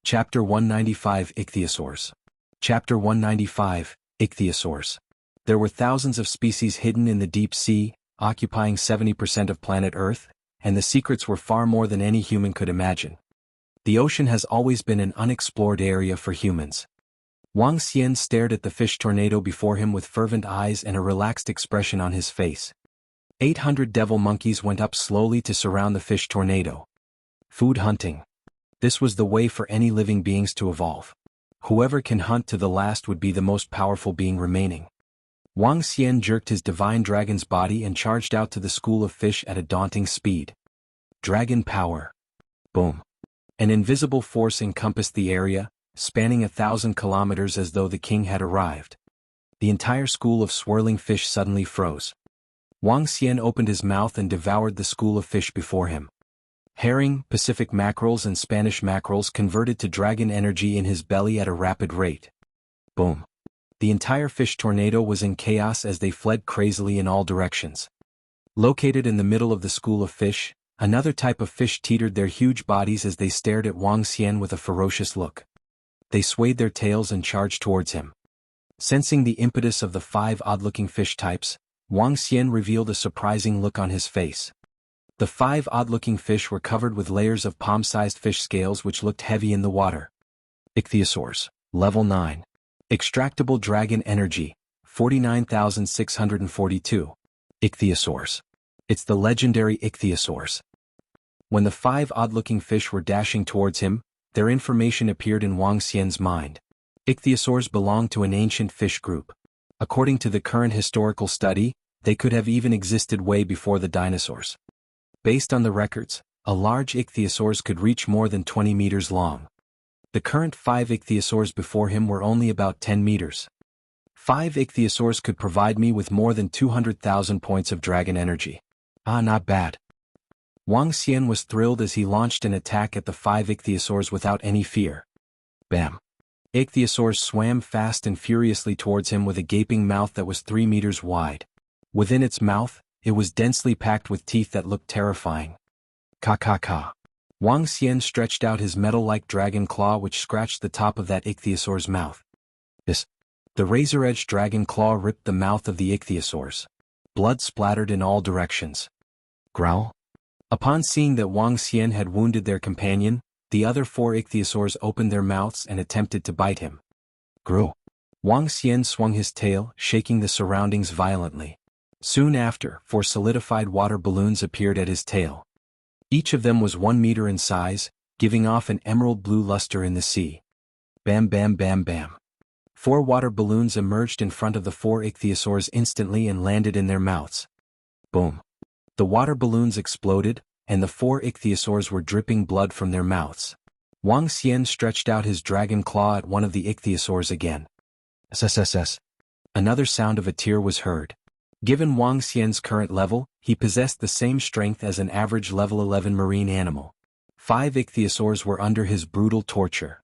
Chapter 195 Ichthyosaurs. Chapter 195 Ichthyosaurs. There were thousands of species hidden in the deep sea, occupying 70% of planet Earth, and the secrets were far more than any human could imagine. The ocean has always been an unexplored area for humans. Wang Xian stared at the fish tornado before him with fervent eyes and a relaxed expression on his face. 800 devil monkeys went up slowly to surround the fish tornado. Food hunting. This was the way for any living beings to evolve. Whoever can hunt to the last would be the most powerful being remaining. Wang Xian jerked his divine dragon's body and charged out to the school of fish at a daunting speed. Dragon power. Boom. An invisible force encompassed the area, spanning 1,000 kilometers as though the king had arrived. The entire school of swirling fish suddenly froze. Wang Xian opened his mouth and devoured the school of fish before him. Herring, Pacific mackerels and Spanish mackerels converted to dragon energy in his belly at a rapid rate. Boom. The entire fish tornado was in chaos as they fled crazily in all directions. Located in the middle of the school of fish, another type of fish teetered their huge bodies as they stared at Wang Xian with a ferocious look. They swayed their tails and charged towards him. Sensing the impetus of the 5 odd-looking fish types, Wang Xian revealed a surprising look on his face. The 5 odd-looking fish were covered with layers of palm-sized fish scales which looked heavy in the water. Ichthyosaurs, Level 9. Extractable Dragon Energy, 49,642. Ichthyosaurs. It's the legendary Ichthyosaurs. When the 5 odd-looking fish were dashing towards him, their information appeared in Wang Xian's mind. Ichthyosaurs belong to an ancient fish group. According to the current historical study, they could have even existed way before the dinosaurs. Based on the records, a large ichthyosaurs could reach more than 20 meters long. The current 5 ichthyosaurs before him were only about 10 meters. 5 ichthyosaurs could provide me with more than 200,000 points of dragon energy. Not bad. Wang Xian was thrilled as he launched an attack at the 5 ichthyosaurs without any fear. Bam! Ichthyosaurs swam fast and furiously towards him with a gaping mouth that was 3 meters wide. Within its mouth, it was densely packed with teeth that looked terrifying. Ka. Wang Xian stretched out his metal-like dragon claw which scratched the top of that ichthyosaur's mouth. The razor-edged dragon claw ripped the mouth of the ichthyosaurs. Blood splattered in all directions. Growl. Upon seeing that Wang Xian had wounded their companion, the other 4 ichthyosaurs opened their mouths and attempted to bite him. Grow. Wang Xian swung his tail, shaking the surroundings violently. Soon after, 4 solidified water balloons appeared at his tail. Each of them was 1 meter in size, giving off an emerald blue luster in the sea. Bam bam bam bam. 4 water balloons emerged in front of the 4 ichthyosaurs instantly and landed in their mouths. Boom. The water balloons exploded, and the 4 ichthyosaurs were dripping blood from their mouths. Wang Xian stretched out his dragon claw at one of the ichthyosaurs again. SSSS. Another sound of a tear was heard. Given Wang Xian's current level, he possessed the same strength as an average level 11 marine animal. 5 ichthyosaurs were under his brutal torture.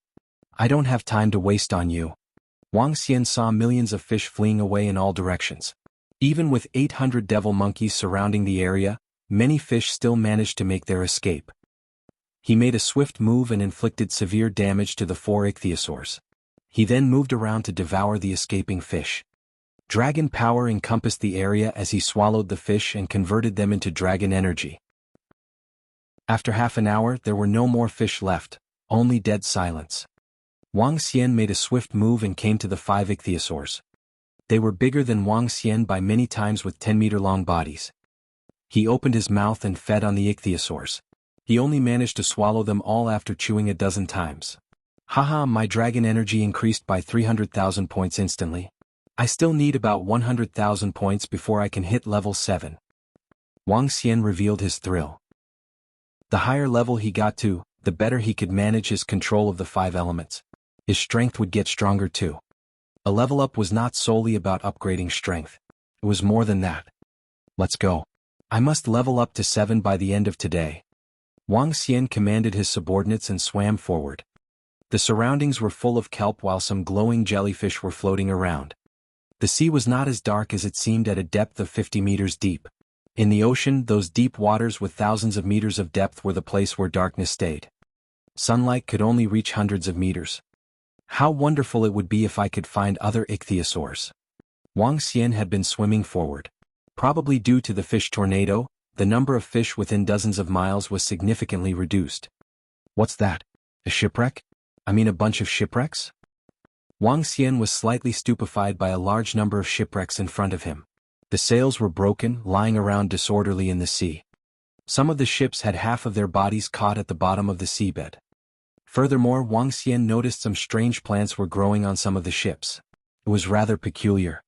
I don't have time to waste on you. Wang Xian saw millions of fish fleeing away in all directions. Even with 800 devil monkeys surrounding the area, many fish still managed to make their escape. He made a swift move and inflicted severe damage to the 4 ichthyosaurs. He then moved around to devour the escaping fish. Dragon power encompassed the area as he swallowed the fish and converted them into dragon energy. After half an hour there were no more fish left, only dead silence. Wang Xian made a swift move and came to the 5 ichthyosaurs. They were bigger than Wang Xian by many times with 10-meter-long bodies. He opened his mouth and fed on the ichthyosaurs. He only managed to swallow them all after chewing a dozen times. Haha, my dragon energy increased by 300,000 points instantly. I still need about 100,000 points before I can hit level 7. Wang Xian revealed his thrill. The higher level he got to, the better he could manage his control of the 5 elements. His strength would get stronger too. A level up was not solely about upgrading strength. It was more than that. Let's go. I must level up to 7 by the end of today. Wang Xian commanded his subordinates and swam forward. The surroundings were full of kelp while some glowing jellyfish were floating around. The sea was not as dark as it seemed at a depth of 50 meters deep. In the ocean, those deep waters with thousands of meters of depth were the place where darkness stayed. Sunlight could only reach hundreds of meters. How wonderful it would be if I could find other ichthyosaurs. Wang Xian had been swimming forward. Probably due to the fish tornado, the number of fish within dozens of miles was significantly reduced. What's that? A shipwreck? I mean a bunch of shipwrecks? Wang Xian was slightly stupefied by a large number of shipwrecks in front of him. The sails were broken, lying around disorderly in the sea. Some of the ships had half of their bodies caught at the bottom of the seabed. Furthermore, Wang Xian noticed some strange plants were growing on some of the ships. It was rather peculiar.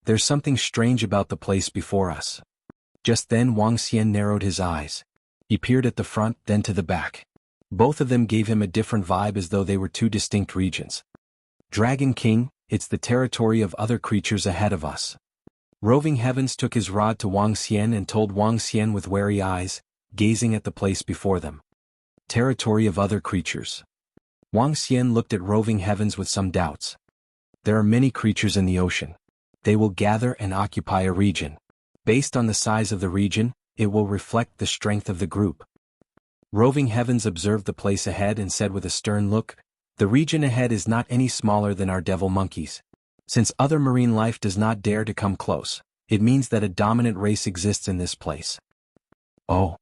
There's something strange about the place before us. Just then Wang Xian narrowed his eyes. He peered at the front, then to the back. Both of them gave him a different vibe, as though they were two distinct regions. Dragon King, it's the territory of other creatures ahead of us. Roving Heavens took his rod to Wang Xian and told Wang Xian with wary eyes, gazing at the place before them. Territory of other creatures. Wang Xian looked at Roving Heavens with some doubts. There are many creatures in the ocean. They will gather and occupy a region. Based on the size of the region, it will reflect the strength of the group. Roving Heavens observed the place ahead and said with a stern look, "The region ahead is not any smaller than our devil monkeys. Since other marine life does not dare to come close, it means that a dominant race exists in this place." Oh.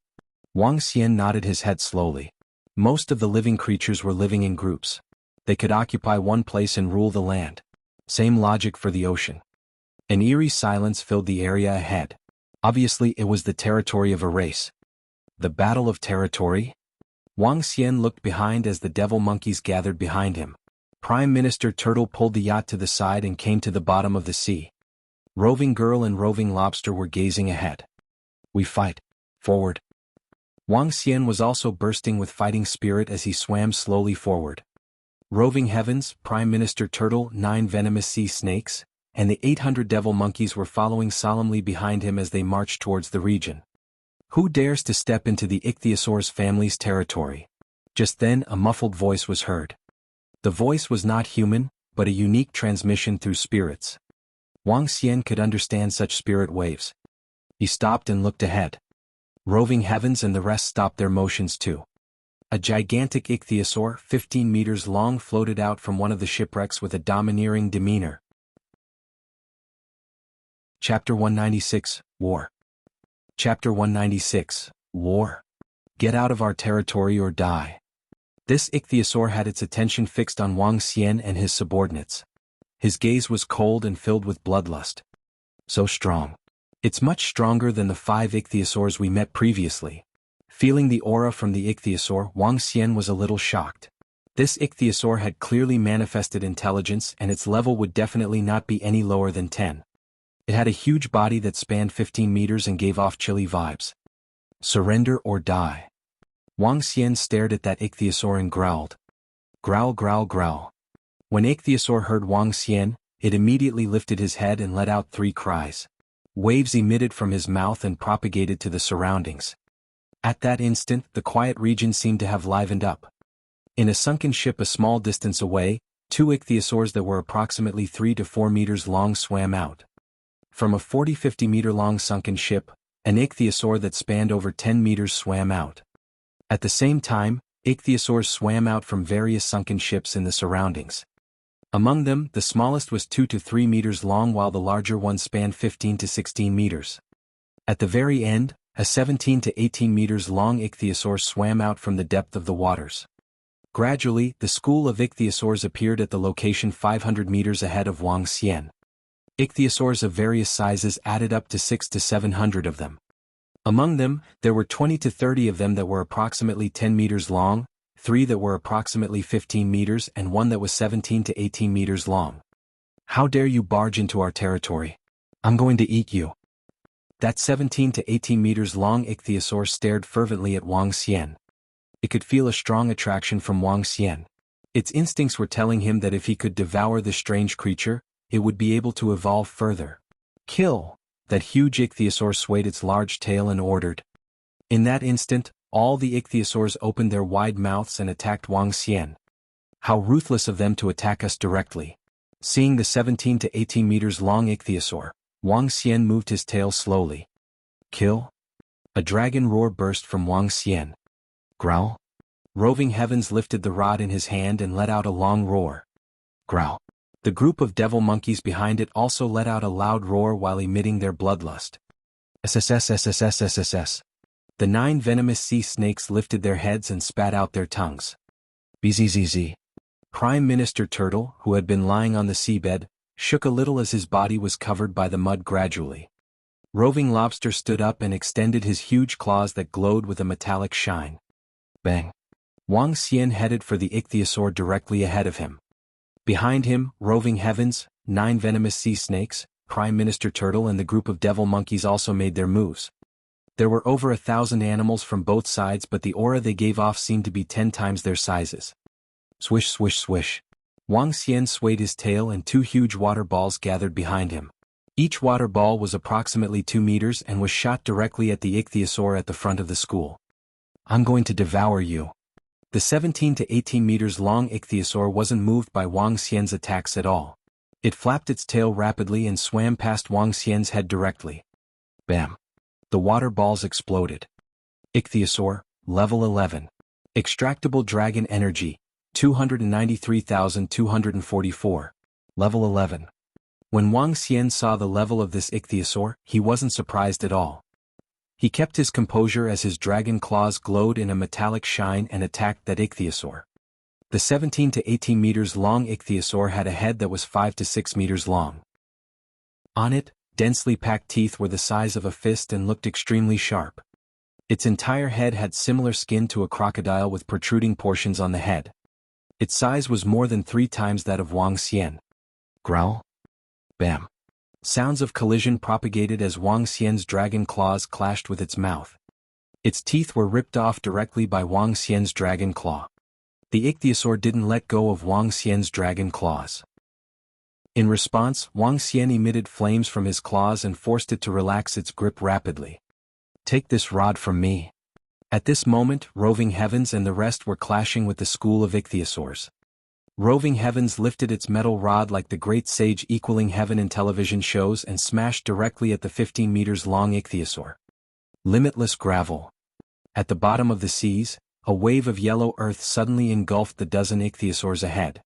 Wang Xian nodded his head slowly. Most of the living creatures were living in groups. They could occupy one place and rule the land. Same logic for the ocean. An eerie silence filled the area ahead. Obviously it was the territory of a race. The battle of territory? Wang Xian looked behind as the devil monkeys gathered behind him. Prime Minister Turtle pulled the yacht to the side and came to the bottom of the sea. Roving Girl and Roving Lobster were gazing ahead. We fight. Forward. Wang Xian was also bursting with fighting spirit as he swam slowly forward. Roving Heavens, Prime Minister Turtle, 9 venomous sea snakes, and the 800 devil monkeys were following solemnly behind him as they marched towards the region. Who dares to step into the Ichthyosaurs family's territory? Just then a muffled voice was heard. The voice was not human, but a unique transmission through spirits. Wang Xian could understand such spirit waves. He stopped and looked ahead. Roving Heavens and the rest stopped their motions too. A gigantic ichthyosaur, 15 meters long, floated out from one of the shipwrecks with a domineering demeanor. Chapter 196, War. Chapter 196, War. Get out of our territory or die. This ichthyosaur had its attention fixed on Wang Xian and his subordinates. His gaze was cold and filled with bloodlust. So strong. It's much stronger than the 5 ichthyosaurs we met previously. Feeling the aura from the ichthyosaur, Wang Xian was a little shocked. This ichthyosaur had clearly manifested intelligence, and its level would definitely not be any lower than 10. It had a huge body that spanned 15 meters and gave off chilly vibes. Surrender or die. Wang Xian stared at that ichthyosaur and growled. Growl, growl, growl. When ichthyosaur heard Wang Xian, it immediately lifted his head and let out 3 cries. Waves emitted from his mouth and propagated to the surroundings. At that instant, the quiet region seemed to have livened up. In a sunken ship a small distance away, 2 ichthyosaurs that were approximately 3 to 4 meters long swam out. From a 40-50 meter long sunken ship, an ichthyosaur that spanned over 10 meters swam out. At the same time, ichthyosaurs swam out from various sunken ships in the surroundings. Among them, the smallest was 2 to 3 meters long while the larger one spanned 15 to 16 meters. At the very end, a 17 to 18 meters long ichthyosaur swam out from the depth of the waters. Gradually, the school of ichthyosaurs appeared at the location 500 meters ahead of Wang Xian. Ichthyosaurs of various sizes added up to 600 to 700 of them. Among them, there were 20 to 30 of them that were approximately 10 meters long, 3 that were approximately 15 meters and 1 that was 17 to 18 meters long. How dare you barge into our territory? I'm going to eat you. That 17 to 18 meters long ichthyosaur stared fervently at Wang Xian. It could feel a strong attraction from Wang Xian. Its instincts were telling him that if he could devour the strange creature, it would be able to evolve further. Kill! That huge ichthyosaur swayed its large tail and ordered. In that instant, all the ichthyosaurs opened their wide mouths and attacked Wang Xian. How ruthless of them to attack us directly. Seeing the 17 to 18 meters long ichthyosaur, Wang Xian moved his tail slowly. Kill? A dragon roar burst from Wang Xian. Growl? Roving Heavens lifted the rod in his hand and let out a long roar. Growl. The group of devil monkeys behind it also let out a loud roar while emitting their bloodlust. SSSSSSSSS. The 9 venomous sea snakes lifted their heads and spat out their tongues. BZZZ. Prime Minister Turtle, who had been lying on the seabed, shook a little as his body was covered by the mud gradually. Roving Lobster stood up and extended his huge claws that glowed with a metallic shine. Bang. Wang Xian headed for the Ichthyosaur directly ahead of him. Behind him, Roving Heavens, 9 venomous sea snakes, Prime Minister Turtle and the group of devil monkeys also made their moves. There were over 1,000 animals from both sides, but the aura they gave off seemed to be 10 times their sizes. Swish swish swish. Wang Xian swayed his tail and 2 huge water balls gathered behind him. Each water ball was approximately 2 meters and was shot directly at the Ichthyosaur at the front of the school. I'm going to devour you. The 17 to 18 meters long Ichthyosaur wasn't moved by Wang Xian's attacks at all. It flapped its tail rapidly and swam past Wang Xian's head directly. Bam. The water balls exploded. Ichthyosaur, level 11. Extractable dragon energy, 293,244. Level 11. When Wang Xian saw the level of this Ichthyosaur, he wasn't surprised at all. He kept his composure as his dragon claws glowed in a metallic shine and attacked that Ichthyosaur. The 17 to 18 meters long Ichthyosaur had a head that was 5 to 6 meters long. On it, densely packed teeth were the size of a fist and looked extremely sharp. Its entire head had similar skin to a crocodile with protruding portions on the head. Its size was more than 3 times that of Wang Xian. Growl. Bam. Sounds of collision propagated as Wang Xian's dragon claws clashed with its mouth. Its teeth were ripped off directly by Wang Xian's dragon claw. The Ichthyosaur didn't let go of Wang Xian's dragon claws. In response, Wang Xian emitted flames from his claws and forced it to relax its grip rapidly. Take this rod from me. At this moment, Roving Heavens and the rest were clashing with the school of Ichthyosaurs. Roving Heavens lifted its metal rod like the great sage equaling heaven in television shows and smashed directly at the 15 meters long Ichthyosaur. Limitless gravel. At the bottom of the seas, a wave of yellow earth suddenly engulfed the dozen Ichthyosaurs ahead.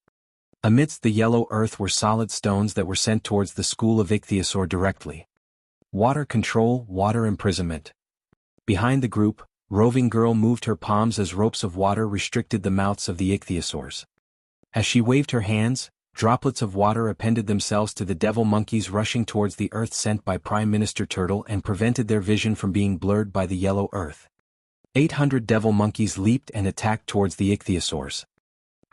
Amidst the yellow earth were solid stones that were sent towards the school of Ichthyosaur directly. Water control, water imprisonment. Behind the group, Roving Girl moved her palms as ropes of water restricted the mouths of the Ichthyosaurs. As she waved her hands, droplets of water appended themselves to the devil monkeys rushing towards the earth sent by Prime Minister Turtle and prevented their vision from being blurred by the yellow earth. 800 devil monkeys leaped and attacked towards the Ichthyosaurs.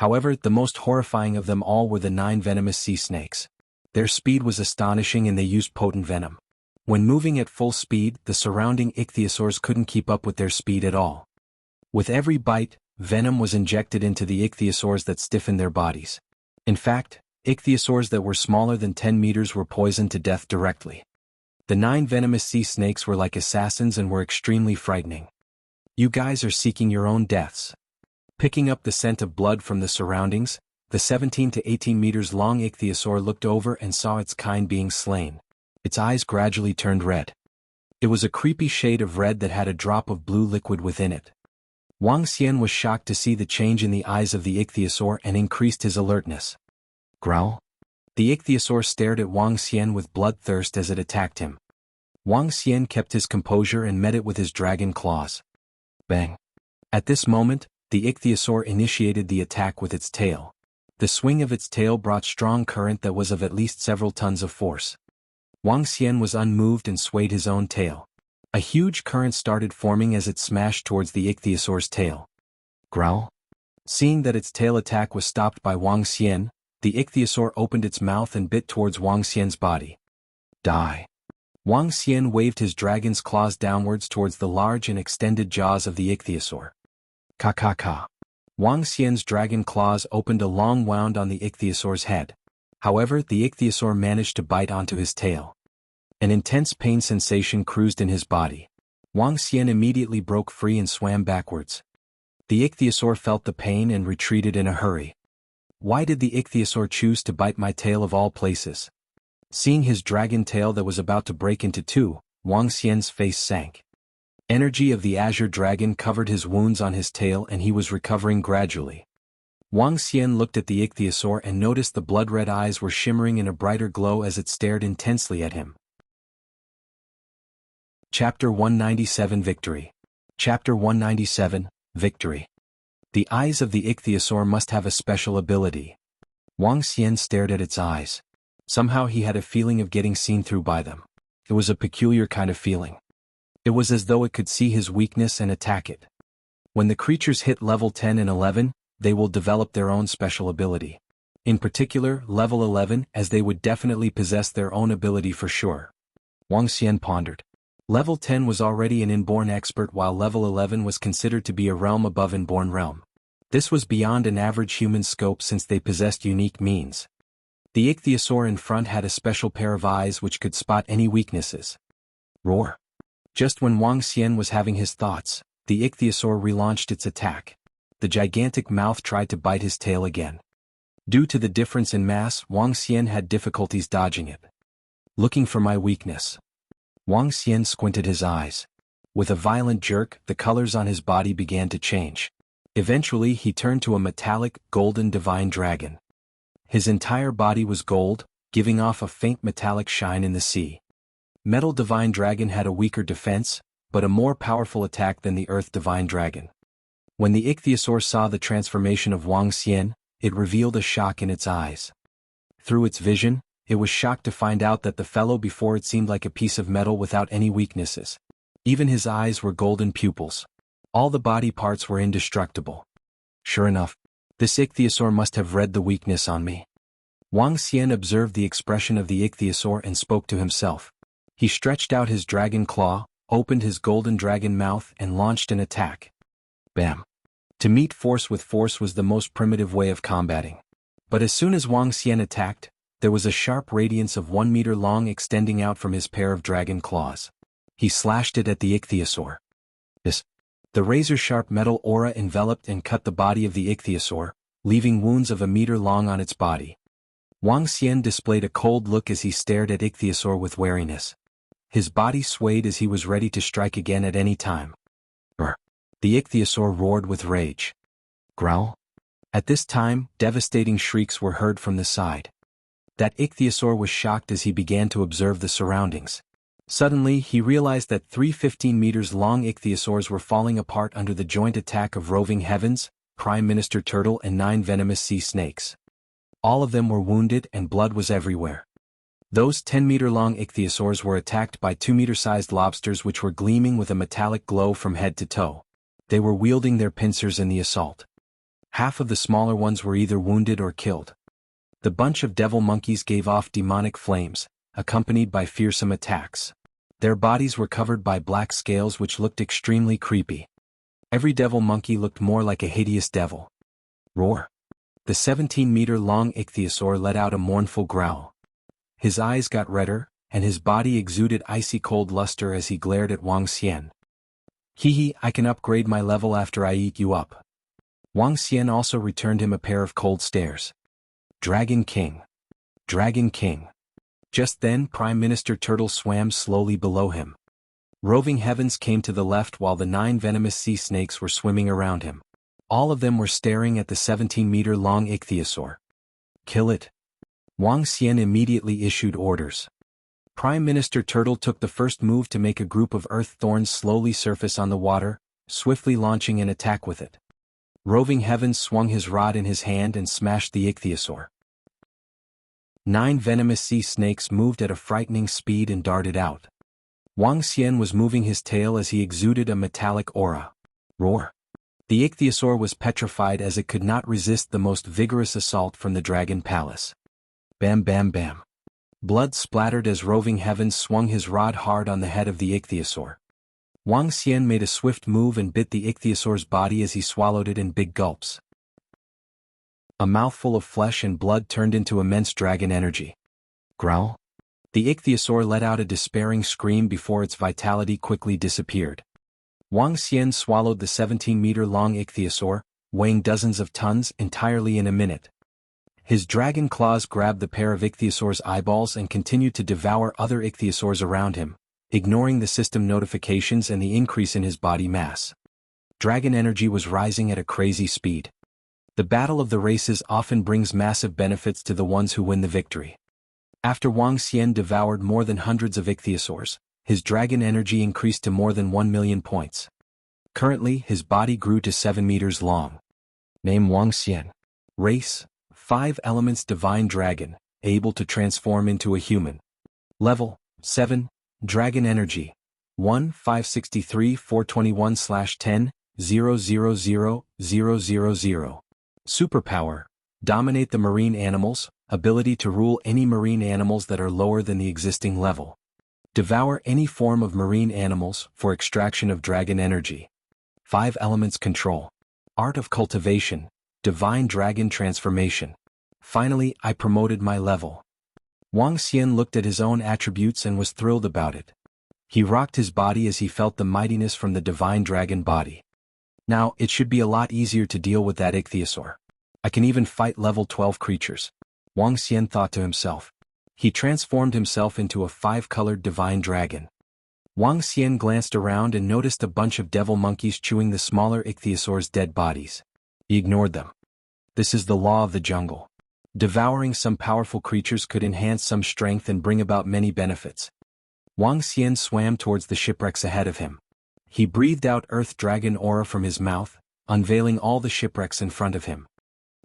However, the most horrifying of them all were the 9 venomous sea snakes. Their speed was astonishing and they used potent venom. When moving at full speed, the surrounding Ichthyosaurs couldn't keep up with their speed at all. With every bite, venom was injected into the Ichthyosaurs that stiffened their bodies. In fact, Ichthyosaurs that were smaller than 10 meters were poisoned to death directly. The 9 venomous sea snakes were like assassins and were extremely frightening. You guys are seeking your own deaths. Picking up the scent of blood from the surroundings, the 17 to 18 meters long Ichthyosaur looked over and saw its kind being slain. Its eyes gradually turned red. It was a creepy shade of red that had a drop of blue liquid within it. Wang Xian was shocked to see the change in the eyes of the Ichthyosaur and increased his alertness. Growl. The Ichthyosaur stared at Wang Xian with bloodthirst as it attacked him. Wang Xian kept his composure and met it with his dragon claws. Bang. At this moment, the Ichthyosaur initiated the attack with its tail. The swing of its tail brought strong current that was of at least several tons of force. Wang Xian was unmoved and swayed his own tail. A huge current started forming as it smashed towards the Ichthyosaur's tail. Growl. Seeing that its tail attack was stopped by Wang Xian, the Ichthyosaur opened its mouth and bit towards Wang Xian's body. Die. Wang Xian waved his dragon's claws downwards towards the large and extended jaws of the Ichthyosaur. Ka. Wang Xian's dragon claws opened a long wound on the Ichthyosaur's head. However, the Ichthyosaur managed to bite onto his tail. An intense pain sensation cruised in his body. Wang Xian immediately broke free and swam backwards. The Ichthyosaur felt the pain and retreated in a hurry. Why did the Ichthyosaur choose to bite my tail of all places? Seeing his dragon tail that was about to break into two, Wang Xian's face sank. Energy of the azure dragon covered his wounds on his tail and he was recovering gradually. Wang Xian looked at the ichthyosaur and noticed the blood-red eyes were shimmering in a brighter glow as it stared intensely at him. Chapter 197 Victory. Chapter 197, Victory. The eyes of the ichthyosaur must have a special ability. Wang Xian stared at its eyes. Somehow he had a feeling of getting seen through by them. It was a peculiar kind of feeling. It was as though it could see his weakness and attack it. When the creatures hit level 10 and 11, they will develop their own special ability. In particular, level 11, as they would definitely possess their own ability for sure. Wang Xian pondered. Level 10 was already an inborn expert while level 11 was considered to be a realm above inborn realm. This was beyond an average human scope since they possessed unique means. The ichthyosaur in front had a special pair of eyes which could spot any weaknesses. Roar. Just when Wang Xian was having his thoughts, the ichthyosaur relaunched its attack. The gigantic mouth tried to bite his tail again. Due to the difference in mass, Wang Xian had difficulties dodging it. Looking for my weakness. Wang Xian squinted his eyes. With a violent jerk, the colors on his body began to change. Eventually he turned to a metallic, golden divine dragon. His entire body was gold, giving off a faint metallic shine in the sea. Metal Divine Dragon had a weaker defense, but a more powerful attack than the Earth Divine Dragon. When the ichthyosaur saw the transformation of Wang Xian, it revealed a shock in its eyes. Through its vision, it was shocked to find out that the fellow before it seemed like a piece of metal without any weaknesses. Even his eyes were golden pupils. All the body parts were indestructible. Sure enough, this ichthyosaur must have read the weakness on me. Wang Xian observed the expression of the ichthyosaur and spoke to himself. He stretched out his dragon claw, opened his golden dragon mouth and launched an attack. Bam! To meet force with force was the most primitive way of combating. But as soon as Wang Xian attacked, there was a sharp radiance of 1 meter long extending out from his pair of dragon claws. He slashed it at the ichthyosaur. The razor-sharp metal aura enveloped and cut the body of the ichthyosaur, leaving wounds of 1 meter long on its body. Wang Xian displayed a cold look as he stared at ichthyosaur with wariness. His body swayed as he was ready to strike again at any time. The ichthyosaur roared with rage. Growl. At this time, devastating shrieks were heard from the side. That ichthyosaur was shocked as he began to observe the surroundings. Suddenly, he realized that 3 15 meters long ichthyosaurs were falling apart under the joint attack of roving heavens, Prime Minister Turtle and 9 venomous sea snakes. All of them were wounded and blood was everywhere. Those 10-meter-long ichthyosaurs were attacked by 2-meter-sized lobsters which were gleaming with a metallic glow from head to toe. They were wielding their pincers in the assault. Half of the smaller ones were either wounded or killed. The bunch of devil monkeys gave off demonic flames, accompanied by fearsome attacks. Their bodies were covered by black scales which looked extremely creepy. Every devil monkey looked more like a hideous devil. Roar. The 17-meter-long ichthyosaur let out a mournful growl. His eyes got redder, and his body exuded icy cold luster as he glared at Wang Xian. Hee, I can upgrade my level after I eat you up. Wang Xian also returned him a pair of cold stares. Dragon King. Dragon King. Just then Prime Minister Turtle swam slowly below him. Roving heavens came to the left while the 9 venomous sea snakes were swimming around him. All of them were staring at the 17-meter-long ichthyosaur. Kill it. Wang Xian immediately issued orders. Prime Minister Turtle took the first move to make a group of earth thorns slowly surface on the water, swiftly launching an attack with it. Roving Heavens swung his rod in his hand and smashed the ichthyosaur. 9 venomous sea snakes moved at a frightening speed and darted out. Wang Xian was moving his tail as he exuded a metallic aura. Roar. The ichthyosaur was petrified as it could not resist the most vigorous assault from the Dragon Palace. Bam bam bam. Blood splattered as Roving Heavens swung his rod hard on the head of the ichthyosaur. Wang Xian made a swift move and bit the ichthyosaur's body as he swallowed it in big gulps. A mouthful of flesh and blood turned into immense dragon energy. Growl. The ichthyosaur let out a despairing scream before its vitality quickly disappeared. Wang Xian swallowed the 17-meter-long ichthyosaur, weighing dozens of tons, entirely in a minute. His dragon claws grabbed the pair of ichthyosaur's eyeballs and continued to devour other ichthyosaurs around him, ignoring the system notifications and the increase in his body mass. Dragon energy was rising at a crazy speed. The battle of the races often brings massive benefits to the ones who win the victory. After Wang Xian devoured more than hundreds of ichthyosaurs, his dragon energy increased to more than 1 million points. Currently, his body grew to 7 meters long. Name Wang Xian. Race: 5 elements divine dragon, able to transform into a human. Level: 7. Dragon energy: 1 563 421/10 000000. Superpower: dominate the marine animals, ability to rule any marine animals that are lower than the existing level. Devour any form of marine animals for extraction of dragon energy. 5 elements control. Art of cultivation, divine dragon transformation. Finally, I promoted my level. Wang Xian looked at his own attributes and was thrilled about it. He rocked his body as he felt the mightiness from the divine dragon body. Now, it should be a lot easier to deal with that ichthyosaur. I can even fight level 12 creatures, Wang Xian thought to himself. He transformed himself into a 5-colored divine dragon. Wang Xian glanced around and noticed a bunch of devil monkeys chewing the smaller ichthyosaurs' dead bodies. He ignored them. This is the law of the jungle. Devouring some powerful creatures could enhance some strength and bring about many benefits. Wang Xian swam towards the shipwrecks ahead of him. He breathed out Earth Dragon aura from his mouth, unveiling all the shipwrecks in front of him.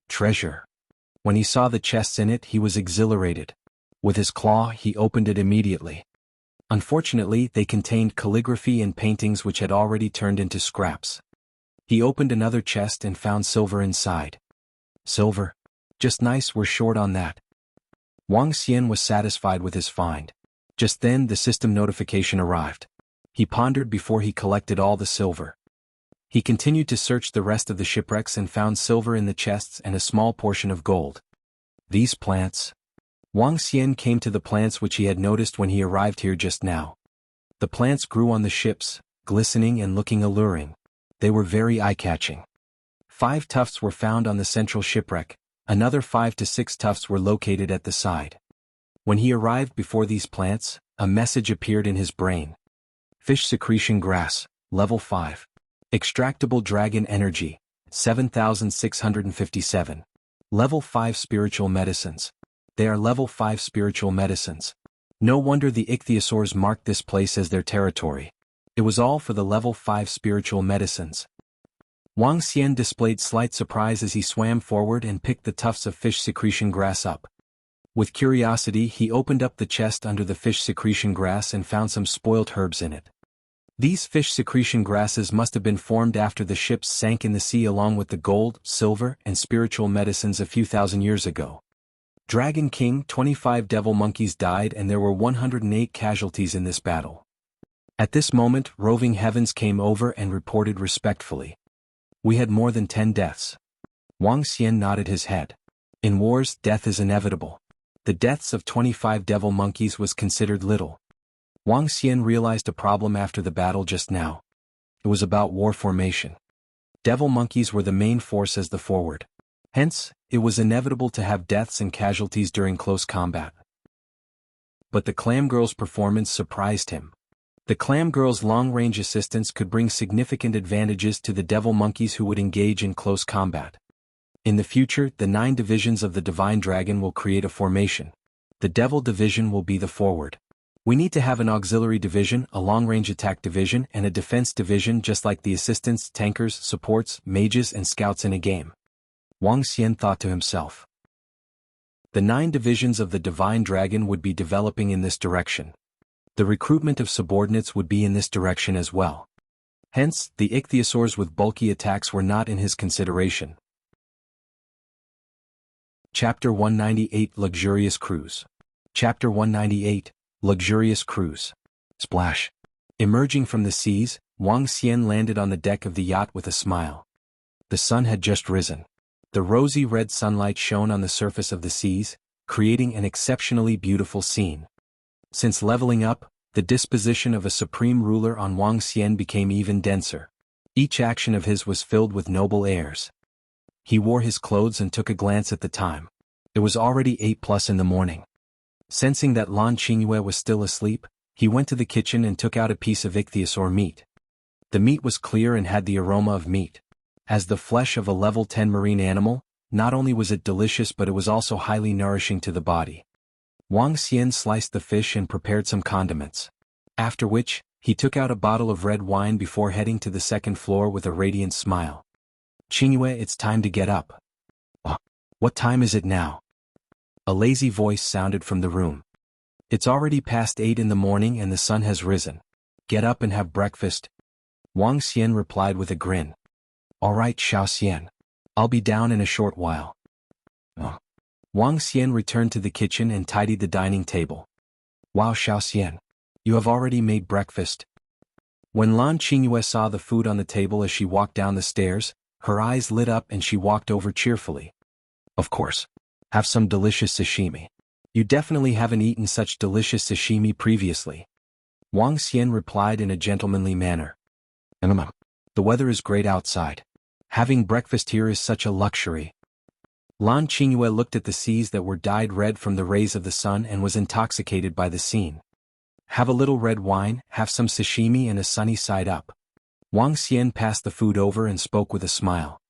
Treasure. When he saw the chests in it, he was exhilarated. With his claw, he opened it immediately. Unfortunately, they contained calligraphy and paintings which had already turned into scraps. He opened another chest and found silver inside. Silver? Just nice, we're short on that. Wang Xian was satisfied with his find. Just then, the system notification arrived. He pondered before he collected all the silver. He continued to search the rest of the shipwrecks and found silver in the chests and a small portion of gold. These plants. Wang Xian came to the plants which he had noticed when he arrived here just now. The plants grew on the ships, glistening and looking alluring. They were very eye-catching. 5 tufts were found on the central shipwreck, another 5 to 6 tufts were located at the side. When he arrived before these plants, a message appeared in his brain. Fish secretion grass, level 5. Extractable dragon energy, 7,657. Level 5 spiritual medicines. They are level 5 spiritual medicines. No wonder the ichthyosaurs marked this place as their territory. It was all for the level 5 spiritual medicines. Wang Xian displayed slight surprise as he swam forward and picked the tufts of fish secretion grass up. With curiosity, he opened up the chest under the fish secretion grass and found some spoiled herbs in it. These fish secretion grasses must have been formed after the ships sank in the sea along with the gold, silver, and spiritual medicines a few thousand years ago. Dragon King, 25 devil monkeys died and there were 108 casualties in this battle. At this moment, Roving Heavens came over and reported respectfully. We had more than 10 deaths. Wang Xian nodded his head. In wars, death is inevitable. The deaths of 25 devil monkeys was considered little. Wang Xian realized a problem after the battle just now. It was about war formation. Devil monkeys were the main force as the forward. Hence, it was inevitable to have deaths and casualties during close combat. But the Clam Girl's performance surprised him. The Clam Girl's long-range assistance could bring significant advantages to the devil monkeys who would engage in close combat. In the future, the 9 divisions of the Divine Dragon will create a formation. The Devil Division will be the forward. We need to have an auxiliary division, a long-range attack division, and a defense division just like the assistants, tankers, supports, mages, and scouts in a game. Wang Xian thought to himself. The 9 divisions of the Divine Dragon would be developing in this direction. The recruitment of subordinates would be in this direction as well. Hence, the ichthyosaurs with bulky attacks were not in his consideration. Chapter 198 Luxurious Cruise. Chapter 198 Luxurious Cruise. Splash. Emerging from the seas, Wang Xian landed on the deck of the yacht with a smile. The sun had just risen. The rosy red sunlight shone on the surface of the seas, creating an exceptionally beautiful scene. Since leveling up, the disposition of a supreme ruler on Wang Xian became even denser. Each action of his was filled with noble airs. He wore his clothes and took a glance at the time. It was already 8+ in the morning. Sensing that Lan Qingyue was still asleep, He went to the kitchen and took out a piece of ichthyosaur meat. The meat was clear and had the aroma of meat. As the flesh of a level 10 marine animal, not only was it delicious but it was also highly nourishing to the body. Wang Xian sliced the fish and prepared some condiments. After which, he took out a bottle of red wine before heading to the second floor with a radiant smile. "Qingyue, it's time to get up." "Oh, what time is it now?" A lazy voice sounded from the room. "It's already past 8 in the morning and the sun has risen. Get up and have breakfast." Wang Xian replied with a grin. "All right, Xiao Xian. I'll be down in a short while." Oh. Wang Xian returned to the kitchen and tidied the dining table. "Wow, Xiao Xian. You have already made breakfast." When Lan Qingyue saw the food on the table as she walked down the stairs, her eyes lit up and she walked over cheerfully. "Of course. Have some delicious sashimi. You definitely haven't eaten such delicious sashimi previously." Wang Xian replied in a gentlemanly manner. "The weather is great outside. Having breakfast here is such a luxury." Lan Qingyue looked at the seas that were dyed red from the rays of the sun and was intoxicated by the scene. "Have a little red wine, have some sashimi and a sunny side up." Wang Xian passed the food over and spoke with a smile.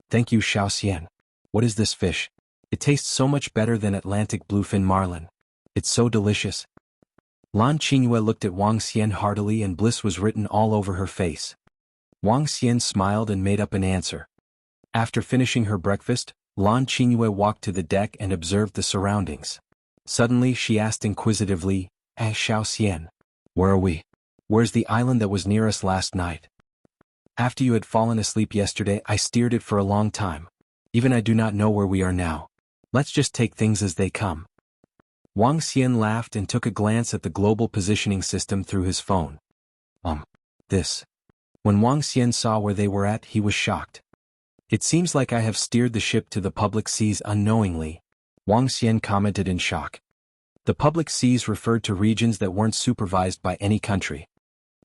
"Thank you, Xiao Xian. What is this fish? It tastes so much better than Atlantic bluefin marlin. It's so delicious." Lan Qingyue looked at Wang Xian heartily and bliss was written all over her face. Wang Xian smiled and made up an answer. After finishing her breakfast, Lan Qingyue walked to the deck and observed the surroundings. Suddenly she asked inquisitively, "Xiao Xian, where are we? Where's the island that was near us last night? After you had fallen asleep yesterday I steered it for a long time. Even I do not know where we are now. Let's just take things as they come." Wang Xian laughed and took a glance at the global positioning system through his phone. This. When Wang Xian saw where they were at, he was shocked. "It seems like I have steered the ship to the public seas unknowingly," Wang Xian commented in shock. The public seas referred to regions that weren't supervised by any country.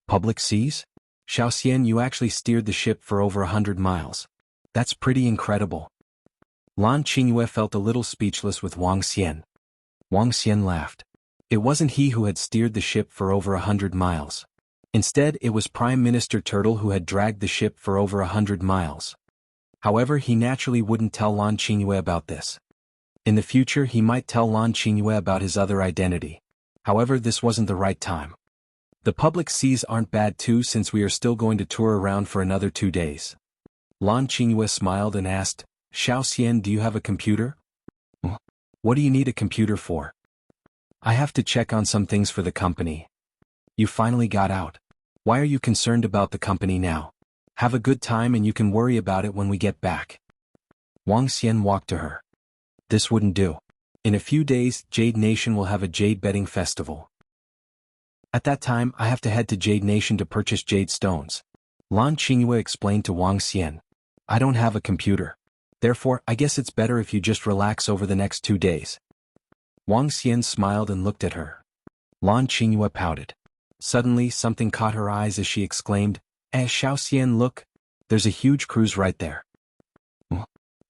"Public seas? Xiao Xian, you actually steered the ship for over 100 miles. That's pretty incredible." Lan Qingyue felt a little speechless with Wang Xian. Wang Xian laughed. It wasn't he who had steered the ship for over 100 miles. Instead, it was Prime Minister Turtle who had dragged the ship for over 100 miles. However, he naturally wouldn't tell Lan Qingyue about this. In the future he might tell Lan Qingyue about his other identity. However, this wasn't the right time. The public seas aren't bad too since we are still going to tour around for another 2 days. Lan Qingyue smiled and asked, "Xiao Xian, do you have a computer?" "What do you need a computer for?" "I have to check on some things for the company." "You finally got out. Why are you concerned about the company now? Have a good time and you can worry about it when we get back." Wang Xian walked to her. "This wouldn't do. In a few days, Jade Nation will have a Jade betting festival. At that time, I have to head to Jade Nation to purchase Jade stones." Lan Qingyue explained to Wang Xian. "I don't have a computer. Therefore, I guess it's better if you just relax over the next 2 days." Wang Xian smiled and looked at her. Lan Qingyue pouted. Suddenly, something caught her eyes as she exclaimed, "Xiao Xian, look! There's a huge cruise right there."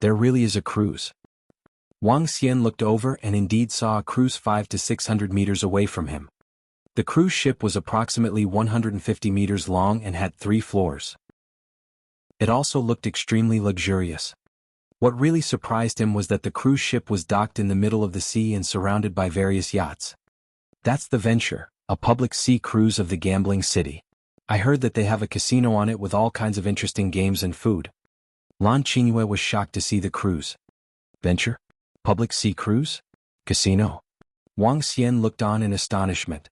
There really is a cruise. Wang Xian looked over and indeed saw a cruise 500 to 600 meters away from him. The cruise ship was approximately 150 meters long and had 3 floors. It also looked extremely luxurious. What really surprised him was that the cruise ship was docked in the middle of the sea and surrounded by various yachts. "That's the Venture, a public sea cruise of the gambling city. I heard that they have a casino on it with all kinds of interesting games and food." Lan Qingyue was shocked to see the cruise. "Venture? Public sea cruise? Casino?" Wang Xian looked on in astonishment.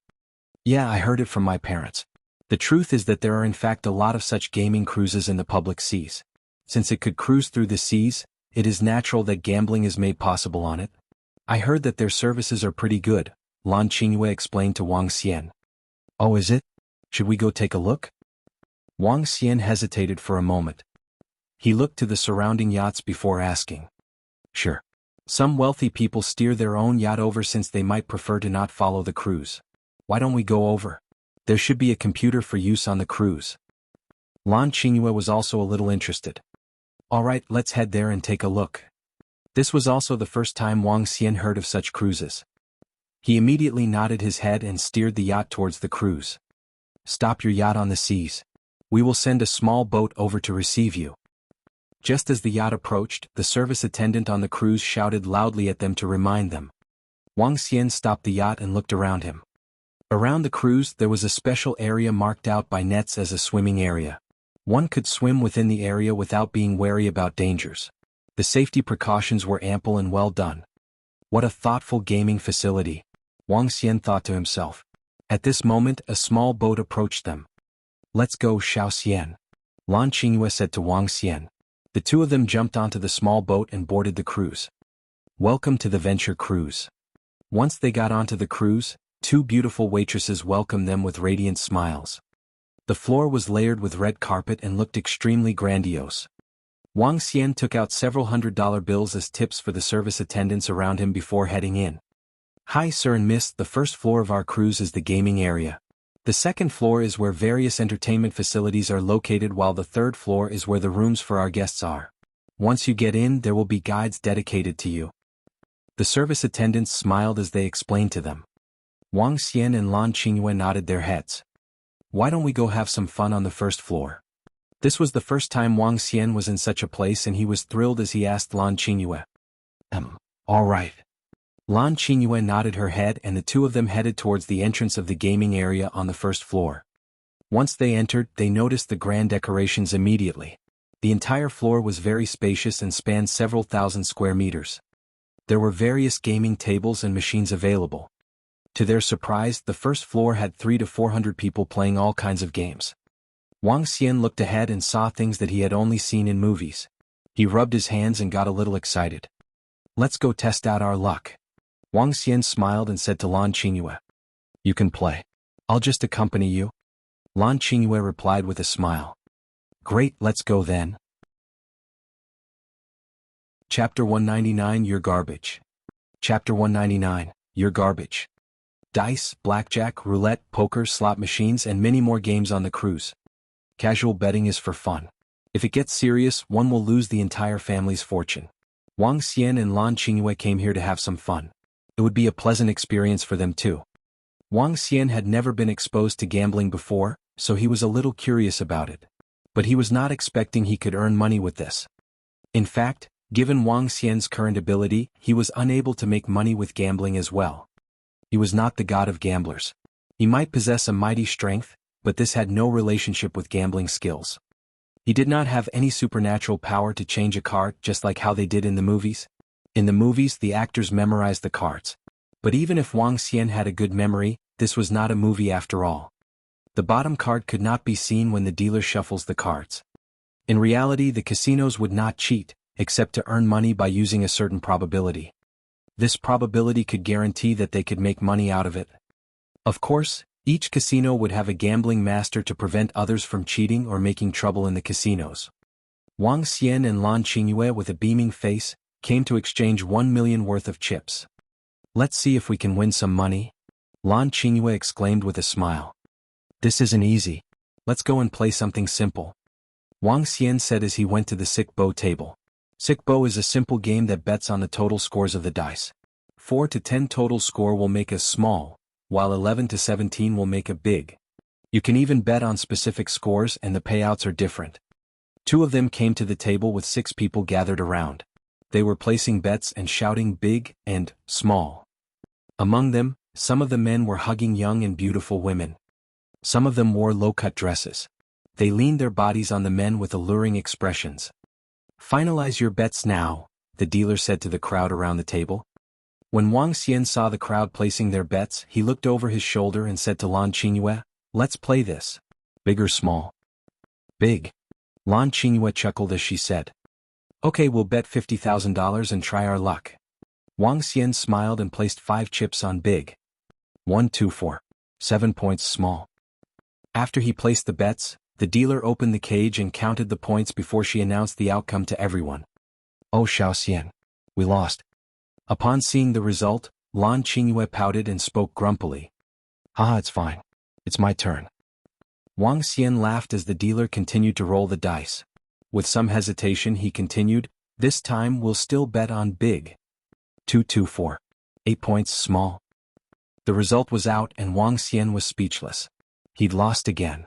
"Yeah, I heard it from my parents. The truth is that there are in fact a lot of such gaming cruises in the public seas. Since it could cruise through the seas, it is natural that gambling is made possible on it. I heard that their services are pretty good," Lan Qingyue explained to Wang Xian. "Oh, is it? Should we go take a look?" Wang Xian hesitated for a moment. He looked to the surrounding yachts before asking. "Sure. Some wealthy people steer their own yacht over since they might prefer to not follow the cruise. Why don't we go over? There should be a computer for use on the cruise." Lan Qingyue was also a little interested. "All right, let's head there and take a look." This was also the first time Wang Xian heard of such cruises. He immediately nodded his head and steered the yacht towards the cruise. "Stop your yacht on the seas. We will send a small boat over to receive you." Just as the yacht approached, the service attendant on the cruise shouted loudly at them to remind them. Wang Xian stopped the yacht and looked around him. Around the cruise there was a special area marked out by nets as a swimming area. One could swim within the area without being wary about dangers. The safety precautions were ample and well done. What a thoughtful gaming facility, Wang Xian thought to himself. At this moment a small boat approached them. "Let's go, Xiao Xian," Lan Qingyue said to Wang Xian. The two of them jumped onto the small boat and boarded the cruise. "Welcome to the Venture Cruise." Once they got onto the cruise, two beautiful waitresses welcomed them with radiant smiles. The floor was layered with red carpet and looked extremely grandiose. Wang Xian took out several $100 bills as tips for the service attendants around him before heading in. "Hi sir and miss, the first floor of our cruise is the gaming area. The second floor is where various entertainment facilities are located, while the third floor is where the rooms for our guests are. Once you get in, there will be guides dedicated to you." The service attendants smiled as they explained to them. Wang Xian and Lan Qingyue nodded their heads. "Why don't we go have some fun on the first floor?" This was the first time Wang Xian was in such a place and he was thrilled as he asked Lan Qingyue. All right." Lan Qingyue nodded her head and the two of them headed towards the entrance of the gaming area on the first floor. Once they entered, they noticed the grand decorations immediately. The entire floor was very spacious and spanned several thousand square meters. There were various gaming tables and machines available. To their surprise, the first floor had 300 to 400 people playing all kinds of games. Wang Xian looked ahead and saw things that he had only seen in movies. He rubbed his hands and got a little excited. "Let's go test out our luck." Wang Xian smiled and said to Lan Qingyue. "You can play. I'll just accompany you." Lan Qingyue replied with a smile. "Great, let's go then." Chapter 199 You're Garbage. Chapter 199 You're Garbage. Dice, blackjack, roulette, poker, slot machines and many more games on the cruise. Casual betting is for fun. If it gets serious, one will lose the entire family's fortune. Wang Xian and Lan Qingyue came here to have some fun. It would be a pleasant experience for them too. Wang Xian had never been exposed to gambling before, so he was a little curious about it. But he was not expecting he could earn money with this. In fact, given Wang Xian's current ability, he was unable to make money with gambling as well. He was not the god of gamblers. He might possess a mighty strength, but this had no relationship with gambling skills. He did not have any supernatural power to change a card just like how they did in the movies. In the movies, the actors memorized the cards. But even if Wang Xian had a good memory, this was not a movie after all. The bottom card could not be seen when the dealer shuffles the cards. In reality, the casinos would not cheat, except to earn money by using a certain probability. This probability could guarantee that they could make money out of it. Of course, each casino would have a gambling master to prevent others from cheating or making trouble in the casinos. Wang Xian and Lan Qingyue, with a beaming face, came to exchange 1 million worth of chips. "Let's see if we can win some money," Lan Qingyue exclaimed with a smile. "This isn't easy. Let's go and play something simple," Wang Xian said as he went to the sick bow table. Sick bow is a simple game that bets on the total scores of the dice. 4 to 10 total score will make a small, while 11 to 17 will make a big. You can even bet on specific scores and the payouts are different. Two of them came to the table with 6 people gathered around. They were placing bets and shouting big and small. Among them, some of the men were hugging young and beautiful women. Some of them wore low-cut dresses. They leaned their bodies on the men with alluring expressions. "Finalize your bets now," the dealer said to the crowd around the table. When Wang Xian saw the crowd placing their bets, he looked over his shoulder and said to Lan Qingyue, "Let's play this. Big or small?" "Big." Lan Qingyue chuckled as she said. "Okay, we'll bet $50,000 and try our luck." Wang Xian smiled and placed 5 chips on big. 1, 2, 4. 7 points small. After he placed the bets, the dealer opened the cage and counted the points before she announced the outcome to everyone. "Oh Xiao Xian. We lost." Upon seeing the result, Lan Qingyue pouted and spoke grumpily. "Haha, it's fine. It's my turn." Wang Xian laughed as the dealer continued to roll the dice. With some hesitation he continued, "This time we'll still bet on big. 2, 2, 4. 8 points small." The result was out and Wang Xian was speechless. He'd lost again.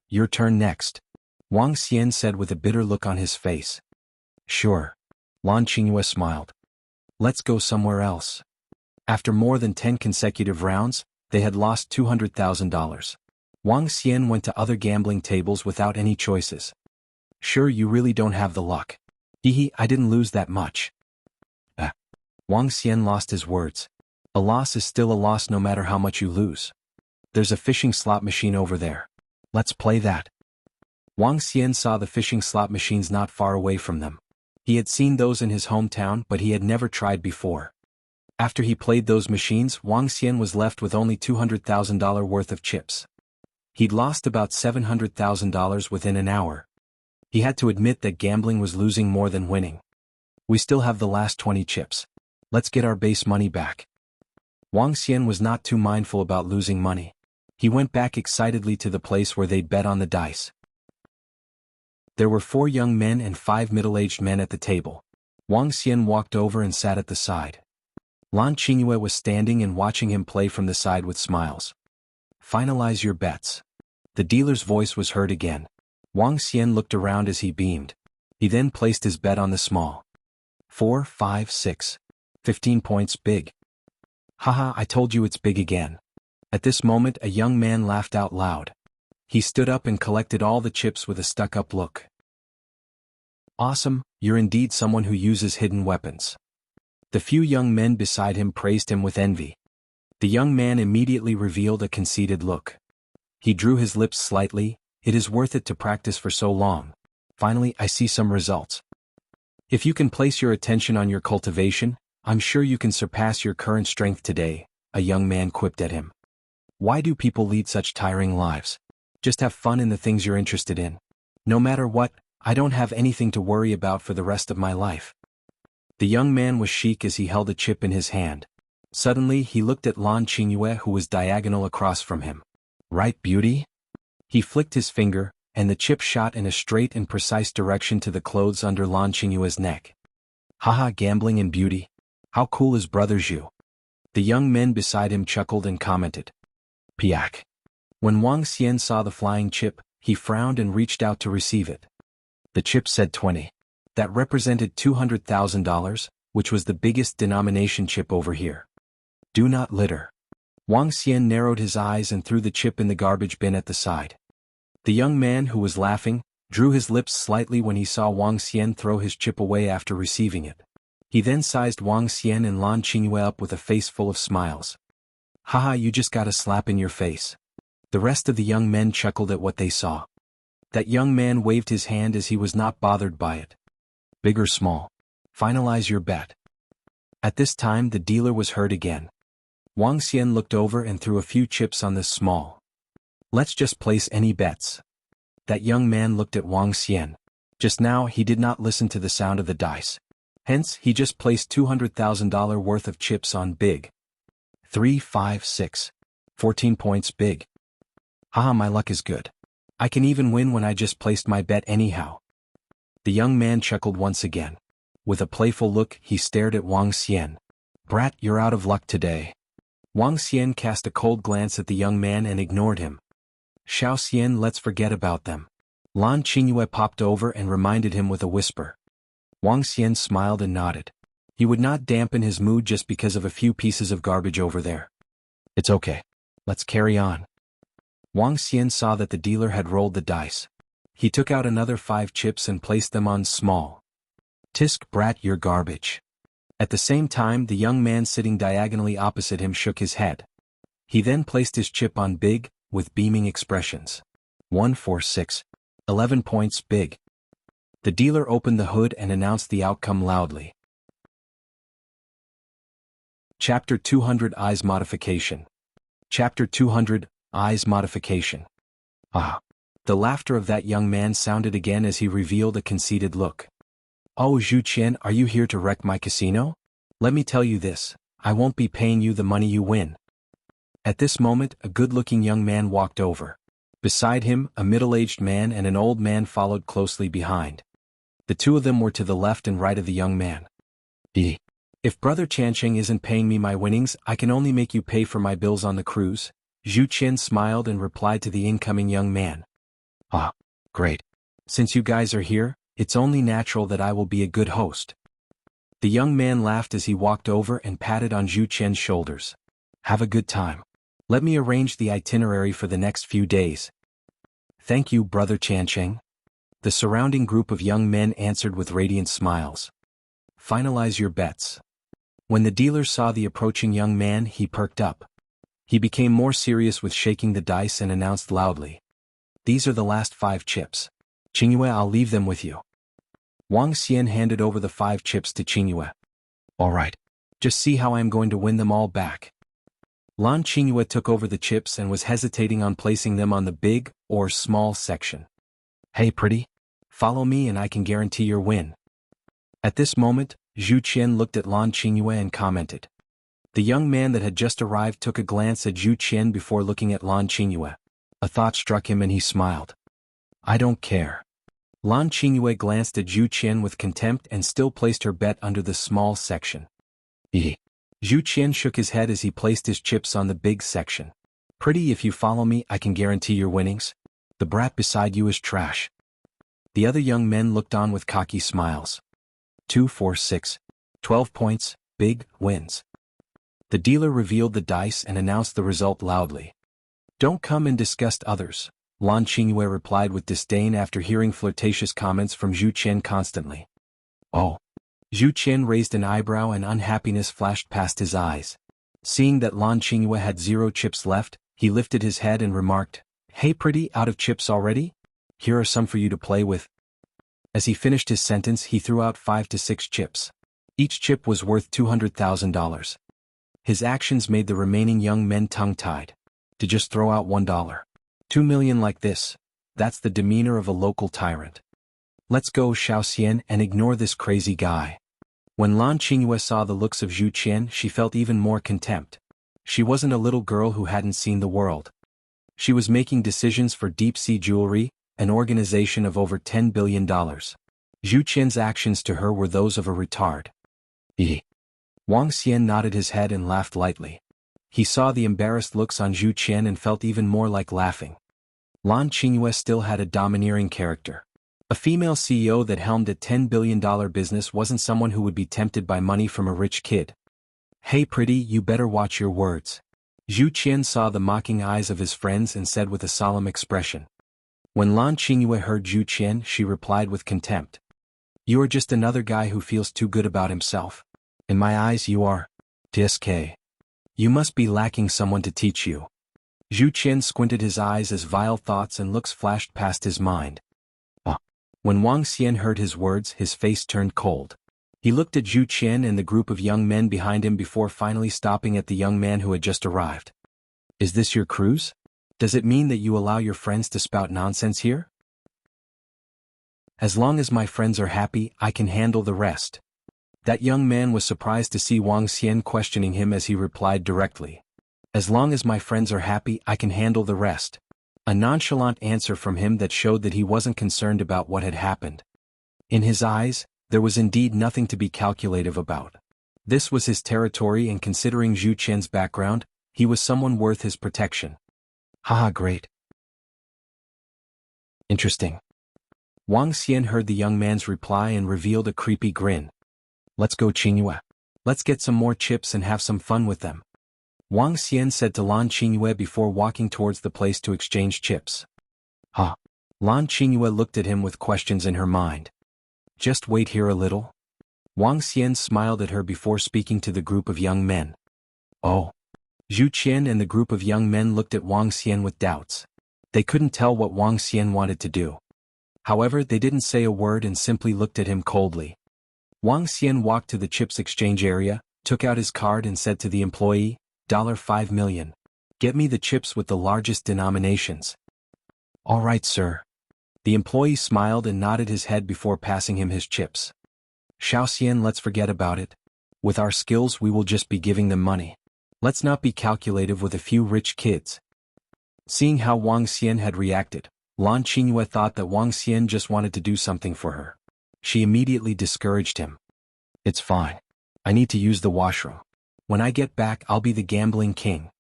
Your turn next. Wang Xian said with a bitter look on his face. Sure. Lan Qingyue smiled. Let's go somewhere else. After more than 10 consecutive rounds, they had lost $200,000. Wang Xian went to other gambling tables without any choices. Sure, you really don't have the luck. Hehe, I didn't lose that much. Wang Xian lost his words. A loss is still a loss no matter how much you lose. There's a fishing slot machine over there. Let's play that. Wang Xian saw the fishing slot machines not far away from them. He had seen those in his hometown but he had never tried before. After he played those machines, Wang Xian was left with only $200,000 worth of chips. He'd lost about $700,000 within an hour. He had to admit that gambling was losing more than winning. We still have the last 20 chips. Let's get our base money back. Wang Xian was not too mindful about losing money. He went back excitedly to the place where they'd bet on the dice. There were 4 young men and 5 middle-aged men at the table. Wang Xian walked over and sat at the side. Lan Qingyue was standing and watching him play from the side with smiles. Finalize your bets. The dealer's voice was heard again. Wang Xian looked around as he beamed. He then placed his bet on the small. 4, 5, 6. 15 points big. Haha, I told you it's big again. At this moment a young man laughed out loud. He stood up and collected all the chips with a stuck-up look. Awesome, you're indeed someone who uses hidden weapons. The few young men beside him praised him with envy. The young man immediately revealed a conceited look. He drew his lips slightly. It is worth it to practice for so long. Finally, I see some results. If you can place your attention on your cultivation, I'm sure you can surpass your current strength today, a young man quipped at him. Why do people lead such tiring lives? Just have fun in the things you're interested in. No matter what, I don't have anything to worry about for the rest of my life. The young man was chic as he held a chip in his hand. Suddenly he looked at Lan Qingyue who was diagonal across from him. Right, beauty? He flicked his finger, and the chip shot in a straight and precise direction to the clothes under Lan Qingyue's neck. Haha, gambling and beauty. How cool is Brother Zhu? The young men beside him chuckled and commented. Piak. When Wang Xian saw the flying chip, he frowned and reached out to receive it. The chip said 20. That represented $200,000, which was the biggest denomination chip over here. Do not litter. Wang Xian narrowed his eyes and threw the chip in the garbage bin at the side. The young man who was laughing, drew his lips slightly when he saw Wang Xian throw his chip away after receiving it. He then sized Wang Xian and Lan Qingyue up with a face full of smiles. Haha, you just got a slap in your face. The rest of the young men chuckled at what they saw. That young man waved his hand as he was not bothered by it. Big or small? Finalize your bet. At this time the dealer was heard again. Wang Xian looked over and threw a few chips on this small. Let's just place any bets. That young man looked at Wang Xian. Just now he did not listen to the sound of the dice. Hence, he just placed $200,000 worth of chips on big. 3, 5, 6. 14 points big. Haha, my luck is good. I can even win when I just placed my bet anyhow. The young man chuckled once again. With a playful look, he stared at Wang Xian. Brat, you're out of luck today. Wang Xian cast a cold glance at the young man and ignored him. Xiao Xian, let's forget about them. Lan Qingyue popped over and reminded him with a whisper. Wang Xian smiled and nodded. He would not dampen his mood just because of a few pieces of garbage over there. It's okay. Let's carry on. Wang Xian saw that the dealer had rolled the dice. He took out another 5 chips and placed them on small. Tisk, brat, you're garbage. At the same time, the young man sitting diagonally opposite him shook his head. He then placed his chip on big, with beaming expressions. 1, 4, 6. 11 points big. The dealer opened the hood and announced the outcome loudly. Chapter 200 Eyes Modification. Chapter 200 Eyes Modification. Ah. The laughter of that young man sounded again as he revealed a conceited look. Oh, Zhu Qian, are you here to wreck my casino? Let me tell you this, I won't be paying you the money you win. At this moment, a good-looking young man walked over. Beside him, a middle-aged man and an old man followed closely behind. The two of them were to the left and right of the young man. If Brother Chancheng isn't paying me my winnings, I can only make you pay for my bills on the cruise. Zhu Qian smiled and replied to the incoming young man. Ah, great. Since you guys are here, it's only natural that I will be a good host. The young man laughed as he walked over and patted on Zhu Qian's shoulders. Have a good time. Let me arrange the itinerary for the next few days. Thank you, Brother Chancheng. The surrounding group of young men answered with radiant smiles. Finalize your bets. When the dealer saw the approaching young man, he perked up. He became more serious with shaking the dice and announced loudly. These are the last 5 chips. Qingyue, I'll leave them with you. Wang Xian handed over the 5 chips to Qingyue. All right. Just see how I am going to win them all back. Lan Qingyue took over the chips and was hesitating on placing them on the big or small section. Hey pretty, follow me and I can guarantee your win. At this moment, Zhu Qian looked at Lan Qingyue and commented. The young man that had just arrived took a glance at Zhu Qian before looking at Lan Qingyue. A thought struck him and he smiled. I don't care. Lan Qingyue glanced at Zhu Qian with contempt and still placed her bet under the small section. Zhu Qian shook his head as he placed his chips on the big section. Pretty, if you follow me, I can guarantee your winnings. The brat beside you is trash. The other young men looked on with cocky smiles. 2, 4, 6. 12 points, big, wins. The dealer revealed the dice and announced the result loudly. Don't come and disgust others, Lan Qingyue replied with disdain after hearing flirtatious comments from Zhu Qian constantly. Oh. Zhu Qian raised an eyebrow and unhappiness flashed past his eyes. Seeing that Lan Qingyue had 0 chips left, he lifted his head and remarked, Hey pretty, out of chips already? Here are some for you to play with. As he finished his sentence, he threw out 5 to 6 chips. Each chip was worth $200,000. His actions made the remaining young men tongue-tied. To just throw out $1. 2 million like this, that's the demeanor of a local tyrant. Let's go, Xiaoxian, and ignore this crazy guy. When Lan Qingyue saw the looks of Zhu Qian, she felt even more contempt. She wasn't a little girl who hadn't seen the world. She was making decisions for deep-sea jewelry, an organization of over $10 billion. Zhu Qian's actions to her were those of a retard. Wang Xian nodded his head and laughed lightly. He saw the embarrassed looks on Zhu Qian and felt even more like laughing. Lan Qingyue still had a domineering character. A female CEO that helmed a $10 billion business wasn't someone who would be tempted by money from a rich kid. Hey pretty, you better watch your words. Zhu Qian saw the mocking eyes of his friends and said with a solemn expression. When Lan Qingyue heard Zhu Qian, she replied with contempt. You are just another guy who feels too good about himself. In my eyes you are. TSK. You must be lacking someone to teach you. Zhu Qian squinted his eyes as vile thoughts and looks flashed past his mind. When Wang Xian heard his words, his face turned cold. He looked at Zhu Qian and the group of young men behind him before finally stopping at the young man who had just arrived. Is this your cruise? Does it mean that you allow your friends to spout nonsense here? As long as my friends are happy, I can handle the rest. That young man was surprised to see Wang Xian questioning him as he replied directly. As long as my friends are happy, I can handle the rest. A nonchalant answer from him that showed that he wasn't concerned about what had happened. In his eyes, there was indeed nothing to be calculative about. This was his territory, and considering Zhu Qian's background, he was someone worth his protection. Haha, great. Interesting. Wang Xian heard the young man's reply and revealed a creepy grin. Let's go, Qingyue. Let's get some more chips and have some fun with them. Wang Xian said to Lan Qingyue before walking towards the place to exchange chips. Lan Qingyue looked at him with questions in her mind. Just wait here a little. Wang Xian smiled at her before speaking to the group of young men. Oh. Zhu Qian and the group of young men looked at Wang Xian with doubts. They couldn't tell what Wang Xian wanted to do. However, they didn't say a word and simply looked at him coldly. Wang Xian walked to the chips exchange area, took out his card and said to the employee, $5 million. Get me the chips with the largest denominations. All right, sir. The employee smiled and nodded his head before passing him his chips. Xiaoxian, let's forget about it. With our skills we will just be giving them money. Let's not be calculative with a few rich kids. Seeing how Wang Xian had reacted, Lan Qingyue thought that Wang Xian just wanted to do something for her. She immediately discouraged him. It's fine. I need to use the washroom. When I get back I'll be the gambling king.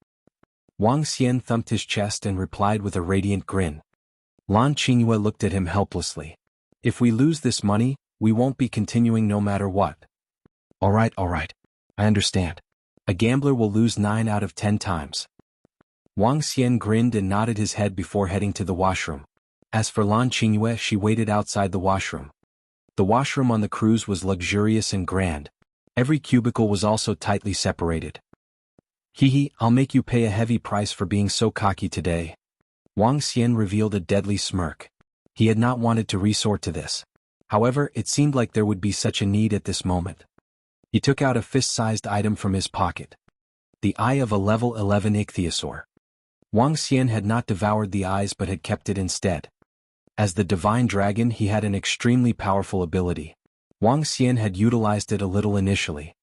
Wang Xian thumped his chest and replied with a radiant grin. Lan Qingyue looked at him helplessly. If we lose this money, we won't be continuing no matter what. Alright. I understand. A gambler will lose 9 out of 10 times. Wang Xian grinned and nodded his head before heading to the washroom. As for Lan Qingyue, she waited outside the washroom. The washroom on the cruise was luxurious and grand. Every cubicle was also tightly separated. I'll make you pay a heavy price for being so cocky today. Wang Xian revealed a deadly smirk. He had not wanted to resort to this. However, it seemed like there would be such a need at this moment. He took out a fist-sized item from his pocket. The eye of a level 11 Ichthyosaur. Wang Xian had not devoured the eyes but had kept it instead. As the divine dragon, he had an extremely powerful ability. Wang Xian had utilized it a little initially.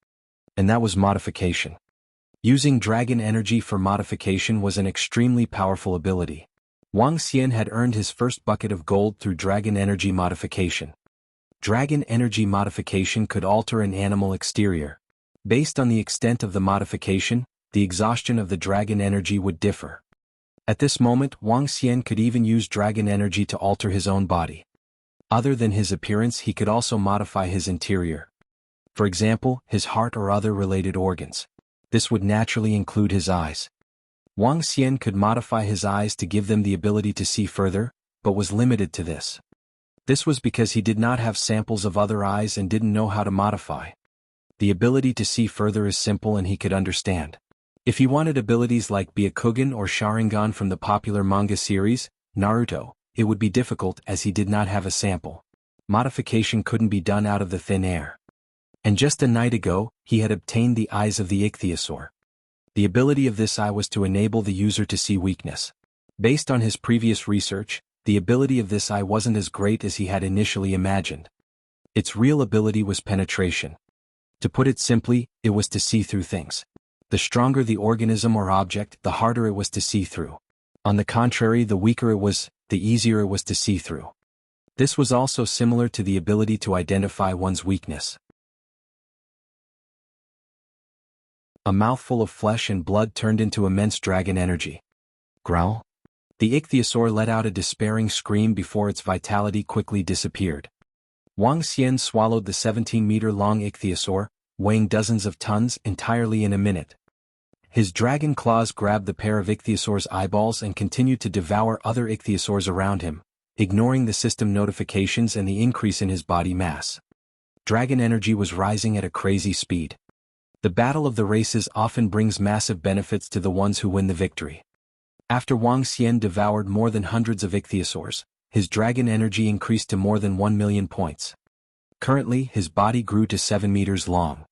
And that was Modification. Using dragon energy for modification was an extremely powerful ability. Wang Xian had earned his first bucket of gold through dragon energy modification. Dragon energy modification could alter an animal exterior. Based on the extent of the modification, the exhaustion of the dragon energy would differ. At this moment, Wang Xian could even use dragon energy to alter his own body. Other than his appearance, he could also modify his interior. For example, his heart or other related organs. This would naturally include his eyes. Wang Xian could modify his eyes to give them the ability to see further, but was limited to this. This was because he did not have samples of other eyes and didn't know how to modify. The ability to see further is simple and he could understand. If he wanted abilities like Byakugan or Sharingan from the popular manga series, Naruto, it would be difficult as he did not have a sample. Modification couldn't be done out of the thin air. And just a night ago, he had obtained the eyes of the Ichthyosaur. The ability of this eye was to enable the user to see weakness. Based on his previous research, the ability of this eye wasn't as great as he had initially imagined. Its real ability was penetration. To put it simply, it was to see through things. The stronger the organism or object, the harder it was to see through. On the contrary, the weaker it was, the easier it was to see through. This was also similar to the ability to identify one's weakness. A mouthful of flesh and blood turned into immense dragon energy. Growl. The Ichthyosaur let out a despairing scream before its vitality quickly disappeared. Wang Xian swallowed the 17-meter-long Ichthyosaur, weighing dozens of tons, entirely in a minute. His dragon claws grabbed the pair of Ichthyosaur's eyeballs and continued to devour other Ichthyosaurs around him, ignoring the system notifications and the increase in his body mass. Dragon energy was rising at a crazy speed. The battle of the races often brings massive benefits to the ones who win the victory. After Wang Xian devoured more than hundreds of Ichthyosaurs, his dragon energy increased to more than 1 million points. Currently, his body grew to 7 meters long.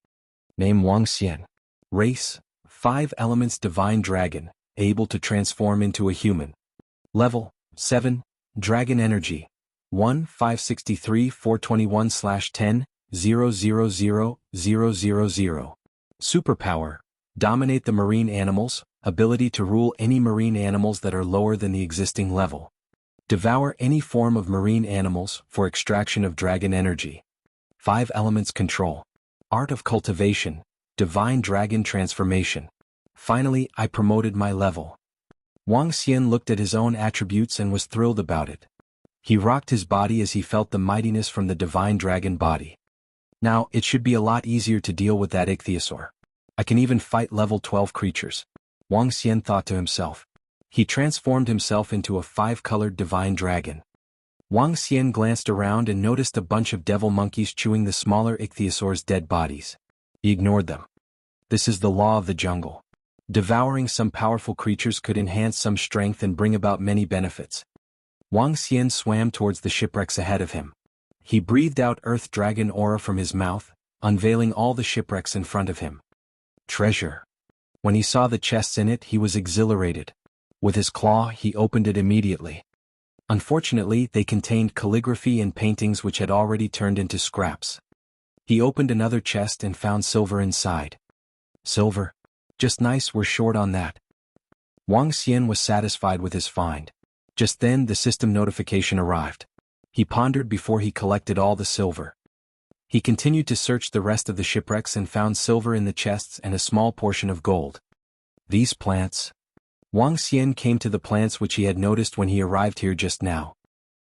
Name Wang Xian. Race, 5 elements divine dragon, able to transform into a human. Level, 7, dragon energy, 1 563 421/10 000000. Superpower, dominate the marine animals, ability to rule any marine animals that are lower than the existing level. Devour any form of marine animals for extraction of dragon energy. 5 elements control. Art of cultivation, divine dragon transformation. Finally, I promoted my level. Wang Xian looked at his own attributes and was thrilled about it. He rocked his body as he felt the mightiness from the divine dragon body. Now, it should be a lot easier to deal with that Ichthyosaur. I can even fight level 12 creatures. Wang Xian thought to himself. He transformed himself into a 5-colored divine dragon. Wang Xian glanced around and noticed a bunch of devil monkeys chewing the smaller Ichthyosaur's dead bodies. He ignored them. This is the law of the jungle. Devouring some powerful creatures could enhance some strength and bring about many benefits. Wang Xian swam towards the shipwrecks ahead of him. He breathed out Earth Dragon aura from his mouth, unveiling all the shipwrecks in front of him. Treasure. When he saw the chests in it, he was exhilarated. With his claw, he opened it immediately. Unfortunately, they contained calligraphy and paintings which had already turned into scraps. He opened another chest and found silver inside. Silver? Just nice, we're short on that. Wang Xian was satisfied with his find. Just then, the system notification arrived. He pondered before he collected all the silver. He continued to search the rest of the shipwrecks and found silver in the chests and a small portion of gold. These plants. Wang Xian came to the plants which he had noticed when he arrived here just now.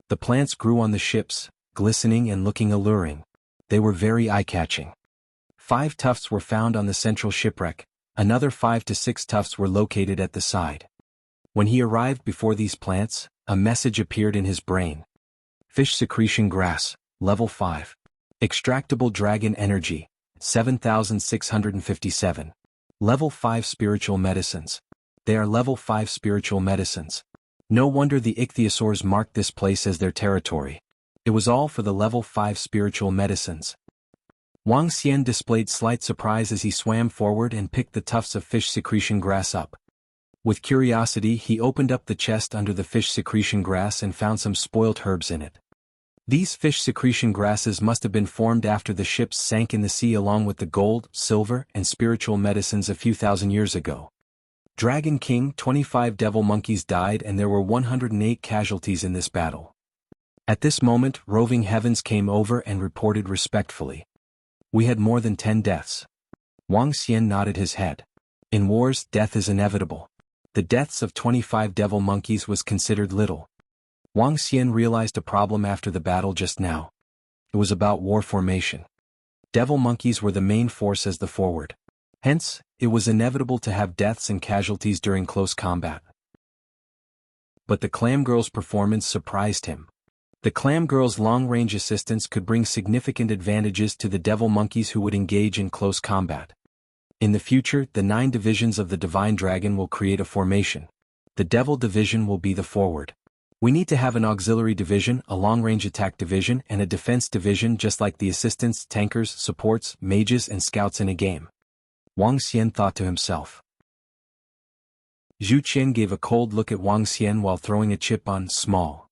The plants grew on the ships, glistening and looking alluring. They were very eye-catching. 5 tufts were found on the central shipwreck, another 5 to 6 tufts were located at the side. When he arrived before these plants, a message appeared in his brain. Fish secretion grass, level 5. Extractable dragon energy, 7,657. Level 5 spiritual medicines. They are level 5 spiritual medicines. No wonder the Ichthyosaurs marked this place as their territory. It was all for the level 5 spiritual medicines. Wang Xian displayed slight surprise as he swam forward and picked the tufts of fish secretion grass up. With curiosity, he opened up the chest under the fish secretion grass and found some spoiled herbs in it. These fish secretion grasses must have been formed after the ships sank in the sea along with the gold, silver, and spiritual medicines a few thousand years ago. Dragon King, 25 devil monkeys died and there were 108 casualties in this battle. At this moment, Roving Heavens came over and reported respectfully. We had more than 10 deaths. Wang Xian nodded his head. In wars, death is inevitable. The deaths of 25 devil monkeys was considered little. Wang Xian realized a problem after the battle just now. It was about war formation. Devil monkeys were the main force as the forward. Hence, it was inevitable to have deaths and casualties during close combat. But the Clam Girl's performance surprised him. The Clam Girl's long-range assistance could bring significant advantages to the devil monkeys who would engage in close combat. In the future, the 9 divisions of the Divine Dragon will create a formation. The Devil Division will be the forward. We need to have an auxiliary division, a long-range attack division, and a defense division just like the assistants, tankers, supports, mages, and scouts in a game. Wang Xian thought to himself. Zhu Qian gave a cold look at Wang Xian while throwing a chip on small.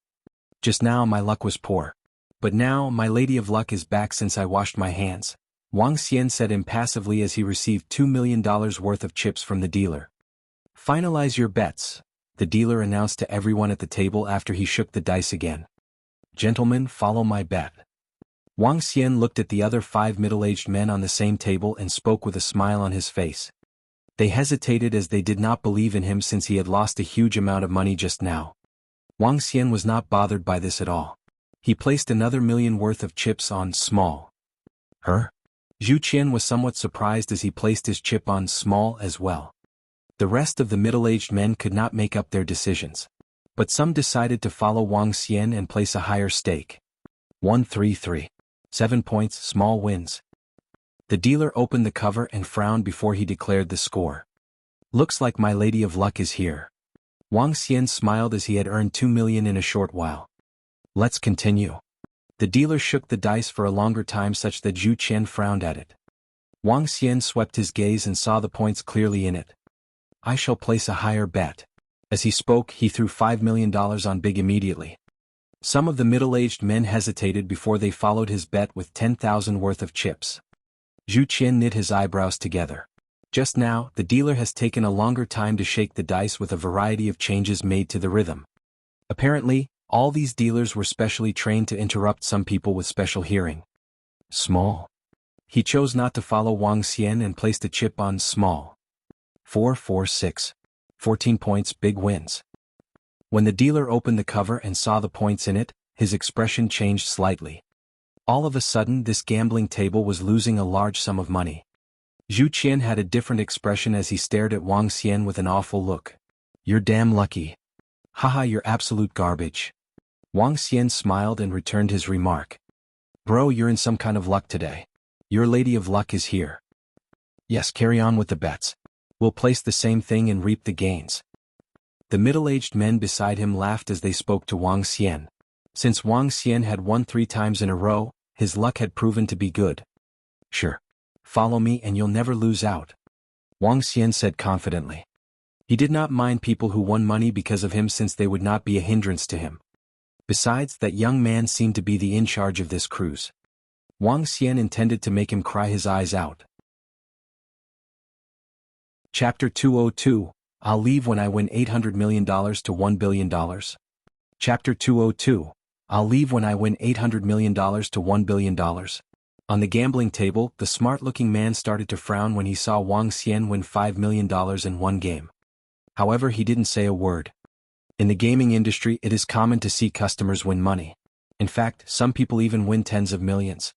Just now my luck was poor. But now my Lady of Luck is back since I washed my hands, Wang Xian said impassively as he received $2 million worth of chips from the dealer. Finalize your bets, the dealer announced to everyone at the table after he shook the dice again. Gentlemen, follow my bet. Wang Xian looked at the other 5 middle-aged men on the same table and spoke with a smile on his face. They hesitated as they did not believe in him since he had lost a huge amount of money just now. Wang Xian was not bothered by this at all. He placed another $1 million worth of chips on small. Zhu Qian was somewhat surprised as he placed his chip on small as well. The rest of the middle-aged men could not make up their decisions. But some decided to follow Wang Xian and place a higher stake. 133. 7 points, small wins. The dealer opened the cover and frowned before he declared the score. Looks like my Lady of Luck is here. Wang Xian smiled as he had earned 2 million in a short while. Let's continue. The dealer shook the dice for a longer time such that Zhu Qian frowned at it. Wang Xian swept his gaze and saw the points clearly in it. I shall place a higher bet. As he spoke, he threw $5 million on big immediately. Some of the middle-aged men hesitated before they followed his bet with 10,000 worth of chips. Zhu Qian knit his eyebrows together. Just now, the dealer has taken a longer time to shake the dice with a variety of changes made to the rhythm. Apparently, all these dealers were specially trained to interrupt some people with special hearing. Small. He chose not to follow Wang Xian and placed a chip on small. 446. 14 points, big wins. When the dealer opened the cover and saw the points in it, his expression changed slightly. All of a sudden this gambling table was losing a large sum of money. Zhu Qian had a different expression as he stared at Wang Xian with an awful look. You're damn lucky. Haha, you're absolute garbage. Wang Xian smiled and returned his remark. Bro, you're in some kind of luck today. Your Lady of Luck is here. Yes, carry on with the bets. We'll place the same thing and reap the gains. The middle-aged men beside him laughed as they spoke to Wang Xian. Since Wang Xian had won 3 times in a row, his luck had proven to be good. Sure. Follow me and you'll never lose out, Wang Xian said confidently. He did not mind people who won money because of him since they would not be a hindrance to him. Besides, that young man seemed to be the in charge of this cruise. Wang Xian intended to make him cry his eyes out. Chapter 202, I'll leave when I win $800 million to $1 billion. Chapter 202, I'll leave when I win $800 million to $1 billion. On the gambling table, the smart-looking man started to frown when he saw Wang Xian win $5 million in one game. However, he didn't say a word. In the gaming industry, it is common to see customers win money. In fact, some people even win tens of millions.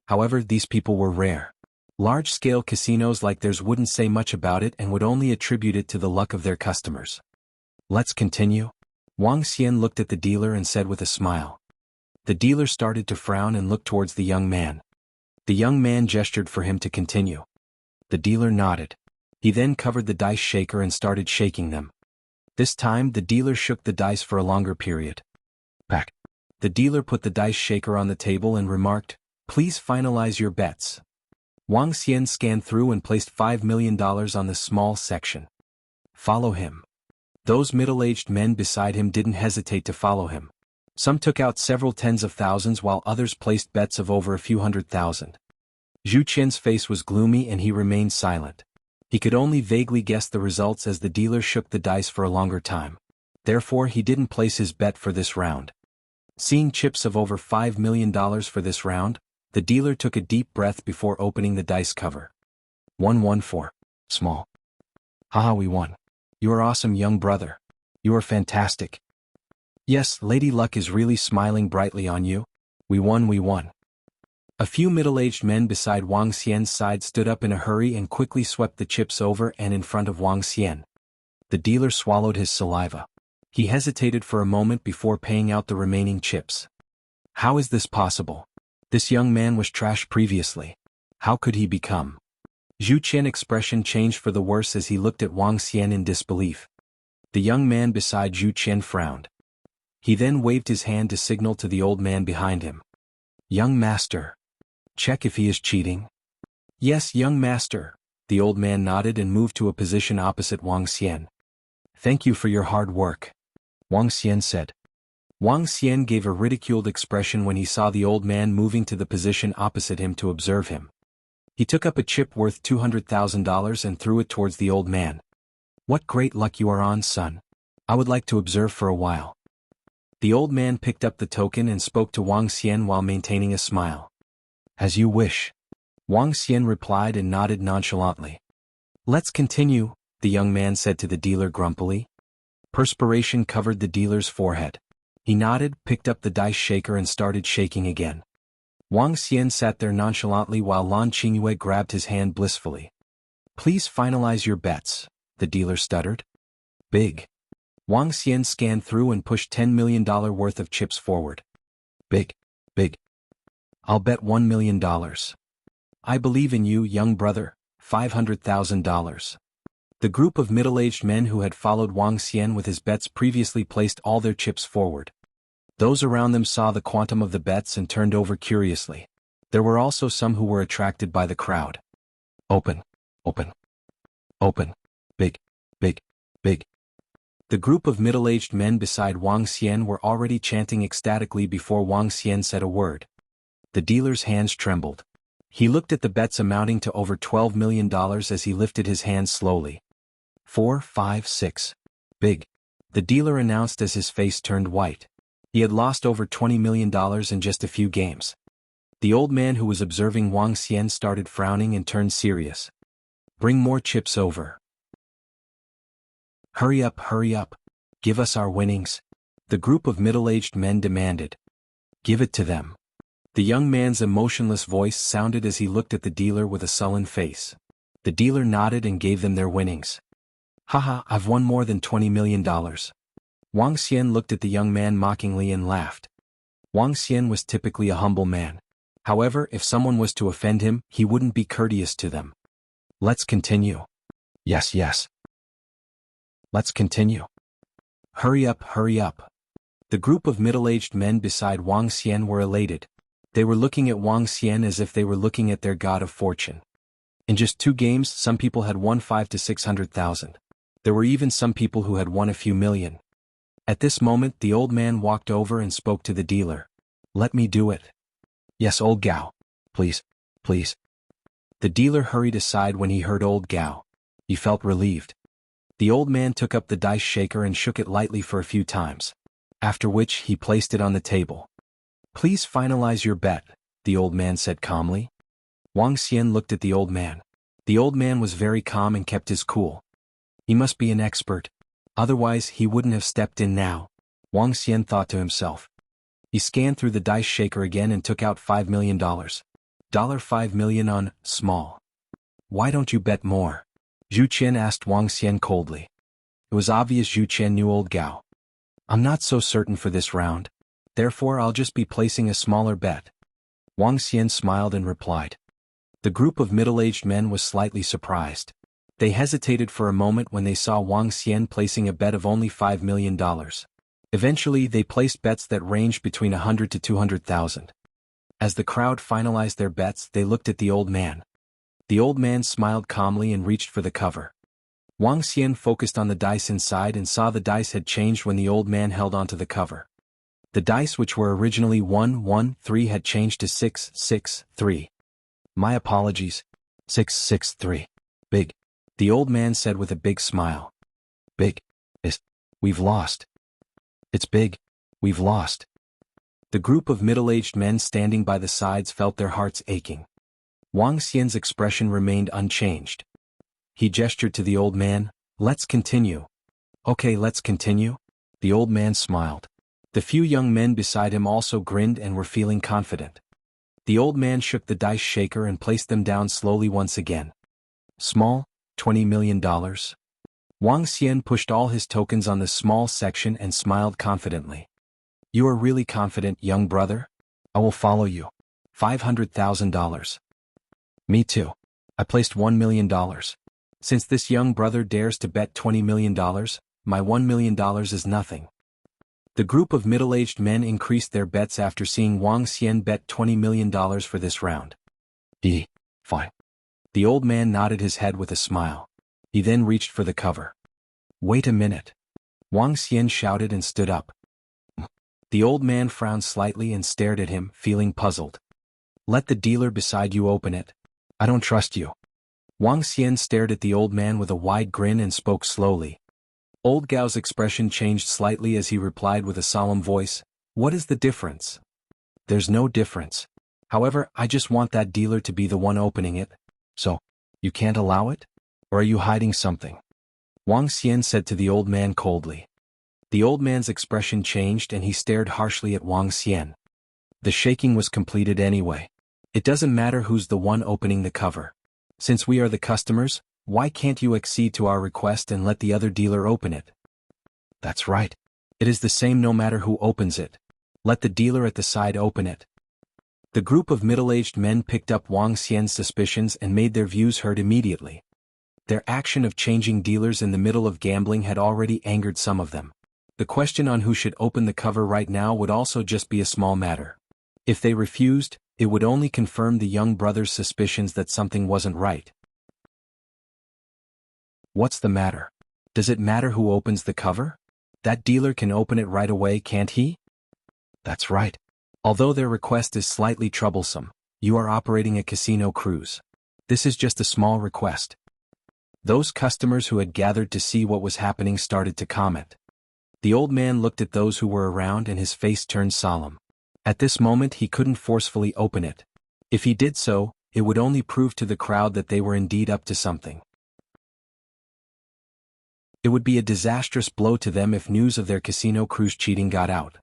However, these people were rare. Large-scale casinos like theirs wouldn't say much about it and would only attribute it to the luck of their customers. Let's continue. Wang Xian looked at the dealer and said with a smile. The dealer started to frown and looked towards the young man. The young man gestured for him to continue. The dealer nodded. He then covered the dice shaker and started shaking them. This time, the dealer shook the dice for a longer period. Back. The dealer put the dice shaker on the table and remarked, "Please finalize your bets." Wang Xian scanned through and placed $5 million on the small section. Follow him. Those middle-aged men beside him didn't hesitate to follow him. Some took out several tens of thousands while others placed bets of over a few $100,000. Zhu Qian's face was gloomy and he remained silent. He could only vaguely guess the results as the dealer shook the dice for a longer time. Therefore, he didn't place his bet for this round. Seeing chips of over $5 million for this round, the dealer took a deep breath before opening the dice cover. 114. Small. Haha, we won. You are awesome, young brother. You are fantastic. Yes, Lady Luck is really smiling brightly on you. We won, we won. A few middle-aged men beside Wang Xian's side stood up in a hurry and quickly swept the chips over and in front of Wang Xian. The dealer swallowed his saliva. He hesitated for a moment before paying out the remaining chips. How is this possible? This young man was trash previously. How could he become? Zhu Qian's expression changed for the worse as he looked at Wang Xian in disbelief. The young man beside Zhu Qian frowned. He then waved his hand to signal to the old man behind him. Young master. Check if he is cheating. Yes, young master. The old man nodded and moved to a position opposite Wang Xian. Thank you for your hard work. Wang Xian said. Wang Xian gave a ridiculed expression when he saw the old man moving to the position opposite him to observe him. He took up a chip worth $200,000 and threw it towards the old man. What great luck you are on, son. I would like to observe for a while. The old man picked up the token and spoke to Wang Xian while maintaining a smile. As you wish. Wang Xian replied and nodded nonchalantly. Let's continue, the young man said to the dealer grumpily. Perspiration covered the dealer's forehead. He nodded, picked up the dice shaker and started shaking again. Wang Xian sat there nonchalantly while Lan Qingyue grabbed his hand blissfully. Please finalize your bets, the dealer stuttered. Big. Wang Xian scanned through and pushed $10 million worth of chips forward. Big. Big. I'll bet $1 million. I believe in you, young brother. $500,000. The group of middle-aged men who had followed Wang Xian with his bets previously placed all their chips forward. Those around them saw the quantum of the bets and turned over curiously. There were also some who were attracted by the crowd. Open. Open. Open. Big. Big. Big. The group of middle-aged men beside Wang Xian were already chanting ecstatically before Wang Xian said a word. The dealer's hands trembled. He looked at the bets amounting to over $12 million as he lifted his hands slowly. 4, 5, 6. Big. The dealer announced as his face turned white. He had lost over $20 million in just a few games. The old man who was observing Wang Xian started frowning and turned serious. Bring more chips over. Hurry up, hurry up. Give us our winnings. The group of middle-aged men demanded. Give it to them. The young man's emotionless voice sounded as he looked at the dealer with a sullen face. The dealer nodded and gave them their winnings. Haha, I've won more than $20 million. Wang Xian looked at the young man mockingly and laughed. Wang Xian was typically a humble man. However, if someone was to offend him, he wouldn't be courteous to them. Let's continue. Yes, yes. Let's continue. Hurry up, hurry up. The group of middle-aged men beside Wang Xian were elated. They were looking at Wang Xian as if they were looking at their god of fortune. In just 2 games, some people had won 5 to 600,000. There were even some people who had won a few million. At this moment, the old man walked over and spoke to the dealer. Let me do it. Yes, old Gao. Please, please. The dealer hurried aside when he heard old Gao. He felt relieved. The old man took up the dice shaker and shook it lightly for a few times. After which, he placed it on the table. Please finalize your bet, the old man said calmly. Wang Xian looked at the old man. The old man was very calm and kept his cool. He must be an expert. Otherwise he wouldn't have stepped in now, Wang Xian thought to himself. He scanned through the dice shaker again and took out $5 million. $5 million on small. Why don't you bet more? Zhu Qian asked Wang Xian coldly. It was obvious Zhu Qian knew old Gao. I'm not so certain for this round. Therefore I'll just be placing a smaller bet. Wang Xian smiled and replied. The group of middle-aged men was slightly surprised. They hesitated for a moment when they saw Wang Xian placing a bet of only $5 million. Eventually they placed bets that ranged between 100 to 200,000. As the crowd finalized their bets, they looked at the old man. The old man smiled calmly and reached for the cover. Wang Xian focused on the dice inside and saw the dice had changed when the old man held onto the cover. The dice, which were originally 1, 1, 3, had changed to 6, 6, 3. My apologies. 6, 6, 3. Big. The old man said with a big smile. Big. We've lost. It's big. We've lost. The group of middle-aged men standing by the sides felt their hearts aching. Wang Xian's expression remained unchanged. He gestured to the old man. Let's continue. Okay, let's continue. The old man smiled. The few young men beside him also grinned and were feeling confident. The old man shook the dice shaker and placed them down slowly once again. Small, $20 million. Wang Xian pushed all his tokens on the small section and smiled confidently. You are really confident, young brother? I will follow you. $500,000. Me too. I placed $1 million. Since this young brother dares to bet $20 million, my $1 million is nothing. The group of middle-aged men increased their bets after seeing Wang Xian bet $20 million for this round. Fine. The old man nodded his head with a smile. He then reached for the cover. Wait a minute. Wang Xian shouted and stood up. The old man frowned slightly and stared at him, feeling puzzled. Let the dealer beside you open it. I don't trust you. Wang Xian stared at the old man with a wide grin and spoke slowly. Old Gao's expression changed slightly as he replied with a solemn voice. What is the difference? There's no difference. However, I just want that dealer to be the one opening it. So, you can't allow it? Or are you hiding something? Wang Xian said to the old man coldly. The old man's expression changed and he stared harshly at Wang Xian. The shaking was completed anyway. It doesn't matter who's the one opening the cover. Since we are the customers, why can't you accede to our request and let the other dealer open it? That's right. It is the same no matter who opens it. Let the dealer at the side open it. The group of middle-aged men picked up Wang Xian's suspicions and made their views heard immediately. Their action of changing dealers in the middle of gambling had already angered some of them. The question on who should open the cover right now would also just be a small matter. If they refused, it would only confirm the young brother's suspicions that something wasn't right. What's the matter? Does it matter who opens the cover? That dealer can open it right away, can't he? That's right. Although their request is slightly troublesome, you are operating a casino cruise. This is just a small request. Those customers who had gathered to see what was happening started to comment. The old man looked at those who were around and his face turned solemn. At this moment he couldn't forcefully open it. If he did so, it would only prove to the crowd that they were indeed up to something. It would be a disastrous blow to them if news of their casino cruise cheating got out.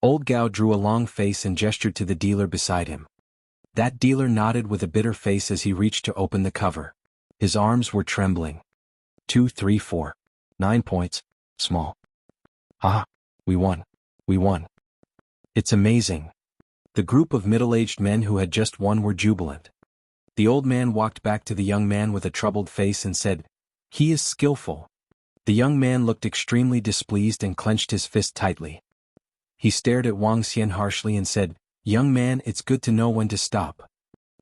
Old Gao drew a long face and gestured to the dealer beside him. That dealer nodded with a bitter face as he reached to open the cover. His arms were trembling. 2, 3, 4. 9 points. Small. Ah, we won. We won. It's amazing. The group of middle-aged men who had just won were jubilant. The old man walked back to the young man with a troubled face and said, "He is skillful." The young man looked extremely displeased and clenched his fist tightly. He stared at Wang Xian harshly and said, "Young man, it's good to know when to stop."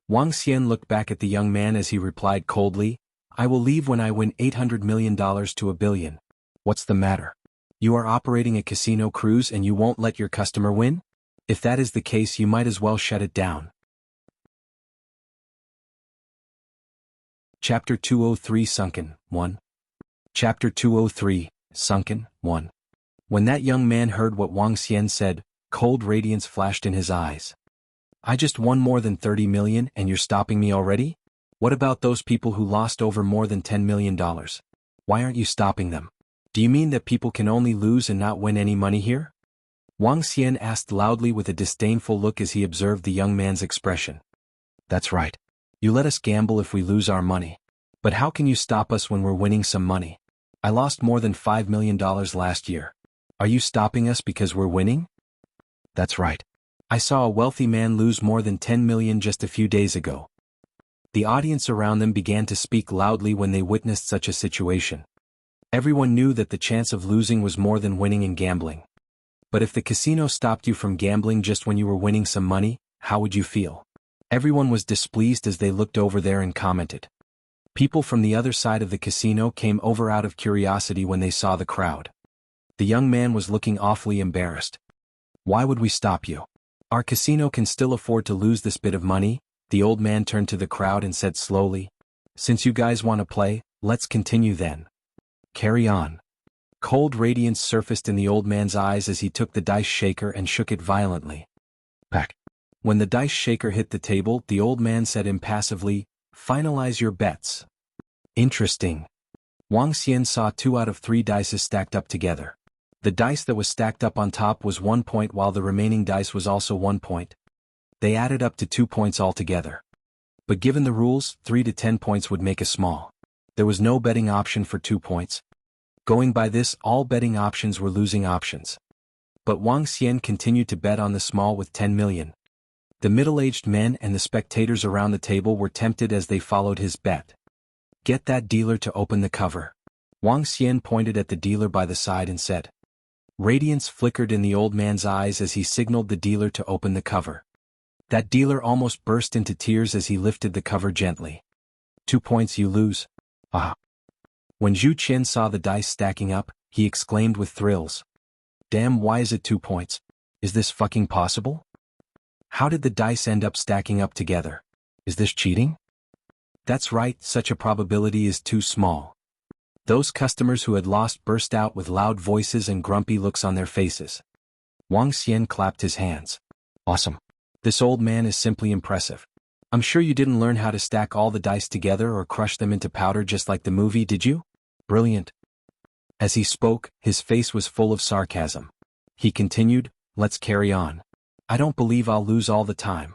Wang Xian looked back at the young man as he replied coldly, "I will leave when I win $800 million to $1 billion. What's the matter? You are operating a casino cruise and you won't let your customer win? If that is the case, you might as well shut it down." Chapter 203 Sunken, 1. Chapter 203, Sunken, 1. When that young man heard what Wang Xian said, cold radiance flashed in his eyes. I just won more than 30 million and you're stopping me already? What about those people who lost over more than $10 million? Why aren't you stopping them? Do you mean that people can only lose and not win any money here? Wang Xian asked loudly with a disdainful look as he observed the young man's expression. That's right. You let us gamble if we lose our money. But how can you stop us when we're winning some money? I lost more than $5 million last year. Are you stopping us because we're winning? That's right. I saw a wealthy man lose more than 10 million just a few days ago. The audience around them began to speak loudly when they witnessed such a situation. Everyone knew that the chance of losing was more than winning in gambling. But if the casino stopped you from gambling just when you were winning some money, how would you feel? Everyone was displeased as they looked over there and commented. People from the other side of the casino came over out of curiosity when they saw the crowd. The young man was looking awfully embarrassed. Why would we stop you? Our casino can still afford to lose this bit of money. The old man turned to the crowd and said slowly, Since you guys want to play, let's continue then. Carry on. Cold radiance surfaced in the old man's eyes as he took the dice shaker and shook it violently. Pack. When the dice shaker hit the table, the old man said impassively, Finalize your bets. Interesting. Wang Xian saw 2 out of 3 dice stacked up together. The dice that was stacked up on top was 1 point while the remaining dice was also 1 point. They added up to 2 points altogether. But given the rules, 3 to 10 points would make a small. There was no betting option for 2 points. Going by this, all betting options were losing options. But Wang Xian continued to bet on the small with 10 million. The middle-aged men and the spectators around the table were tempted as they followed his bet. Get that dealer to open the cover. Wang Xian pointed at the dealer by the side and said. Radiance flickered in the old man's eyes as he signaled the dealer to open the cover. That dealer almost burst into tears as he lifted the cover gently. 2 points you lose. Ah. When Zhu Qian saw the dice stacking up, he exclaimed with thrills. Damn, why is it 2 points? Is this fucking possible? How did the dice end up stacking up together? Is this cheating? That's right, such a probability is too small. Those customers who had lost burst out with loud voices and grumpy looks on their faces. Wang Xian clapped his hands. Awesome. This old man is simply impressive. I'm sure you didn't learn how to stack all the dice together or crush them into powder just like the movie, did you? Brilliant. As he spoke, his face was full of sarcasm. He continued, Let's carry on. I don't believe I'll lose all the time.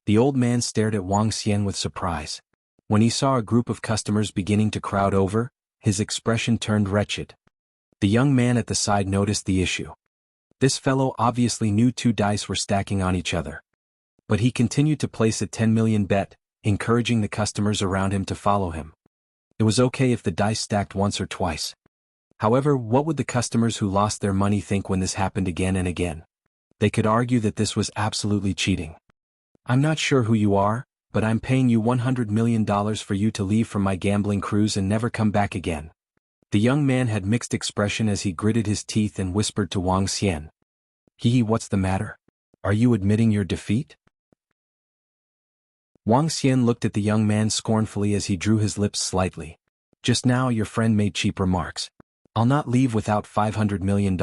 The old man stared at Wang Xian with surprise. When he saw a group of customers beginning to crowd over, his expression turned wretched. The young man at the side noticed the issue. This fellow obviously knew 2 dice were stacking on each other. But he continued to place a 10 million bet, encouraging the customers around him to follow him. It was okay if the dice stacked once or twice. However, what would the customers who lost their money think when this happened again and again? They could argue that this was absolutely cheating. I'm not sure who you are, but I'm paying you $100 million for you to leave from my gambling cruise and never come back again. The young man had mixed expression as he gritted his teeth and whispered to Wang Xian. What's the matter? Are you admitting your defeat? Wang Xian looked at the young man scornfully as he drew his lips slightly. Just now your friend made cheap remarks. I'll not leave without $500 million.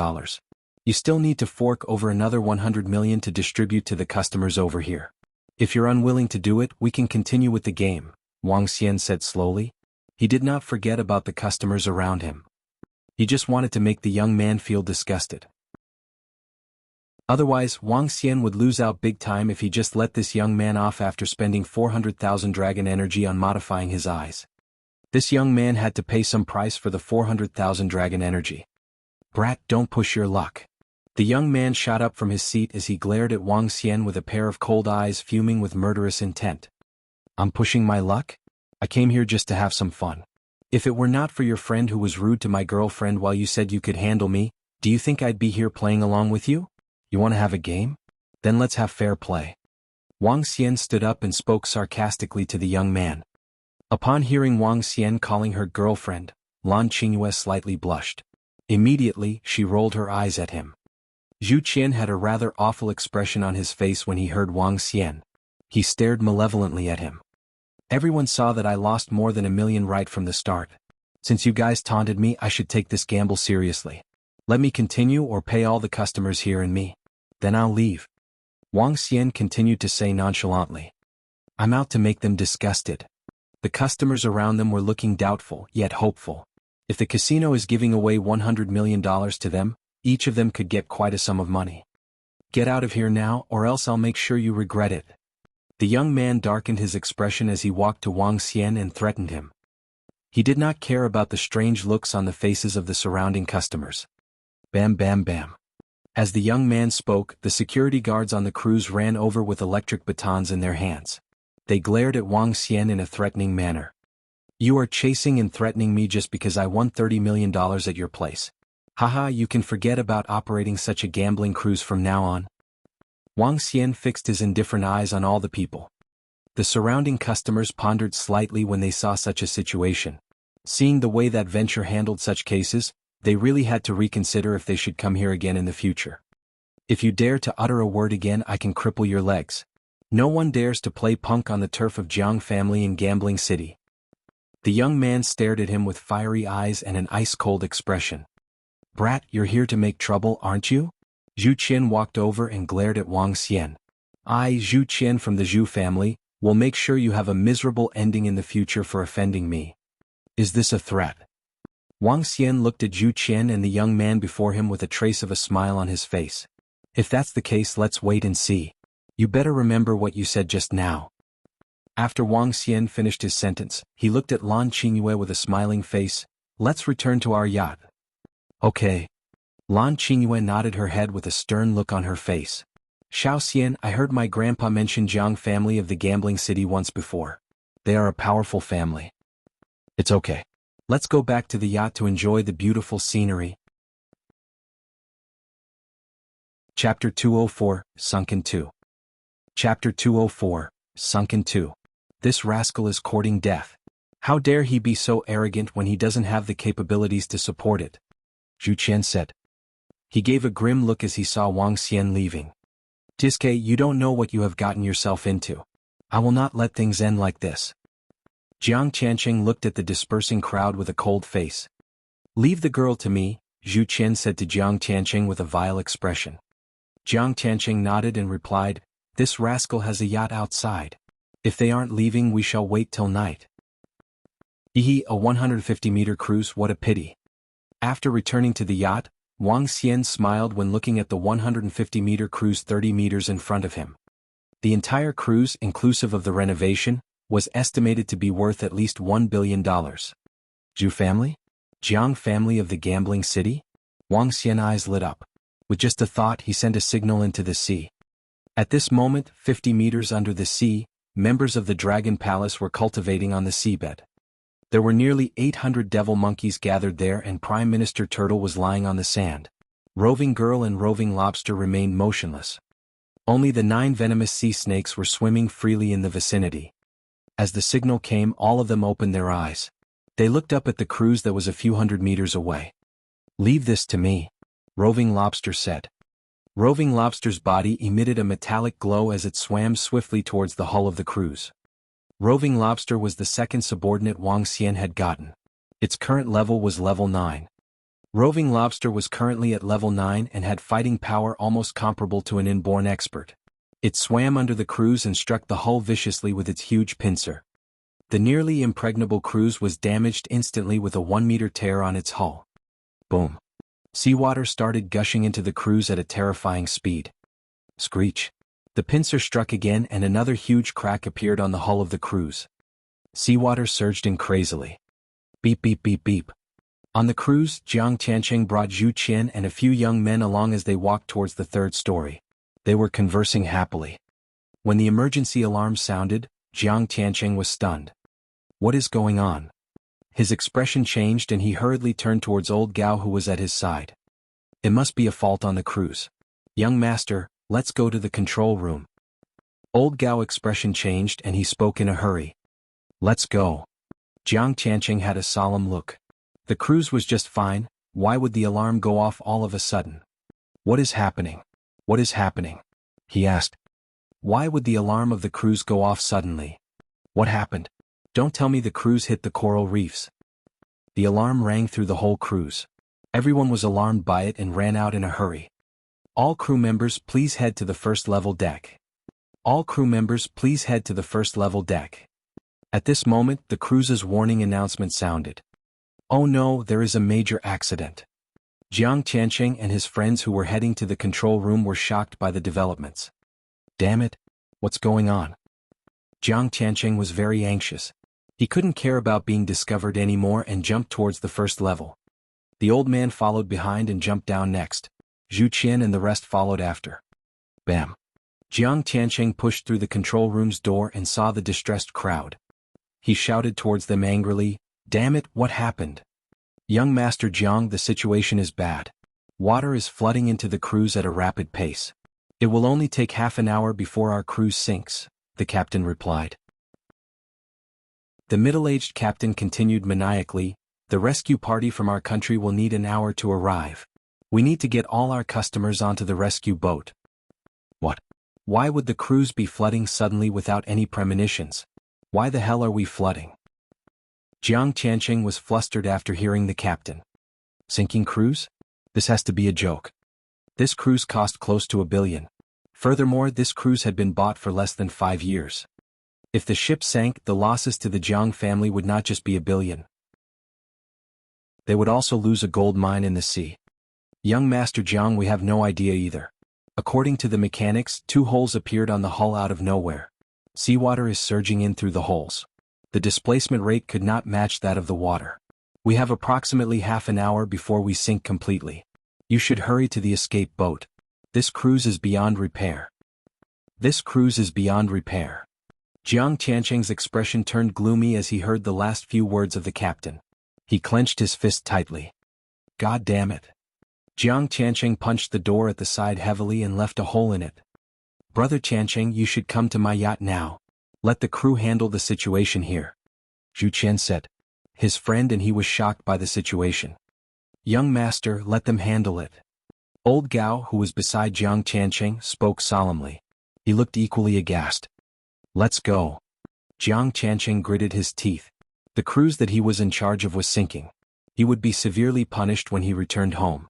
You still need to fork over another 100 million to distribute to the customers over here. If you're unwilling to do it, we can continue with the game, Wang Xian said slowly. He did not forget about the customers around him. He just wanted to make the young man feel disgusted. Otherwise, Wang Xian would lose out big time if he just let this young man off after spending 400,000 dragon energy on modifying his eyes. This young man had to pay some price for the 400,000 dragon energy. Brat, don't push your luck. The young man shot up from his seat as he glared at Wang Xian with a pair of cold eyes fuming with murderous intent. I'm pushing my luck? I came here just to have some fun. If it were not for your friend who was rude to my girlfriend while you said you could handle me, do you think I'd be here playing along with you? You want to have a game? Then let's have fair play. Wang Xian stood up and spoke sarcastically to the young man. Upon hearing Wang Xian calling her girlfriend, Lan Qingyue slightly blushed. Immediately, she rolled her eyes at him. Zhu Qian had a rather awful expression on his face when he heard Wang Xian. He stared malevolently at him. Everyone saw that I lost more than $1 million right from the start. Since you guys taunted me, I should take this gamble seriously. Let me continue or pay all the customers here and me. Then I'll leave. Wang Xian continued to say nonchalantly. I'm out to make them disgusted. The customers around them were looking doubtful, yet hopeful. If the casino is giving away $100 million to them, each of them could get quite a sum of money. Get out of here now, or else I'll make sure you regret it. The young man darkened his expression as he walked to Wang Xian and threatened him. He did not care about the strange looks on the faces of the surrounding customers. Bam bam bam. As the young man spoke, the security guards on the cruise ran over with electric batons in their hands. They glared at Wang Xian in a threatening manner. You are chasing and threatening me just because I won $30 million at your place. Haha, you can forget about operating such a gambling cruise from now on. Wang Xian fixed his indifferent eyes on all the people. The surrounding customers pondered slightly when they saw such a situation. Seeing the way that venture handled such cases, they really had to reconsider if they should come here again in the future. If you dare to utter a word again, I can cripple your legs. No one dares to play punk on the turf of Jiang family in Gambling City. The young man stared at him with fiery eyes and an ice-cold expression. Brat, you're here to make trouble, aren't you? Zhu Qian walked over and glared at Wang Xian. I, Zhu Qian from the Zhu family, will make sure you have a miserable ending in the future for offending me. Is this a threat? Wang Xian looked at Zhu Qian and the young man before him with a trace of a smile on his face. If that's the case, let's wait and see. You better remember what you said just now. After Wang Xian finished his sentence, he looked at Lan Qingyue with a smiling face. Let's return to our yacht. Okay. Lan Qingyue nodded her head with a stern look on her face. Xiao Xian, I heard my grandpa mention Jiang family of the Gambling City once before. They are a powerful family. It's okay. Let's go back to the yacht to enjoy the beautiful scenery. Chapter 204, Sunken 2. Chapter 204, Sunken 2. This rascal is courting death. How dare he be so arrogant when he doesn't have the capabilities to support it? Zhu Qian said. He gave a grim look as he saw Wang Xian leaving. Tisuke, you don't know what you have gotten yourself into. I will not let things end like this. Jiang Qianqing looked at the dispersing crowd with a cold face. Leave the girl to me, Zhu Qian said to Jiang Qianqing with a vile expression. Jiang Qianqing nodded and replied, This rascal has a yacht outside. If they aren't leaving, we shall wait till night. A 150-meter cruise, what a pity. After returning to the yacht, Wang Xian smiled when looking at the 150-meter cruise 30 meters in front of him. The entire cruise, inclusive of the renovation, was estimated to be worth at least $1 billion. Zhu family? Jiang family of the Gambling City? Wang Xian's eyes lit up. With just a thought, he sent a signal into the sea. At this moment, 50 meters under the sea, members of the Dragon Palace were cultivating on the seabed. There were nearly 800 devil monkeys gathered there, and Prime Minister Turtle was lying on the sand. Roving Girl and Roving Lobster remained motionless. Only the 9 venomous sea snakes were swimming freely in the vicinity. As the signal came, all of them opened their eyes. They looked up at the cruise that was a few hundred meters away. Leave this to me, Roving Lobster said. Roving Lobster's body emitted a metallic glow as it swam swiftly towards the hull of the cruise. Roving Lobster was the second subordinate Wang Xian had gotten. Its current level was level 9. Roving Lobster was currently at level 9 and had fighting power almost comparable to an inborn expert. It swam under the cruise and struck the hull viciously with its huge pincer. The nearly impregnable cruise was damaged instantly with a 1-meter tear on its hull. Boom. Seawater started gushing into the cruise at a terrifying speed. Screech. The pincer struck again and another huge crack appeared on the hull of the cruise. Seawater surged in crazily. Beep beep beep beep. On the cruise, Jiang Qianqing brought Zhu Qian and a few young men along as they walked towards the 3rd story. They were conversing happily. When the emergency alarm sounded, Jiang Qianqing was stunned. What is going on? His expression changed and he hurriedly turned towards old Gao who was at his side. It must be a fault on the cruise. Young master, let's go to the control room. Old Gao expression changed and he spoke in a hurry. Let's go. Jiang Qianqing had a solemn look. The cruise was just fine, why would the alarm go off all of a sudden? What is happening? What is happening? He asked. Why would the alarm of the cruise go off suddenly? What happened? Don't tell me the cruise hit the coral reefs. The alarm rang through the whole cruise. Everyone was alarmed by it and ran out in a hurry. All crew members please head to the first level deck. All crew members please head to the first level deck. At this moment the crew's warning announcement sounded. Oh no, there is a major accident. Jiang Tianqing and his friends who were heading to the control room were shocked by the developments. Damn it, what's going on? Jiang Tianqing was very anxious. He couldn't care about being discovered anymore and jumped towards the first level. The old man followed behind and jumped down next. Zhu Qian and the rest followed after. Bam! Jiang Tianqing pushed through the control room's door and saw the distressed crowd. He shouted towards them angrily, "Damn it, what happened? Young Master Jiang, the situation is bad. Water is flooding into the cruise at a rapid pace. It will only take half an hour before our cruise sinks," the captain replied. The middle-aged captain continued maniacally, "The rescue party from our country will need an hour to arrive. We need to get all our customers onto the rescue boat." What? Why would the cruise be flooding suddenly without any premonitions? Why the hell are we flooding? Jiang Tianqing was flustered after hearing the captain. Sinking cruise? This has to be a joke. This cruise cost close to $1 billion. Furthermore, this cruise had been bought for less than 5 years. If the ship sank, the losses to the Jiang family would not just be $1 billion. They would also lose a gold mine in the sea. Young Master Jiang, we have no idea either. According to the mechanics, 2 holes appeared on the hull out of nowhere. Seawater is surging in through the holes. The displacement rate could not match that of the water. We have approximately half an hour before we sink completely. You should hurry to the escape boat. This cruise is beyond repair. This cruise is beyond repair. Jiang Tianqing's expression turned gloomy as he heard the last few words of the captain. He clenched his fist tightly. God damn it. Jiang Tianqing punched the door at the side heavily and left a hole in it. Brother Tianqing, you should come to my yacht now. Let the crew handle the situation here. Zhu Qian said. His friend and he was shocked by the situation. Young master, let them handle it. Old Gao, who was beside Jiang Tianqing, spoke solemnly. He looked equally aghast. Let's go. Jiang Tianqing gritted his teeth. The cruise that he was in charge of was sinking. He would be severely punished when he returned home.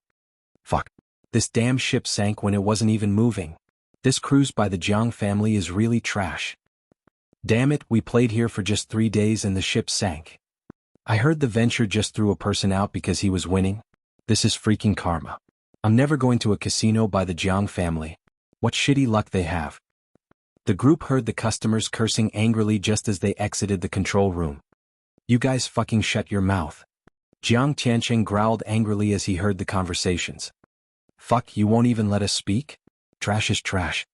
Fuck. This damn ship sank when it wasn't even moving. This cruise by the Jiang family is really trash. Damn it, we played here for just 3 days and the ship sank. I heard the venture just threw a person out because he was winning. This is freaking karma. I'm never going to a casino by the Jiang family. What shitty luck they have. The group heard the customers cursing angrily just as they exited the control room. You guys fucking shut your mouth. Jiang Tianqing growled angrily as he heard the conversations. Fuck, you won't even let us speak? Trash is trash.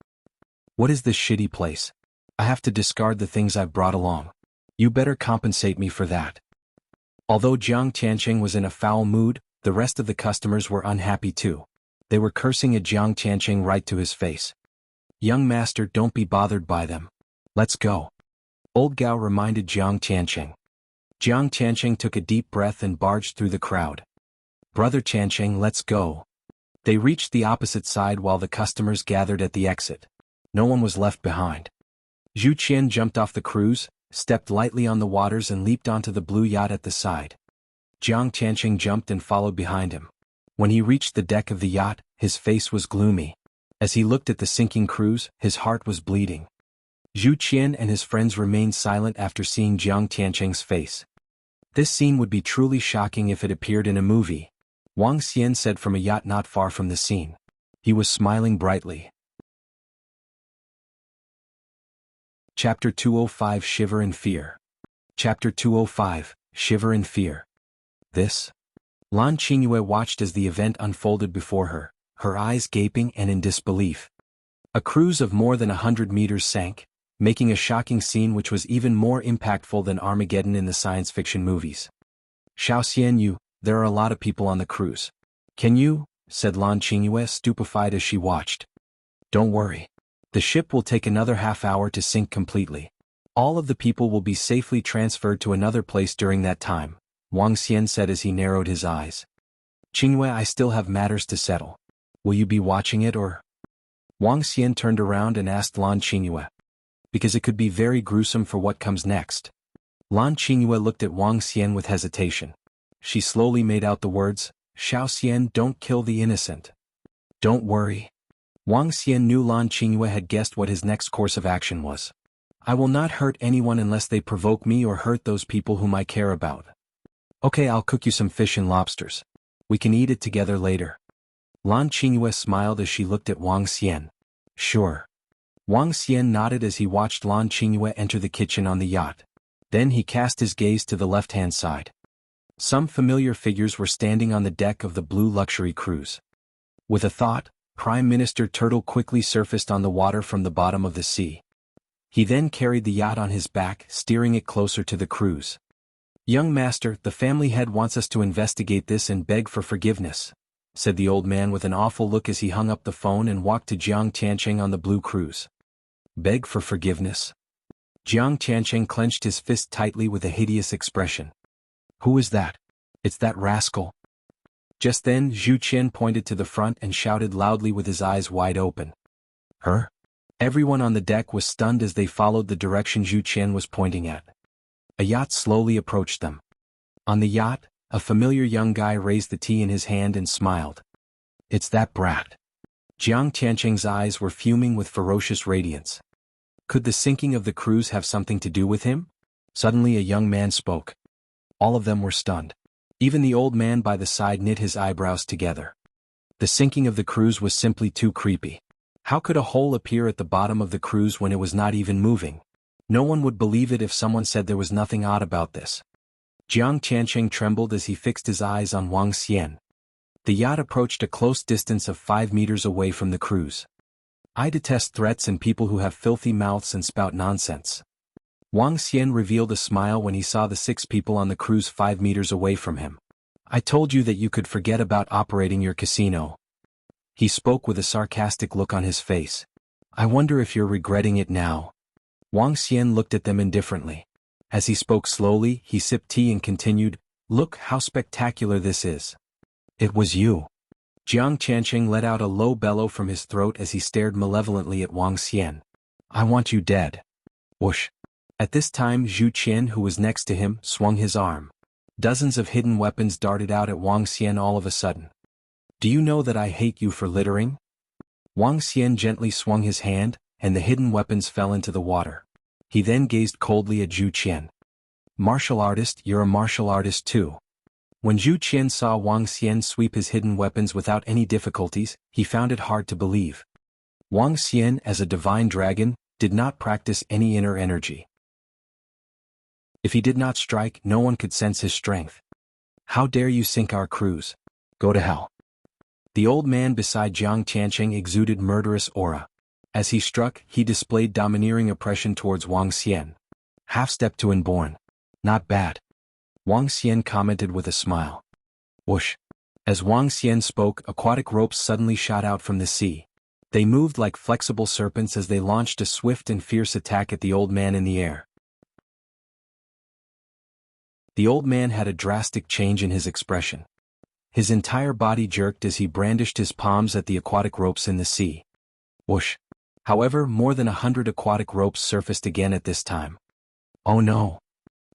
What is this shitty place? I have to discard the things I've brought along. You better compensate me for that. Although Jiang Tianqing was in a foul mood, the rest of the customers were unhappy too. They were cursing at Jiang Tianqing right to his face. Young master, don't be bothered by them. Let's go. Old Gao reminded Jiang Tianqing. Jiang Tianqing took a deep breath and barged through the crowd. Brother Tianqing, let's go. They reached the opposite side while the customers gathered at the exit. No one was left behind. Zhu Qian jumped off the cruise, stepped lightly on the waters and leaped onto the blue yacht at the side. Jiang Tianqing jumped and followed behind him. When he reached the deck of the yacht, his face was gloomy. As he looked at the sinking cruise, his heart was bleeding. Zhu Qian and his friends remained silent after seeing Jiang Tianqing's face. This scene would be truly shocking if it appeared in a movie, Wang Xian said from a yacht not far from the scene. He was smiling brightly. Chapter 205 Shiver in Fear. Chapter 205 Shiver in Fear. This? Lan Qingyue watched as the event unfolded before her, her eyes gaping and in disbelief. A cruise of more than 100 meters sank, making a shocking scene which was even more impactful than Armageddon in the science fiction movies. Xiao Xianyu, there are a lot of people on the cruise. Can you? Said Lan Qingyue, stupefied as she watched. Don't worry. The ship will take another half hour to sink completely. All of the people will be safely transferred to another place during that time, Wang Xian said as he narrowed his eyes. Qingyue, I still have matters to settle. Will you be watching it or? Wang Xian turned around and asked Lan Qingyue. Because it could be very gruesome for what comes next. Lan Qingyue looked at Wang Xian with hesitation. She slowly made out the words, Xiao Xian, don't kill the innocent. Don't worry, Wang Xian knew Lan Qingyue had guessed what his next course of action was. I will not hurt anyone unless they provoke me or hurt those people whom I care about. Okay, I'll cook you some fish and lobsters. We can eat it together later. Lan Qingyue smiled as she looked at Wang Xian. Sure. Wang Xian nodded as he watched Lan Qingyue enter the kitchen on the yacht. Then he cast his gaze to the left-hand side. Some familiar figures were standing on the deck of the blue luxury cruise. With a thought, Prime Minister Turtle quickly surfaced on the water from the bottom of the sea. He then carried the yacht on his back, steering it closer to the cruise. Young master, the family head wants us to investigate this and beg for forgiveness, said the old man with an awful look as he hung up the phone and walked to Jiang Tiancheng on the blue cruise. Beg for forgiveness? Jiang Tiancheng clenched his fist tightly with a hideous expression. Who is that? It's that rascal. Just then Zhu Qian pointed to the front and shouted loudly with his eyes wide open. Her? Everyone on the deck was stunned as they followed the direction Zhu Qian was pointing at. A yacht slowly approached them. On the yacht, a familiar young guy raised the tea in his hand and smiled. It's that brat. Jiang Tiancheng's eyes were fuming with ferocious radiance. Could the sinking of the cruise have something to do with him? Suddenly a young man spoke. All of them were stunned. Even the old man by the side knit his eyebrows together. The sinking of the cruise was simply too creepy. How could a hole appear at the bottom of the cruise when it was not even moving? No one would believe it if someone said there was nothing odd about this. Jiang Tiancheng trembled as he fixed his eyes on Wang Xian. The yacht approached a close distance of 5 meters away from the cruise. I detest threats and people who have filthy mouths and spout nonsense. Wang Xian revealed a smile when he saw the 6 people on the cruise 5 meters away from him. I told you that you could forget about operating your casino. He spoke with a sarcastic look on his face. I wonder if you're regretting it now. Wang Xian looked at them indifferently. As he spoke slowly, he sipped tea and continued, Look how spectacular this is. It was you. Jiang Tiancheng let out a low bellow from his throat as he stared malevolently at Wang Xian. I want you dead. Whoosh. At this time Zhu Qian, who was next to him, swung his arm. Dozens of hidden weapons darted out at Wang Xian all of a sudden. Do you know that I hate you for littering? Wang Xian gently swung his hand, and the hidden weapons fell into the water. He then gazed coldly at Zhu Qian. Martial artist, you're a martial artist too. When Zhu Qian saw Wang Xian sweep his hidden weapons without any difficulties, he found it hard to believe. Wang Xian, as a divine dragon, did not practice any inner energy. If he did not strike, no one could sense his strength. How dare you sink our cruise? Go to hell. The old man beside Jiang Tiancheng exuded murderous aura. As he struck, he displayed domineering oppression towards Wang Xian. Half-step to inborn. Not bad. Wang Xian commented with a smile. Whoosh. As Wang Xian spoke, aquatic ropes suddenly shot out from the sea. They moved like flexible serpents as they launched a swift and fierce attack at the old man in the air. The old man had a drastic change in his expression. His entire body jerked as he brandished his palms at the aquatic ropes in the sea. Whoosh. However, more than 100 aquatic ropes surfaced again at this time. Oh no.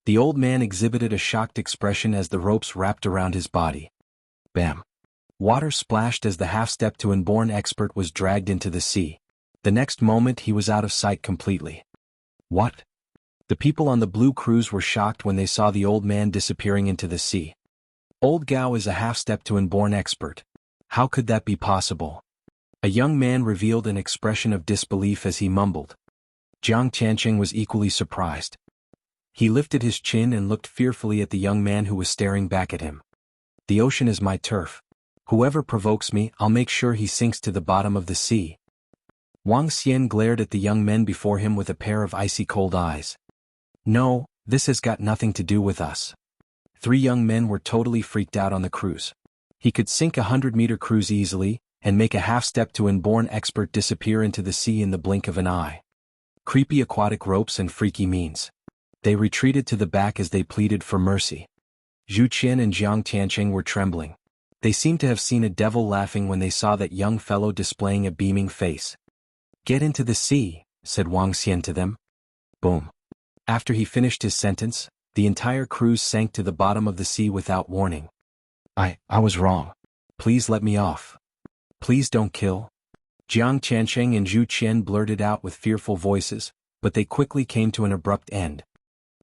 The old man exhibited a shocked expression as the ropes wrapped around his body. Bam. Water splashed as the half-step to inborn expert was dragged into the sea. The next moment he was out of sight completely. What? The people on the blue cruise were shocked when they saw the old man disappearing into the sea. Old Gao is a half-step to inborn expert. How could that be possible? A young man revealed an expression of disbelief as he mumbled. Jiang Tiancheng was equally surprised. He lifted his chin and looked fearfully at the young man who was staring back at him. The ocean is my turf. Whoever provokes me, I'll make sure he sinks to the bottom of the sea. Wang Xian glared at the young men before him with a pair of icy cold eyes. No, this has got nothing to do with us. 3 young men were totally freaked out on the cruise. He could sink a 100-meter cruise easily, and make a half-step to inborn expert disappear into the sea in the blink of an eye. Creepy aquatic ropes and freaky means. They retreated to the back as they pleaded for mercy. Zhu Qian and Jiang Tiancheng were trembling. They seemed to have seen a devil laughing when they saw that young fellow displaying a beaming face. Get into the sea, said Wang Xian to them. Boom. After he finished his sentence, the entire cruise sank to the bottom of the sea without warning. I was wrong. Please let me off. Please don't kill. Jiang Qiansheng and Zhu Qian blurted out with fearful voices, but they quickly came to an abrupt end.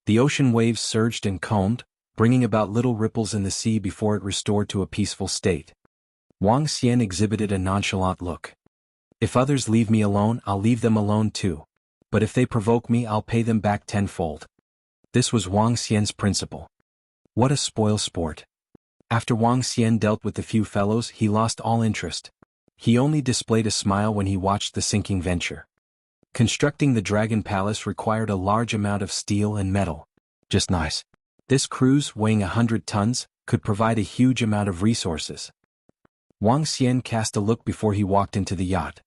The ocean waves surged and combed, bringing about little ripples in the sea before it restored to a peaceful state. Wang Xian exhibited a nonchalant look. If others leave me alone, I'll leave them alone too. But if they provoke me, I'll pay them back tenfold. This was Wang Xian's principle. What a spoil sport. After Wang Xian dealt with the few fellows, he lost all interest. He only displayed a smile when he watched the sinking venture. Constructing the Dragon Palace required a large amount of steel and metal. Just nice. This cruise, weighing 100 tons, could provide a huge amount of resources. Wang Xian cast a look before he walked into the yacht.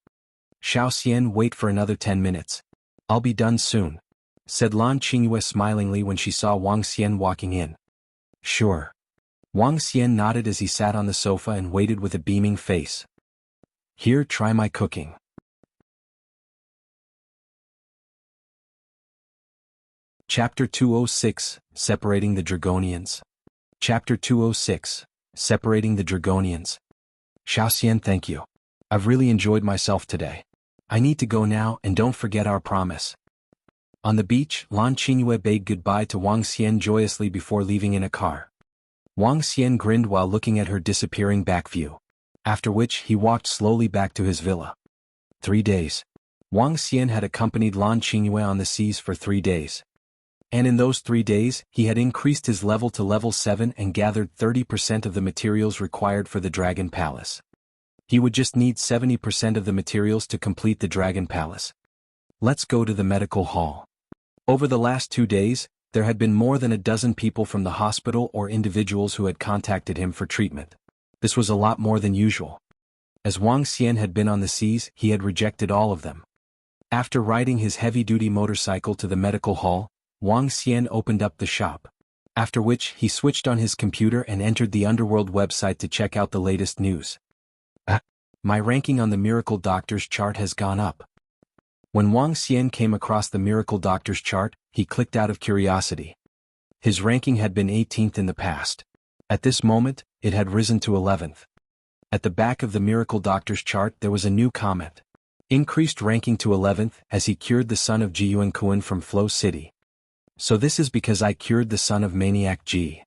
Xiao Xian, wait for another 10 minutes. I'll be done soon, said Lan Qingyue smilingly when she saw Wang Xian walking in. Sure. Wang Xian nodded as he sat on the sofa and waited with a beaming face. Here, try my cooking. Chapter 206, Separating the Dragonians. Chapter 206, Separating the Dragonians. Xiao Xian, thank you. I've really enjoyed myself today. I need to go now, and don't forget our promise. On the beach, Lan Qingyue bade goodbye to Wang Xian joyously before leaving in a car. Wang Xian grinned while looking at her disappearing back view. After which, he walked slowly back to his villa. 3 days. Wang Xian had accompanied Lan Qingyue on the seas for 3 days. And in those 3 days, he had increased his level to level 7 and gathered 30% of the materials required for the Dragon Palace. He would just need 70% of the materials to complete the Dragon Palace. Let's go to the medical hall. Over the last 2 days, there had been more than a dozen people from the hospital or individuals who had contacted him for treatment. This was a lot more than usual. As Wang Xian had been on the seas, he had rejected all of them. After riding his heavy-duty motorcycle to the medical hall, Wang Xian opened up the shop. After which, he switched on his computer and entered the Underworld website to check out the latest news. My ranking on the Miracle Doctor's chart has gone up. When Wang Xian came across the Miracle Doctor's chart, he clicked out of curiosity. His ranking had been 18th in the past. At this moment, it had risen to 11th. At the back of the Miracle Doctor's chart there was a new comment. Increased ranking to 11th as he cured the son of Ji Yuankuan from Flow City. So this is because I cured the son of Maniac Ji.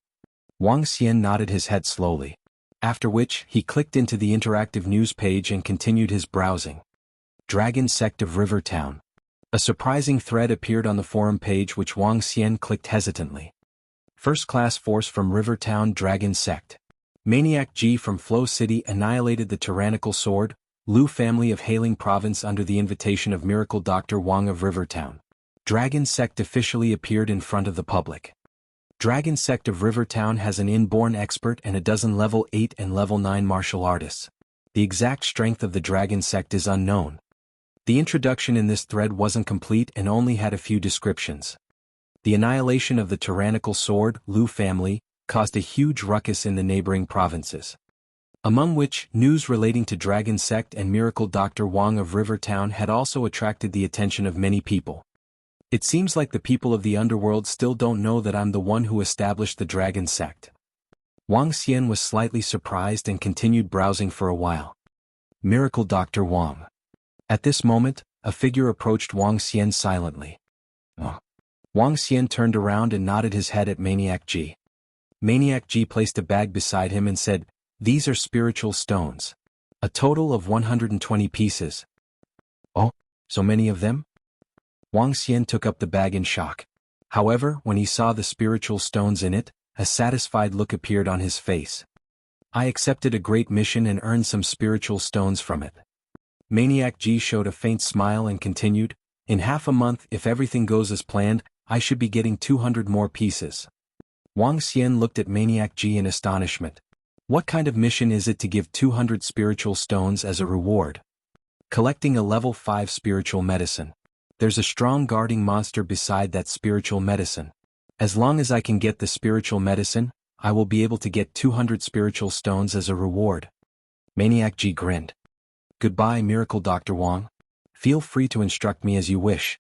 Wang Xian nodded his head slowly. After which, he clicked into the interactive news page and continued his browsing. Dragon Sect of Rivertown. A surprising thread appeared on the forum page which Wang Xian clicked hesitantly. First-class force from Rivertown Dragon Sect. Maniac Ji from Flow City annihilated the tyrannical sword, Lu family of Hailing Province under the invitation of Miracle Dr. Wang of Rivertown. Dragon Sect officially appeared in front of the public. Dragon Sect of Rivertown has an inborn expert and a dozen level 8 and level 9 martial artists. The exact strength of the Dragon Sect is unknown. The introduction in this thread wasn't complete and only had a few descriptions. The annihilation of the tyrannical sword, Lu family, caused a huge ruckus in the neighboring provinces. Among which, news relating to Dragon Sect and Miracle Dr. Wang of Rivertown had also attracted the attention of many people. It seems like the people of the underworld still don't know that I'm the one who established the Dragon Sect. Wang Xian was slightly surprised and continued browsing for a while. Miracle Dr. Wang. At this moment, a figure approached Wang Xian silently. Wang Xian turned around and nodded his head at Maniac Ji. Maniac Ji placed a bag beside him and said, "These are spiritual stones. A total of 120 pieces." "Oh, so many of them?" Wang Xian took up the bag in shock. However, when he saw the spiritual stones in it, a satisfied look appeared on his face. "I accepted a great mission and earned some spiritual stones from it." Maniac Ji showed a faint smile and continued, "In half a month, if everything goes as planned, I should be getting 200 more pieces." Wang Xian looked at Maniac Ji in astonishment. What kind of mission is it to give 200 spiritual stones as a reward? Collecting a level 5 spiritual medicine. There's a strong guarding monster beside that spiritual medicine. As long as I can get the spiritual medicine, I will be able to get 200 spiritual stones as a reward. Maniac Ji grinned. "Goodbye, Miracle Dr. Wang. Feel free to instruct me as you wish."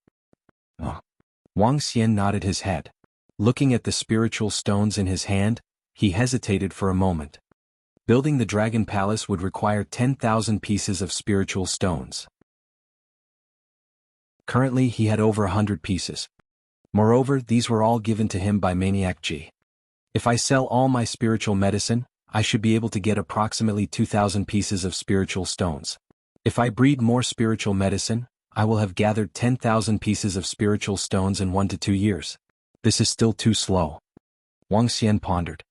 Wang Xian nodded his head. Looking at the spiritual stones in his hand, he hesitated for a moment. Building the Dragon Palace would require 10,000 pieces of spiritual stones. Currently he had over 100 pieces. Moreover, these were all given to him by Maniac G. If I sell all my spiritual medicine, I should be able to get approximately 2,000 pieces of spiritual stones. If I breed more spiritual medicine, I will have gathered 10,000 pieces of spiritual stones in 1 to 2 years. This is still too slow. Wang Xian pondered.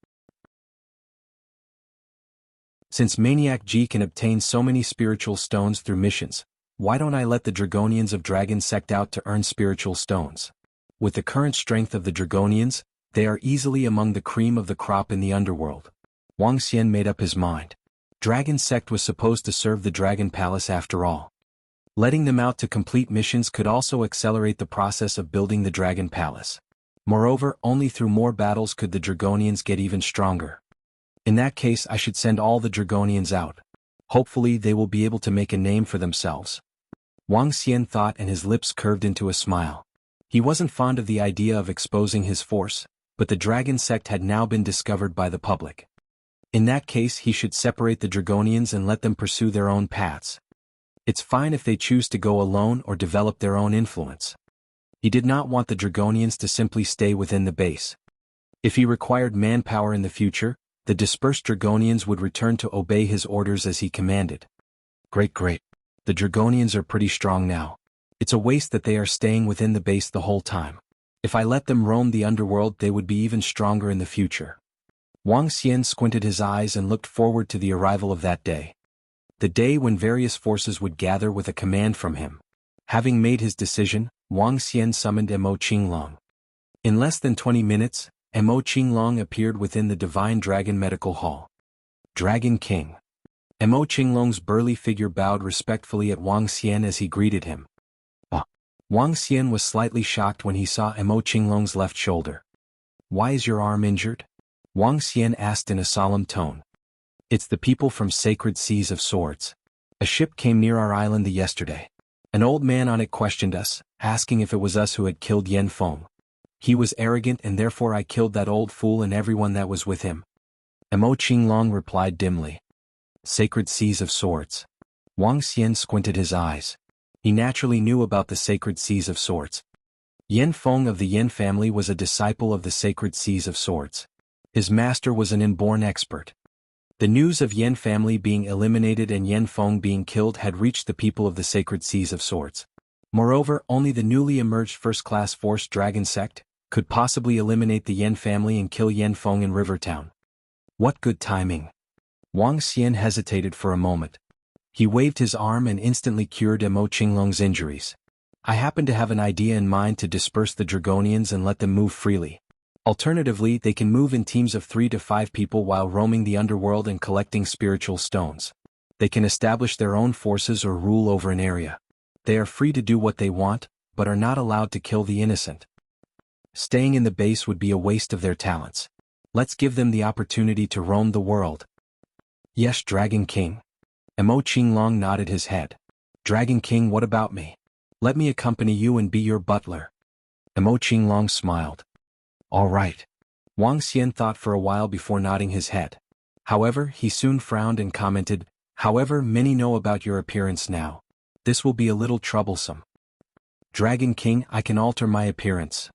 Since Maniac G can obtain so many spiritual stones through missions, why don't I let the Dragonians of Dragon Sect out to earn spiritual stones? With the current strength of the Dragonians, they are easily among the cream of the crop in the underworld. Wang Xian made up his mind. Dragon Sect was supposed to serve the Dragon Palace after all. Letting them out to complete missions could also accelerate the process of building the Dragon Palace. Moreover, only through more battles could the Dragonians get even stronger. In that case, I should send all the Dragonians out. Hopefully they will be able to make a name for themselves. Wang Xian thought, and his lips curved into a smile. He wasn't fond of the idea of exposing his force, but the Dragon Sect had now been discovered by the public. In that case, he should separate the Dragonians and let them pursue their own paths. It's fine if they choose to go alone or develop their own influence. He did not want the Dragonians to simply stay within the base. If he required manpower in the future, the dispersed Dragonians would return to obey his orders as he commanded. Great. The Dragonians are pretty strong now. It's a waste that they are staying within the base the whole time. If I let them roam the underworld, they would be even stronger in the future. Wang Xian squinted his eyes and looked forward to the arrival of that day. The day when various forces would gather with a command from him. Having made his decision, Wang Xian summoned Mo Qinglong. In less than 20 minutes, Mo Qinglong appeared within the Divine Dragon Medical Hall. Dragon King. Mo Qinglong's burly figure bowed respectfully at Wang Xian as he greeted him. Wang Xian was slightly shocked when he saw Mo Qinglong's left shoulder. Why is your arm injured? Wang Xian asked in a solemn tone. It's the people from Sacred Seas of Swords. A ship came near our island yesterday. An old man on it questioned us, asking if it was us who had killed Yan Feng. He was arrogant and therefore I killed that old fool and everyone that was with him. Mo Qinglong replied dimly. Sacred Seas of Swords. Wang Xian squinted his eyes. He naturally knew about the Sacred Seas of Swords. Yan Feng of the Yan family was a disciple of the Sacred Seas of Swords. His master was an inborn expert. The news of Yan family being eliminated and Yan Feng being killed had reached the people of the Sacred Seas of Swords. Moreover, only the newly emerged first-class force Dragon Sect could possibly eliminate the Yan family and kill Yan Feng in Rivertown. What good timing. Wang Xian hesitated for a moment. He waved his arm and instantly cured Mo Qinglong's injuries. I happen to have an idea in mind to disperse the Dragonians and let them move freely. Alternatively, they can move in teams of 3 to 5 people while roaming the underworld and collecting spiritual stones. They can establish their own forces or rule over an area. They are free to do what they want, but are not allowed to kill the innocent. Staying in the base would be a waste of their talents. Let's give them the opportunity to roam the world. Yes, Dragon King. Mo Qinglong nodded his head. Dragon King, what about me? Let me accompany you and be your butler. Mo Qinglong smiled. All right. Wang Xian thought for a while before nodding his head. However, he soon frowned and commented, however, many know about your appearance now. This will be a little troublesome. Dragon King, I can alter my appearance.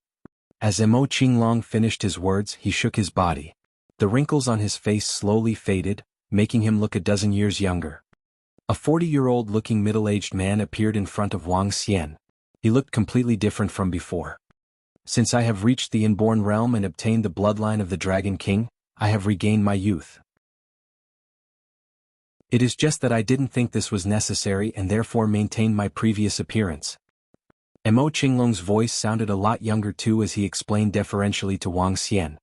As Mo Qinglong finished his words, he shook his body. The wrinkles on his face slowly faded, making him look a dozen years younger. A 40-year-old looking middle-aged man appeared in front of Wang Xian. He looked completely different from before. Since I have reached the inborn realm and obtained the bloodline of the Dragon King, I have regained my youth. It is just that I didn't think this was necessary and therefore maintained my previous appearance. Mo Qinglong's voice sounded a lot younger too as he explained deferentially to Wang Xian.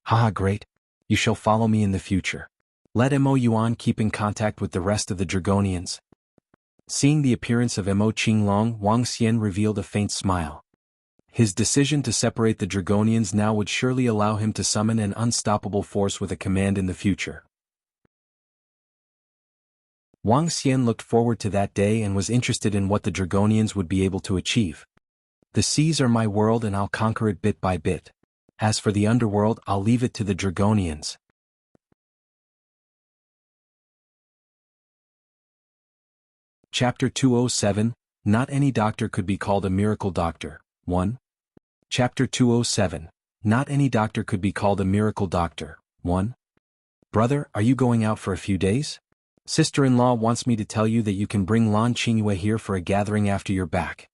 Haha, great. You shall follow me in the future. Let Mo Yuan keep in contact with the rest of the Dragonians. Seeing the appearance of Mo Qinglong, Wang Xian revealed a faint smile. His decision to separate the Dragonians now would surely allow him to summon an unstoppable force with a command in the future. Wang Xian looked forward to that day and was interested in what the Dragonians would be able to achieve. The seas are my world and I'll conquer it bit by bit. As for the underworld, I'll leave it to the Dragonians. Chapter 207, Not any doctor could be called a miracle doctor. 1. Chapter 207, Not any doctor could be called a miracle doctor. 1. Brother, are you going out for a few days? Sister-in-law wants me to tell you that you can bring Lan Qingyue here for a gathering after you're back.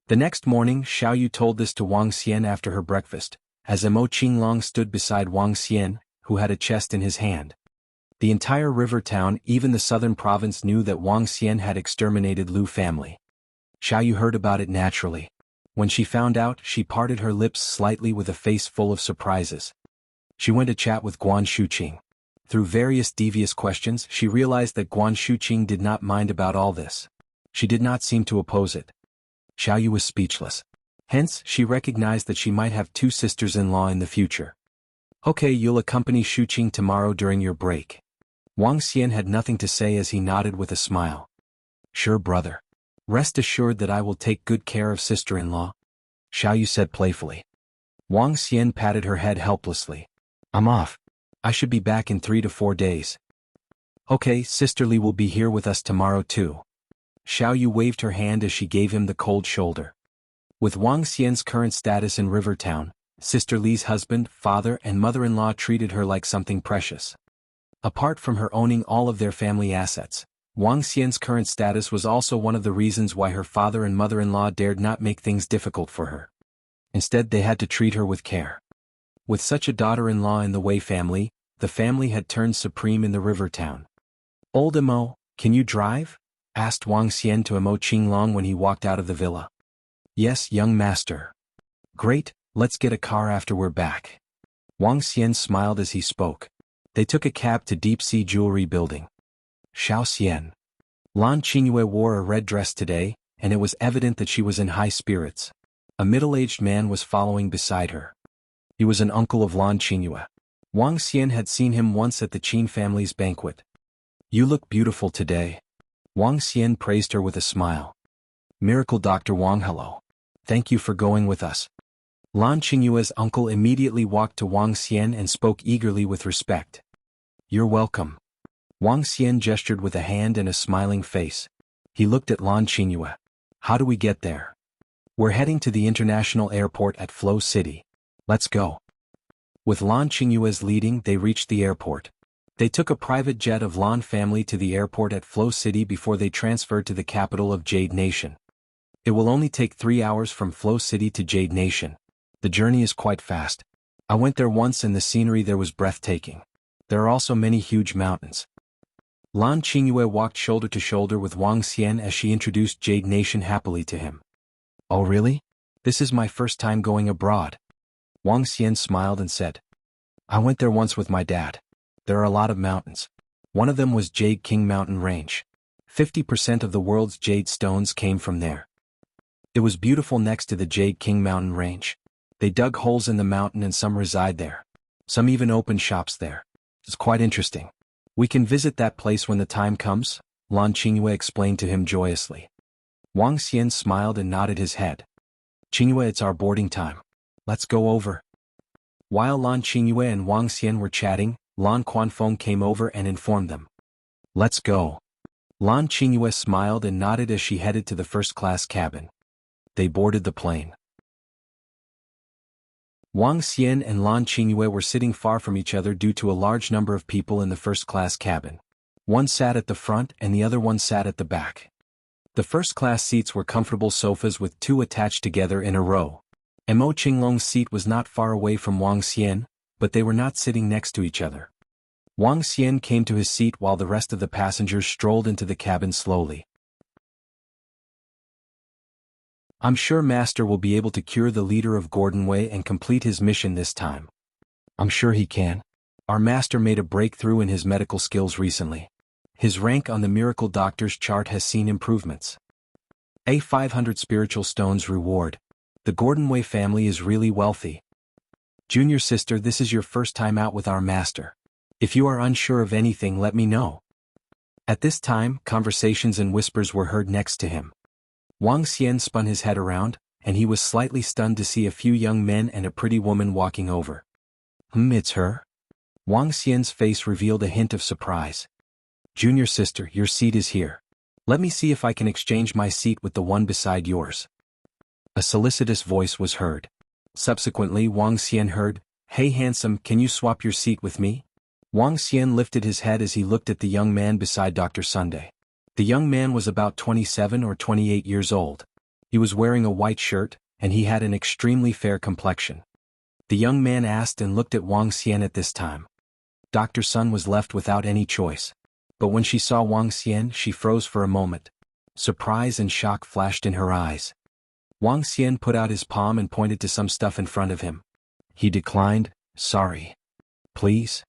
The next morning, Xiao Yu told this to Wang Xian after her breakfast, as Mo Qinglong stood beside Wang Xian, who had a chest in his hand. The entire river town, even the southern province, knew that Wang Xian had exterminated Lu family. Xiao Yu heard about it naturally. When she found out, she parted her lips slightly with a face full of surprises. She went to chat with Guan Shuqing. Through various devious questions, she realized that Guan Shuqing did not mind about all this. She did not seem to oppose it. Xiao Yu was speechless. Hence, she recognized that she might have two sisters-in-law in the future. Okay, you'll accompany Shuqing tomorrow during your break. Wang Xian had nothing to say as he nodded with a smile. Sure, brother. Rest assured that I will take good care of sister-in-law, Xiao Yu said playfully. Wang Xian patted her head helplessly. I'm off. I should be back in 3 to 4 days. Okay, Sister Li will be here with us tomorrow too. Xiao Yu waved her hand as she gave him the cold shoulder. With Wang Xian's current status in River Town, Sister Li's husband, father, and mother-in-law treated her like something precious. Apart from her owning all of their family assets, Wang Xian's current status was also one of the reasons why her father and mother-in-law dared not make things difficult for her. Instead, they had to treat her with care. With such a daughter-in-law in the Wei family, the family had turned supreme in the river town. Old Mo, can you drive? Asked Wang Xian to Mo Qinglong when he walked out of the villa. Yes, young master. Great, let's get a car after we're back. Wang Xian smiled as he spoke. They took a cab to Deep Sea Jewelry Building. Xiao Xian. Lan Qingyue wore a red dress today, and it was evident that she was in high spirits. A middle-aged man was following beside her. He was an uncle of Lan Qingyue. Wang Xian had seen him once at the Qin family's banquet. You look beautiful today. Wang Xian praised her with a smile. Miracle Dr. Wang, hello. Thank you for going with us. Lan Qingyue's uncle immediately walked to Wang Xian and spoke eagerly with respect. You're welcome. Wang Xian gestured with a hand and a smiling face. He looked at Lan Qingyue. How do we get there? We're heading to the international airport at Flow City. Let's go. With Lan Qingyue's leading, they reached the airport. They took a private jet of Lan family to the airport at Flow City before they transferred to the capital of Jade Nation. It will only take 3 hours from Flow City to Jade Nation. The journey is quite fast. I went there once and the scenery there was breathtaking. There are also many huge mountains. Lan Qingyue walked shoulder to shoulder with Wang Xian as she introduced Jade Nation happily to him. Oh really? This is my first time going abroad. Wang Xian smiled and said. I went there once with my dad. There are a lot of mountains. One of them was Jade King Mountain Range. 50% of the world's jade stones came from there. It was beautiful next to the Jade King Mountain Range. They dug holes in the mountain and some reside there. Some even opened shops there. It's quite interesting. We can visit that place when the time comes, Lan Qingyue explained to him joyously. Wang Xian smiled and nodded his head. Qingyue, it's our boarding time. Let's go over. While Lan Qingyue and Wang Xian were chatting, Lan Quanfeng came over and informed them. Let's go. Lan Qingyue smiled and nodded as she headed to the first-class cabin. They boarded the plane. Wang Xian and Lan Qingyue were sitting far from each other due to a large number of people in the first-class cabin. One sat at the front and the other one sat at the back. The first-class seats were comfortable sofas with 2 attached together in a row. Mo Qinglong's seat was not far away from Wang Xian, but they were not sitting next to each other. Wang Xian came to his seat while the rest of the passengers strolled into the cabin slowly. I'm sure Master will be able to cure the leader of Gordon Wei and complete his mission this time. I'm sure he can. Our Master made a breakthrough in his medical skills recently. His rank on the Miracle Doctor's chart has seen improvements. A 500 spiritual stones reward. The Gordon Wei family is really wealthy. Junior sister, this is your first time out with our Master. If you are unsure of anything, let me know. At this time, conversations and whispers were heard next to him. Wang Xian spun his head around, and he was slightly stunned to see a few young men and a pretty woman walking over. It's her? Wang Xian's face revealed a hint of surprise. Junior sister, your seat is here. Let me see if I can exchange my seat with the one beside yours. A solicitous voice was heard. Subsequently, Wang Xian heard, "Hey handsome, can you swap your seat with me?" Wang Xian lifted his head as he looked at the young man beside Dr. Sunday. The young man was about 27 or 28 years old. He was wearing a white shirt, and he had an extremely fair complexion. The young man asked and looked at Wang Xian at this time. Dr. Sun was left without any choice. But when she saw Wang Xian, she froze for a moment. Surprise and shock flashed in her eyes. Wang Xian put out his palm and pointed to some stuff in front of him. He declined, "Sorry. Please?"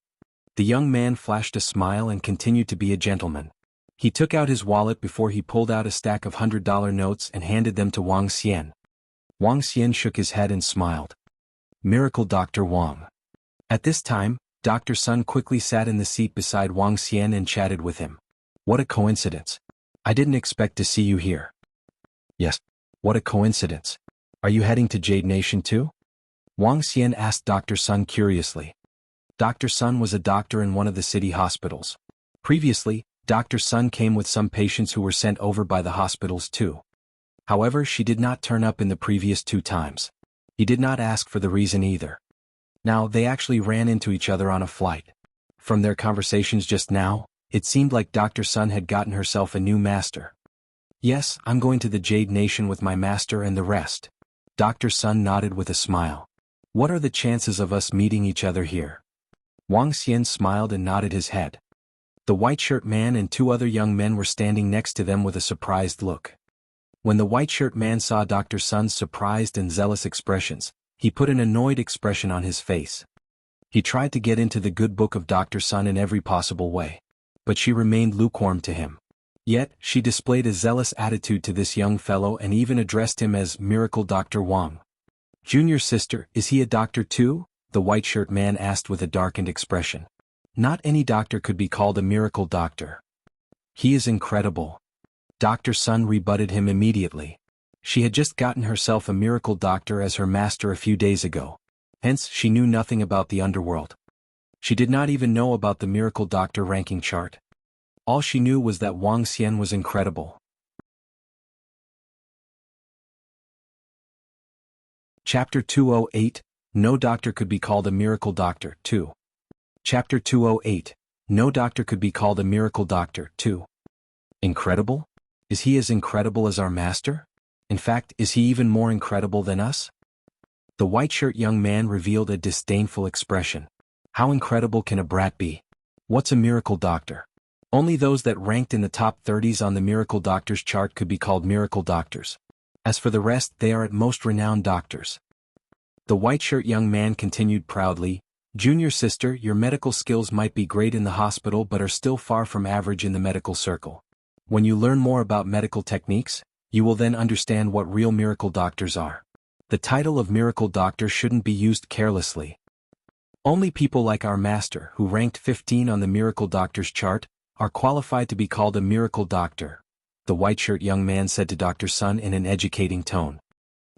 The young man flashed a smile and continued to be a gentleman. He took out his wallet before he pulled out a stack of $100 notes and handed them to Wang Xian. Wang Xian shook his head and smiled. Miracle Dr. Wang. At this time, Dr. Sun quickly sat in the seat beside Wang Xian and chatted with him. What a coincidence. I didn't expect to see you here. Yes. What a coincidence. Are you heading to Jade Nation too? Wang Xian asked Dr. Sun curiously. Dr. Sun was a doctor in one of the city hospitals. Previously, Dr. Sun came with some patients who were sent over by the hospitals too. However, she did not turn up in the previous 2 times. He did not ask for the reason either. Now, they actually ran into each other on a flight. From their conversations just now, it seemed like Dr. Sun had gotten herself a new master. Yes, I'm going to the Jade Nation with my master and the rest. Dr. Sun nodded with a smile. What are the chances of us meeting each other here? Wang Xian smiled and nodded his head. The white-shirt man and 2 other young men were standing next to them with a surprised look. When the white-shirt man saw Dr. Sun's surprised and zealous expressions, he put an annoyed expression on his face. He tried to get into the good book of Dr. Sun in every possible way. But she remained lukewarm to him. Yet, she displayed a zealous attitude to this young fellow and even addressed him as Miracle Dr. Wang. Junior sister, is he a doctor too? The white-shirt man asked with a darkened expression. Not any doctor could be called a miracle doctor. He is incredible. Dr. Sun rebutted him immediately. She had just gotten herself a miracle doctor as her master a few days ago. Hence, she knew nothing about the underworld. She did not even know about the miracle doctor ranking chart. All she knew was that Wang Xian was incredible. Chapter 208, No Doctor Could Be Called a Miracle Doctor, 2. Chapter 208, No Doctor Could Be Called a Miracle Doctor, 2. Incredible? Is he as incredible as our master? In fact, is he even more incredible than us? The white-shirt young man revealed a disdainful expression. How incredible can a brat be? What's a miracle doctor? Only those that ranked in the top 30s on the miracle doctors chart could be called miracle doctors. As for the rest, they are at most renowned doctors. The white-shirt young man continued proudly, Junior sister, your medical skills might be great in the hospital but are still far from average in the medical circle. When you learn more about medical techniques, you will then understand what real miracle doctors are. The title of miracle doctor shouldn't be used carelessly. Only people like our master, who ranked 15 on the miracle doctors chart, are qualified to be called a miracle doctor, the white-shirt young man said to Dr. Sun in an educating tone.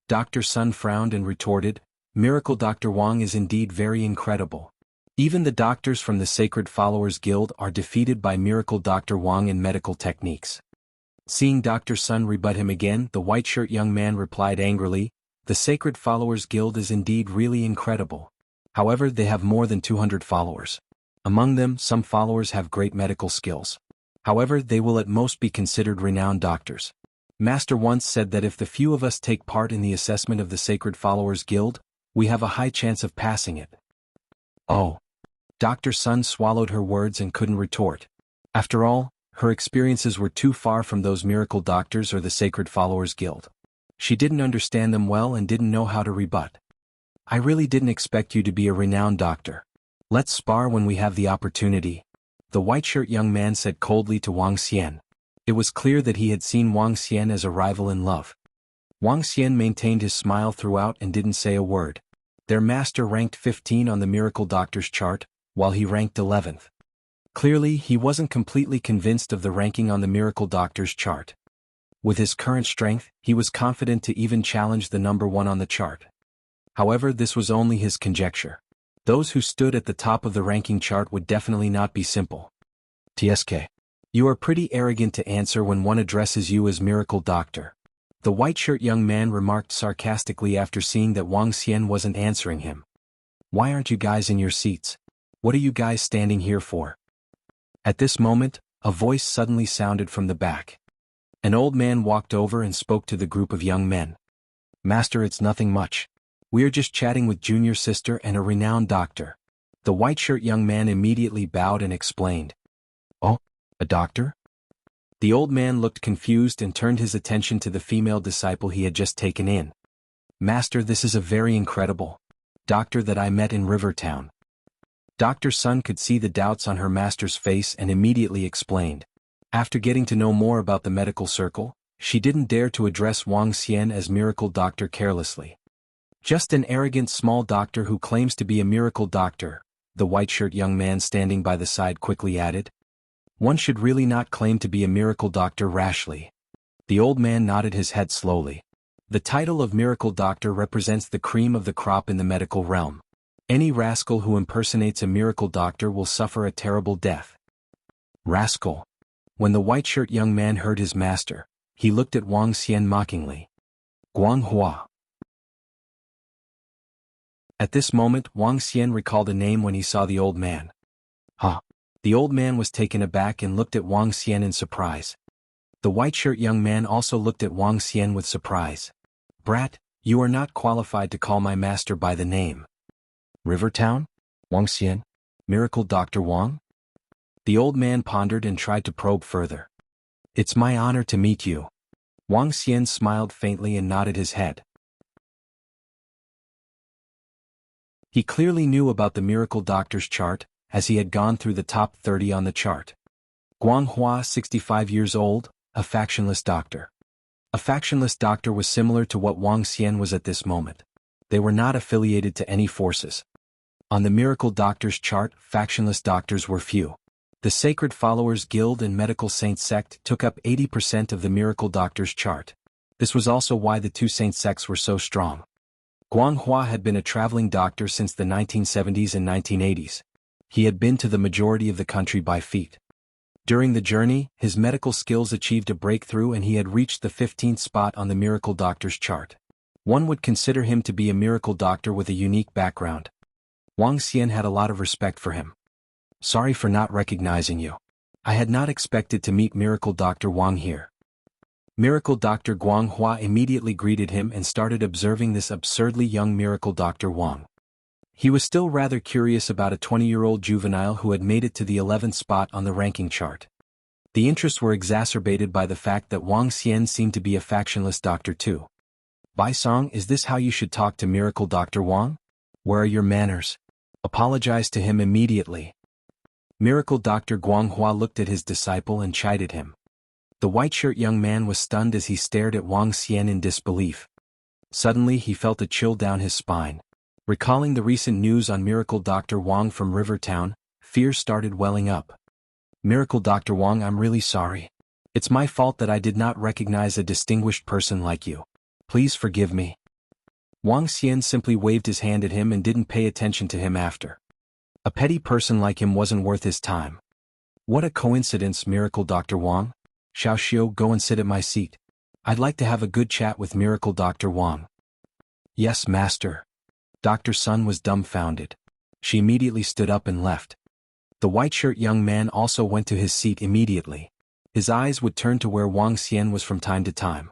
Dr. Sun frowned and retorted, Miracle Dr. Wang is indeed very incredible. Even the doctors from the Sacred Followers Guild are defeated by Miracle Dr. Wang in medical techniques. Seeing Dr. Sun rebut him again, the white-shirt young man replied angrily, the Sacred Followers Guild is indeed really incredible. However, they have more than 200 followers. Among them, some followers have great medical skills. However, they will at most be considered renowned doctors. Master once said that if the few of us take part in the assessment of the Sacred Followers Guild, we have a high chance of passing it. Oh. Dr. Sun swallowed her words and couldn't retort. After all, her experiences were too far from those miracle doctors or the Sacred Followers Guild. She didn't understand them well and didn't know how to rebut. I really didn't expect you to be a renowned doctor. Let's spar when we have the opportunity, the white-shirt young man said coldly to Wang Xian. It was clear that he had seen Wang Xian as a rival in love. Wang Xian maintained his smile throughout and didn't say a word. Their master ranked 15 on the Miracle Doctors chart, while he ranked 11th. Clearly, he wasn't completely convinced of the ranking on the Miracle Doctors chart. With his current strength, he was confident to even challenge the number 1 on the chart. However, this was only his conjecture. Those who stood at the top of the ranking chart would definitely not be simple. TSK. You are pretty arrogant to answer when one addresses you as Miracle Doctor. The white-shirt young man remarked sarcastically after seeing that Wang Xian wasn't answering him. Why aren't you guys in your seats? What are you guys standing here for? At this moment, a voice suddenly sounded from the back. An old man walked over and spoke to the group of young men. Master, it's nothing much. We are just chatting with junior sister and a renowned doctor. The white-shirt young man immediately bowed and explained. Oh, a doctor? The old man looked confused and turned his attention to the female disciple he had just taken in. Master, this is a very incredible doctor that I met in Rivertown. Dr. Sun could see the doubts on her master's face and immediately explained. After getting to know more about the medical circle, she didn't dare to address Wang Xian as Miracle Doctor carelessly. Just an arrogant small doctor who claims to be a miracle doctor, the white-shirt young man standing by the side quickly added. One should really not claim to be a miracle doctor rashly. The old man nodded his head slowly. The title of miracle doctor represents the cream of the crop in the medical realm. Any rascal who impersonates a miracle doctor will suffer a terrible death. Rascal. When the white-shirt young man heard his master, he looked at Wang Xian mockingly. Guanghua. At this moment, Wang Xian recalled a name when he saw the old man. Huh. The old man was taken aback and looked at Wang Xian in surprise. The white-shirt young man also looked at Wang Xian with surprise. Brat, you are not qualified to call my master by the name. Rivertown? Wang Xian? Miracle Dr. Wang? The old man pondered and tried to probe further. It's my honor to meet you. Wang Xian smiled faintly and nodded his head. He clearly knew about the Miracle Doctor's chart, as he had gone through the top 30 on the chart. Guanghua, 65 years old, a factionless doctor. A factionless doctor was similar to what Wang Xian was at this moment. They were not affiliated to any forces. On the Miracle Doctor's chart, factionless doctors were few. The Sacred Followers Guild and Medical Saint sect took up 80% of the Miracle Doctor's chart. This was also why the two saint sects were so strong. Guanghua had been a traveling doctor since the 1970s and 1980s. He had been to the majority of the country by feet. During the journey, his medical skills achieved a breakthrough and he had reached the 15th spot on the Miracle Doctor's chart. One would consider him to be a miracle doctor with a unique background. Wang Xian had a lot of respect for him. Sorry for not recognizing you. I had not expected to meet Miracle Dr. Wang here. Miracle Dr. Guanghua immediately greeted him and started observing this absurdly young Miracle Dr. Wang. He was still rather curious about a 20-year-old juvenile who had made it to the 11th spot on the ranking chart. The interests were exacerbated by the fact that Wang Xian seemed to be a factionless doctor too. Bai Song, is this how you should talk to Miracle Dr. Wang? Where are your manners? Apologize to him immediately. Miracle Dr. Guanghua looked at his disciple and chided him. The white-shirt young man was stunned as he stared at Wang Xian in disbelief. Suddenly he felt a chill down his spine. Recalling the recent news on Miracle Dr. Wang from Rivertown, fear started welling up. Miracle Dr. Wang, I'm really sorry. It's my fault that I did not recognize a distinguished person like you. Please forgive me. Wang Xian simply waved his hand at him and didn't pay attention to him after. A petty person like him wasn't worth his time. What a coincidence, Miracle Dr. Wang. Xiao, go and sit at my seat. I'd like to have a good chat with Miracle Dr. Wang. Yes, Master. Dr. Sun was dumbfounded. She immediately stood up and left. The white-shirt young man also went to his seat immediately. His eyes would turn to where Wang Xian was from time to time.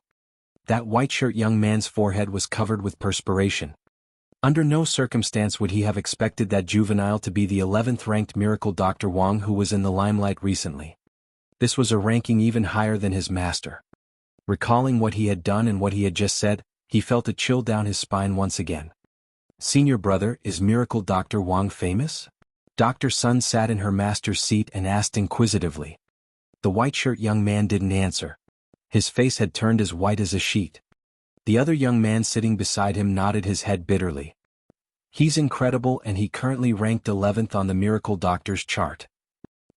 That white-shirt young man's forehead was covered with perspiration. Under no circumstance would he have expected that juvenile to be the 11th-ranked Miracle Dr. Wang who was in the limelight recently. This was a ranking even higher than his master. Recalling what he had done and what he had just said, he felt a chill down his spine once again. Senior brother, is Miracle Dr. Wang famous? Dr. Sun sat in her master's seat and asked inquisitively. The white-shirt young man didn't answer. His face had turned as white as a sheet. The other young man sitting beside him nodded his head bitterly. He's incredible and he currently ranked 11th on the Miracle Doctor's chart.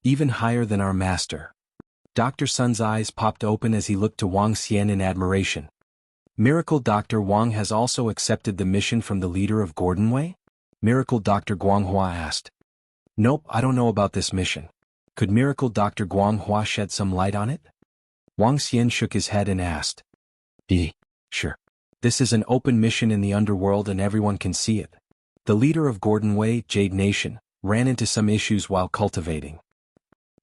Even higher than our master. Dr. Sun's eyes popped open as he looked to Wang Xian in admiration. Miracle Dr. Wang has also accepted the mission from the leader of Gordon Wei? Miracle Dr. Guanghua asked. Nope, I don't know about this mission. Could Miracle Dr. Guanghua shed some light on it? Wang Xian shook his head and asked. Sure. This is an open mission in the underworld and everyone can see it. The leader of Gordon Wei, Jade Nation, ran into some issues while cultivating.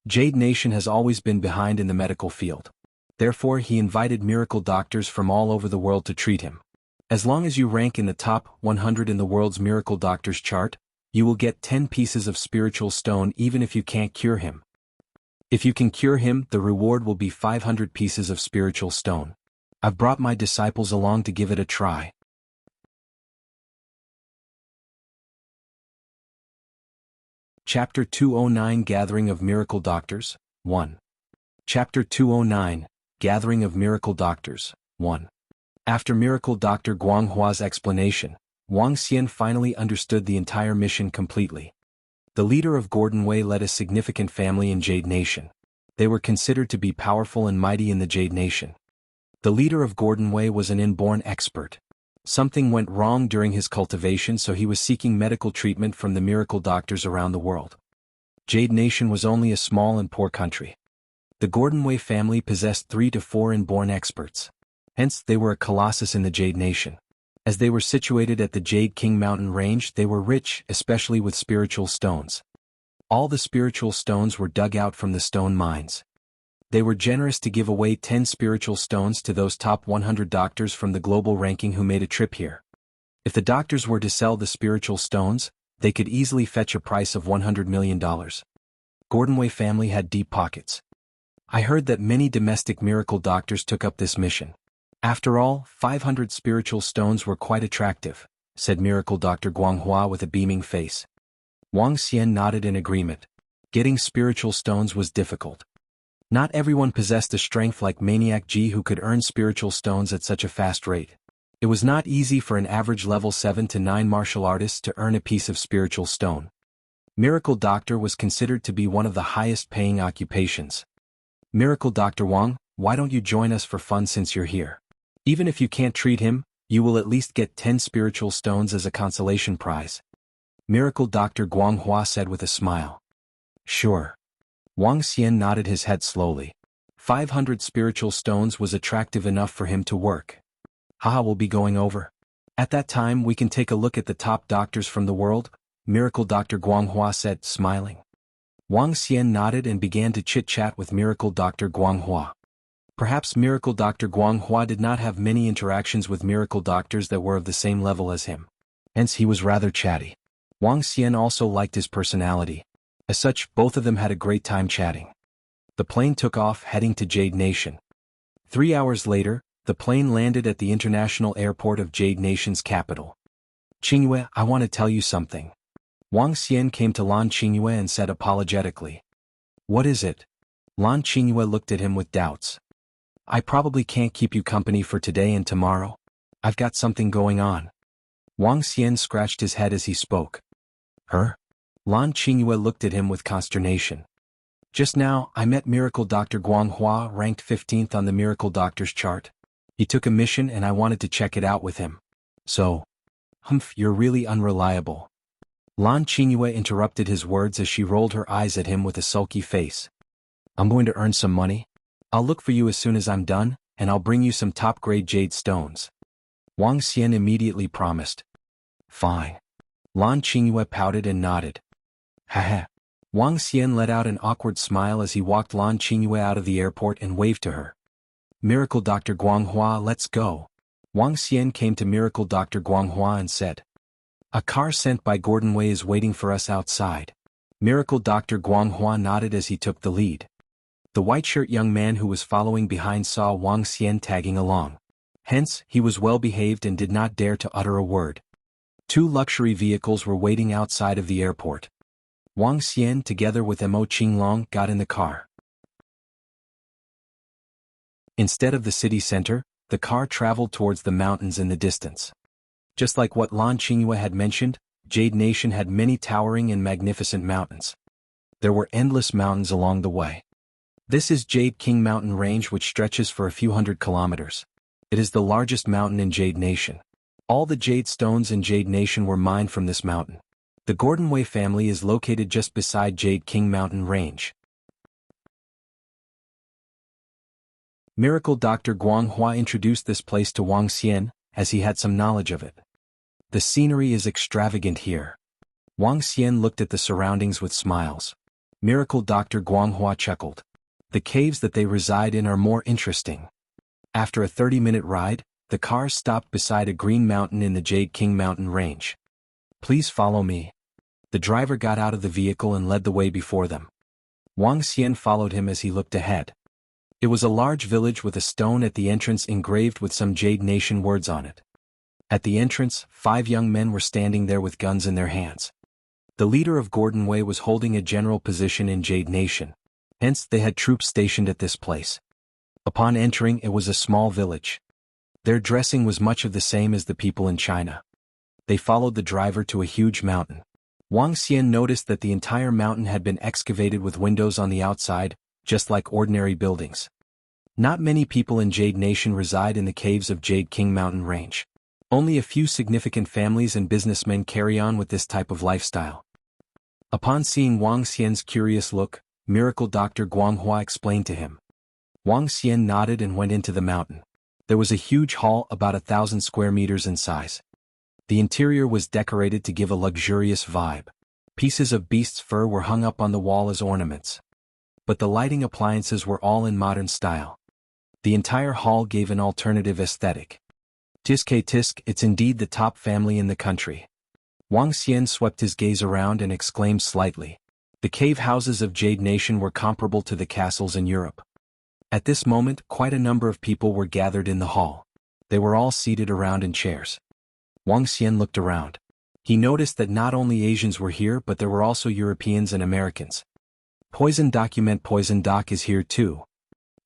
Jade Nation has always been behind in the medical field. Therefore he invited miracle doctors from all over the world to treat him. As long as you rank in the top 100 in the world's miracle doctors chart, you will get 10 pieces of spiritual stone even if you can't cure him. If you can cure him, the reward will be 500 pieces of spiritual stone. I've brought my disciples along to give it a try. Chapter 209 Gathering of Miracle Doctors, 1. Chapter 209 Gathering of Miracle Doctors, 1. After Miracle Dr. Guanghua's explanation, Wang Xian finally understood the entire mission completely. The leader of Gordon Wei led a significant family in Jade Nation. They were considered to be powerful and mighty in the Jade Nation. The leader of Gordon Wei was an inborn expert. Something went wrong during his cultivation, so he was seeking medical treatment from the miracle doctors around the world. Jade Nation was only a small and poor country. The Gordon Wei family possessed 3 to 4 inborn experts. Hence, they were a colossus in the Jade Nation. As they were situated at the Jade King Mountain Range, they were rich, especially with spiritual stones. All the spiritual stones were dug out from the stone mines. They were generous to give away 10 spiritual stones to those top 100 doctors from the global ranking who made a trip here. If the doctors were to sell the spiritual stones, they could easily fetch a price of $100 million. Gordon Wei family had deep pockets. I heard that many domestic miracle doctors took up this mission. After all, 500 spiritual stones were quite attractive, said Miracle Dr. Guanghua with a beaming face. Wang Xian nodded in agreement. Getting spiritual stones was difficult. Not everyone possessed a strength like Maniac Ji who could earn spiritual stones at such a fast rate. It was not easy for an average level 7 to 9 martial artist to earn a piece of spiritual stone. Miracle Doctor was considered to be one of the highest paying occupations. Miracle Dr. Wang, why don't you join us for fun since you're here? Even if you can't treat him, you will at least get 10 spiritual stones as a consolation prize. Miracle Dr. Guanghua said with a smile. Sure. Wang Xian nodded his head slowly. 500 spiritual stones was attractive enough for him to work. Haha, we'll be going over. At that time we can take a look at the top doctors from the world, Miracle Dr. Guanghua said, smiling. Wang Xian nodded and began to chit-chat with Miracle Dr. Guanghua. Perhaps Miracle Dr. Guanghua did not have many interactions with miracle doctors that were of the same level as him. Hence he was rather chatty. Wang Xian also liked his personality. As such, both of them had a great time chatting. The plane took off, heading to Jade Nation. 3 hours later, the plane landed at the international airport of Jade Nation's capital. Qingyue, I want to tell you something. Wang Xian came to Lan Qingyue and said apologetically. What is it? Lan Qingyue looked at him with doubts. I probably can't keep you company for today and tomorrow. I've got something going on. Wang Xian scratched his head as he spoke. Her? Lan Qingyue looked at him with consternation. Just now, I met Miracle Dr. Guanghua, ranked 15th on the Miracle Doctors chart. He took a mission and I wanted to check it out with him. So, you're really unreliable. Lan Qingyue interrupted his words as she rolled her eyes at him with a sulky face. I'm going to earn some money. I'll look for you as soon as I'm done, and I'll bring you some top-grade jade stones. Wang Xian immediately promised. Fine. Lan Qingyue pouted and nodded. Haha. Wang Xian let out an awkward smile as he walked Lan Qingyue out of the airport and waved to her. Miracle Dr. Guanghua, let's go. Wang Xian came to Miracle Dr. Guanghua and said. A car sent by Gordon Wei is waiting for us outside. Miracle Dr. Guanghua nodded as he took the lead. The white-shirt young man who was following behind saw Wang Xian tagging along. Hence, he was well-behaved and did not dare to utter a word. 2 luxury vehicles were waiting outside of the airport. Wang Xian together with Mo Qinglong got in the car. Instead of the city center, the car traveled towards the mountains in the distance. Just like what Lan Qingyue had mentioned, Jade Nation had many towering and magnificent mountains. There were endless mountains along the way. This is Jade King Mountain Range, which stretches for a few hundred kilometers. It is the largest mountain in Jade Nation. All the jade stones in Jade Nation were mined from this mountain. The Gordon Wei family is located just beside Jade King Mountain Range. Miracle Dr. Guanghua introduced this place to Wang Xian, as he had some knowledge of it. The scenery is extravagant here. Wang Xian looked at the surroundings with smiles. Miracle Dr. Guanghua chuckled. The caves that they reside in are more interesting. After a 30-minute ride, the cars stopped beside a green mountain in the Jade King mountain range. Please follow me. The driver got out of the vehicle and led the way before them. Wang Xian followed him as he looked ahead. It was a large village with a stone at the entrance engraved with some Jade Nation words on it. At the entrance, 5 young men were standing there with guns in their hands. The leader of Gordon Wei was holding a general position in Jade Nation. Hence, they had troops stationed at this place. Upon entering, it was a small village. Their dressing was much of the same as the people in China. They followed the driver to a huge mountain. Wang Xian noticed that the entire mountain had been excavated with windows on the outside, just like ordinary buildings. Not many people in Jade Nation reside in the caves of Jade King mountain range. Only a few significant families and businessmen carry on with this type of lifestyle. Upon seeing Wang Xian's curious look, Miracle Dr. Guanghua explained to him. Wang Xian nodded and went into the mountain. There was a huge hall about 1,000 square meters in size. The interior was decorated to give a luxurious vibe. Pieces of beast's fur were hung up on the wall as ornaments. But the lighting appliances were all in modern style. The entire hall gave an alternative aesthetic. Tisk, it's indeed the top family in the country. Wang Xian swept his gaze around and exclaimed slightly. The cave houses of Jade Nation were comparable to the castles in Europe. At this moment, quite a number of people were gathered in the hall. They were all seated around in chairs. Wang Xian looked around. He noticed that not only Asians were here but there were also Europeans and Americans. Poison Doc is here too.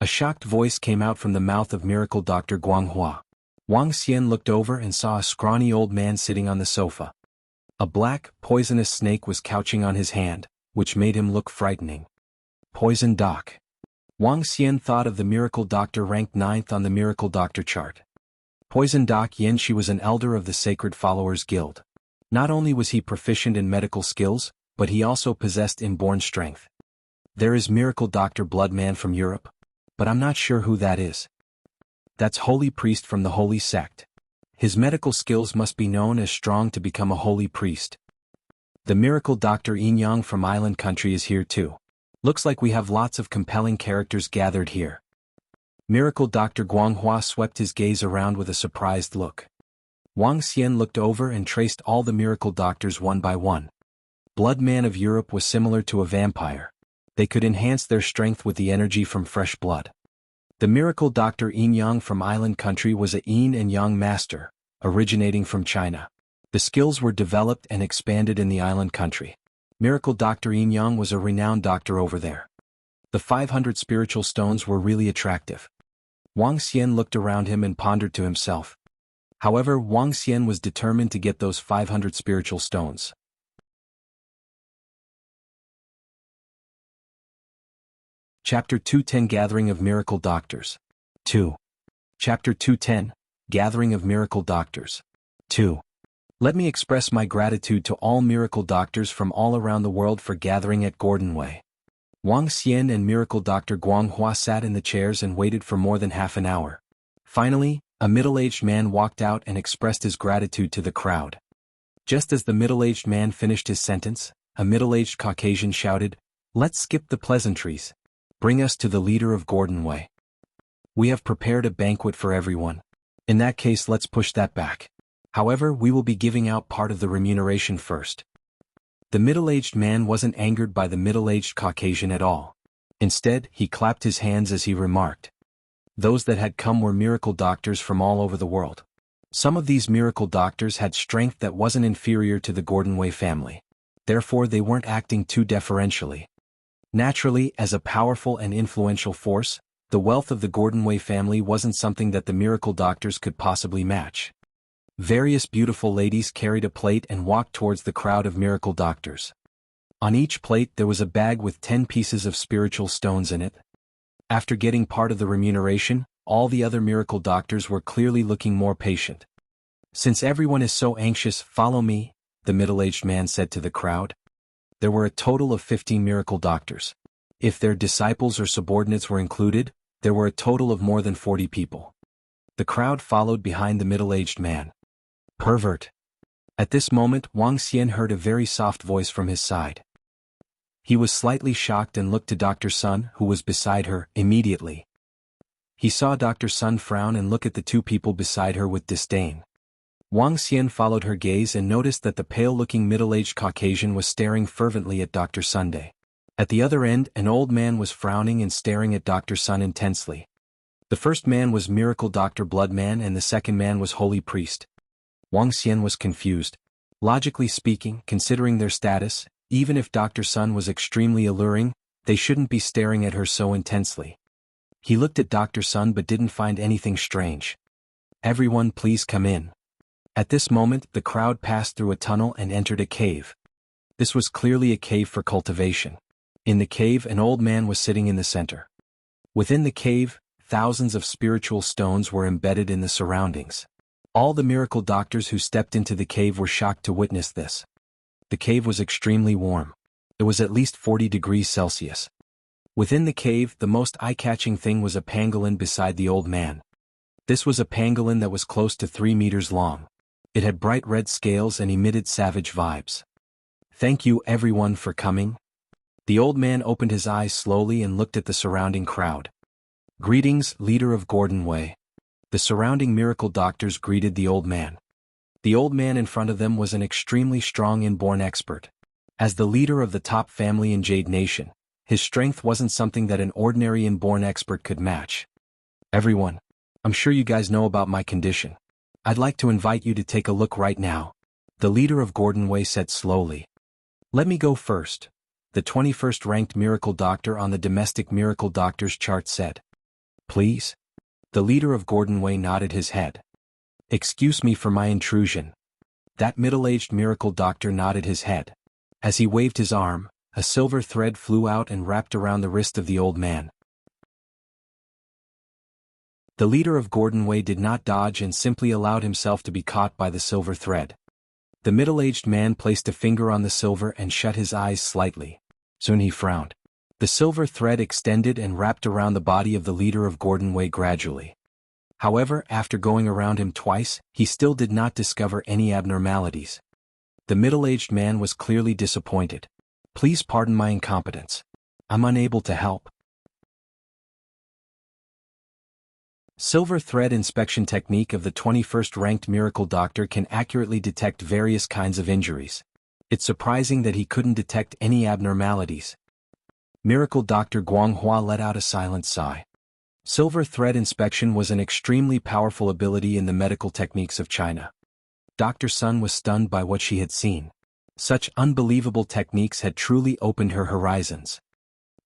A shocked voice came out from the mouth of Miracle Dr. Guanghua. Wang Xian looked over and saw a scrawny old man sitting on the sofa. A black, poisonous snake was couching on his hand, which made him look frightening. Poison Doc. Wang Xian thought of the Miracle Doctor ranked 9th on the Miracle Doctor chart. Poison Doc Yin. She was an elder of the Sacred Followers Guild. Not only was he proficient in medical skills, but he also possessed inborn strength. There is Miracle Doctor Bloodman from Europe, but I'm not sure who that is. That's Holy Priest from the Holy Sect. His medical skills must be known as strong to become a Holy Priest. The Miracle Doctor Yin-yang from Island Country is here too. Looks like we have lots of compelling characters gathered here. Miracle Dr. Guanghua swept his gaze around with a surprised look. Wang Xian looked over and traced all the Miracle Doctors one by one. Bloodman of Europe was similar to a vampire. They could enhance their strength with the energy from fresh blood. The Miracle Doctor Yin-yang from Island Country was a Yin and Yang master, originating from China. The skills were developed and expanded in the Island Country. Miracle Dr. Yin-yang was a renowned doctor over there. The 500 spiritual stones were really attractive. Wang Xian looked around him and pondered to himself. However, Wang Xian was determined to get those 500 spiritual stones. Chapter 210 Gathering of Miracle Doctors. 2. Chapter 210 Gathering of Miracle Doctors. 2. Let me express my gratitude to all miracle doctors from all around the world for gathering at Gordon Wei. Wang Xian and Miracle Dr. Guanghua sat in the chairs and waited for more than half an hour. Finally, a middle-aged man walked out and expressed his gratitude to the crowd. Just as the middle-aged man finished his sentence, a middle-aged Caucasian shouted, "Let's skip the pleasantries. Bring us to the leader of Gordon Wei. We have prepared a banquet for everyone. In that case, let's push that back. However, we will be giving out part of the remuneration first." The middle-aged man wasn't angered by the middle-aged Caucasian at all. Instead, he clapped his hands as he remarked. Those that had come were miracle doctors from all over the world. Some of these miracle doctors had strength that wasn't inferior to the Gordon Wei family. Therefore, they weren't acting too deferentially. Naturally, as a powerful and influential force, the wealth of the Gordon Wei family wasn't something that the miracle doctors could possibly match. Various beautiful ladies carried a plate and walked towards the crowd of miracle doctors. On each plate there was a bag with 10 pieces of spiritual stones in it. After getting part of the remuneration, all the other miracle doctors were clearly looking more patient. Since everyone is so anxious, follow me, the middle-aged man said to the crowd. There were a total of 15 miracle doctors. If their disciples or subordinates were included, there were a total of more than 40 people. The crowd followed behind the middle-aged man. Pervert. At this moment Wang Xian heard a very soft voice from his side. He was slightly shocked and looked to Dr. Sun, who was beside her, immediately. He saw Dr. Sun frown and look at the two people beside her with disdain. Wang Xian followed her gaze and noticed that the pale-looking middle-aged Caucasian was staring fervently at Dr. Sunday. At the other end, an old man was frowning and staring at Dr. Sun intensely. The first man was Miracle Dr. Bloodman and the second man was Holy Priest. Wang Xian was confused. Logically speaking, considering their status, even if Dr. Sun was extremely alluring, they shouldn't be staring at her so intensely. He looked at Dr. Sun but didn't find anything strange. Everyone please come in. At this moment the crowd passed through a tunnel and entered a cave. This was clearly a cave for cultivation. In the cave an old man was sitting in the center. Within the cave, thousands of spiritual stones were embedded in the surroundings. All the miracle doctors who stepped into the cave were shocked to witness this. The cave was extremely warm. It was at least 40 degrees Celsius. Within the cave, the most eye-catching thing was a pangolin beside the old man. This was a pangolin that was close to 3 meters long. It had bright red scales and emitted savage vibes. Thank you everyone for coming. The old man opened his eyes slowly and looked at the surrounding crowd. Greetings, leader of Gordon Way. The surrounding miracle doctors greeted the old man. The old man in front of them was an extremely strong inborn expert. As the leader of the top family in Jade Nation, his strength wasn't something that an ordinary inborn expert could match. Everyone, I'm sure you guys know about my condition. I'd like to invite you to take a look right now. The leader of Gordon Way said slowly. Let me go first. The 21st ranked miracle doctor on the domestic miracle doctors chart said. Please? The leader of Gordon Way nodded his head. Excuse me for my intrusion. That middle-aged miracle doctor nodded his head. As he waved his arm, a silver thread flew out and wrapped around the wrist of the old man. The leader of Gordon Way did not dodge and simply allowed himself to be caught by the silver thread. The middle-aged man placed a finger on the silver and shut his eyes slightly. Soon he frowned. The silver thread extended and wrapped around the body of the leader of Gordon Way gradually. However, after going around him twice, he still did not discover any abnormalities. The middle-aged man was clearly disappointed. Please pardon my incompetence. I'm unable to help. Silver thread inspection technique of the 21st ranked miracle doctor can accurately detect various kinds of injuries. It's surprising that he couldn't detect any abnormalities. Miracle Dr. Guanghua let out a silent sigh. Silver thread inspection was an extremely powerful ability in the medical techniques of China. Dr. Sun was stunned by what she had seen. Such unbelievable techniques had truly opened her horizons.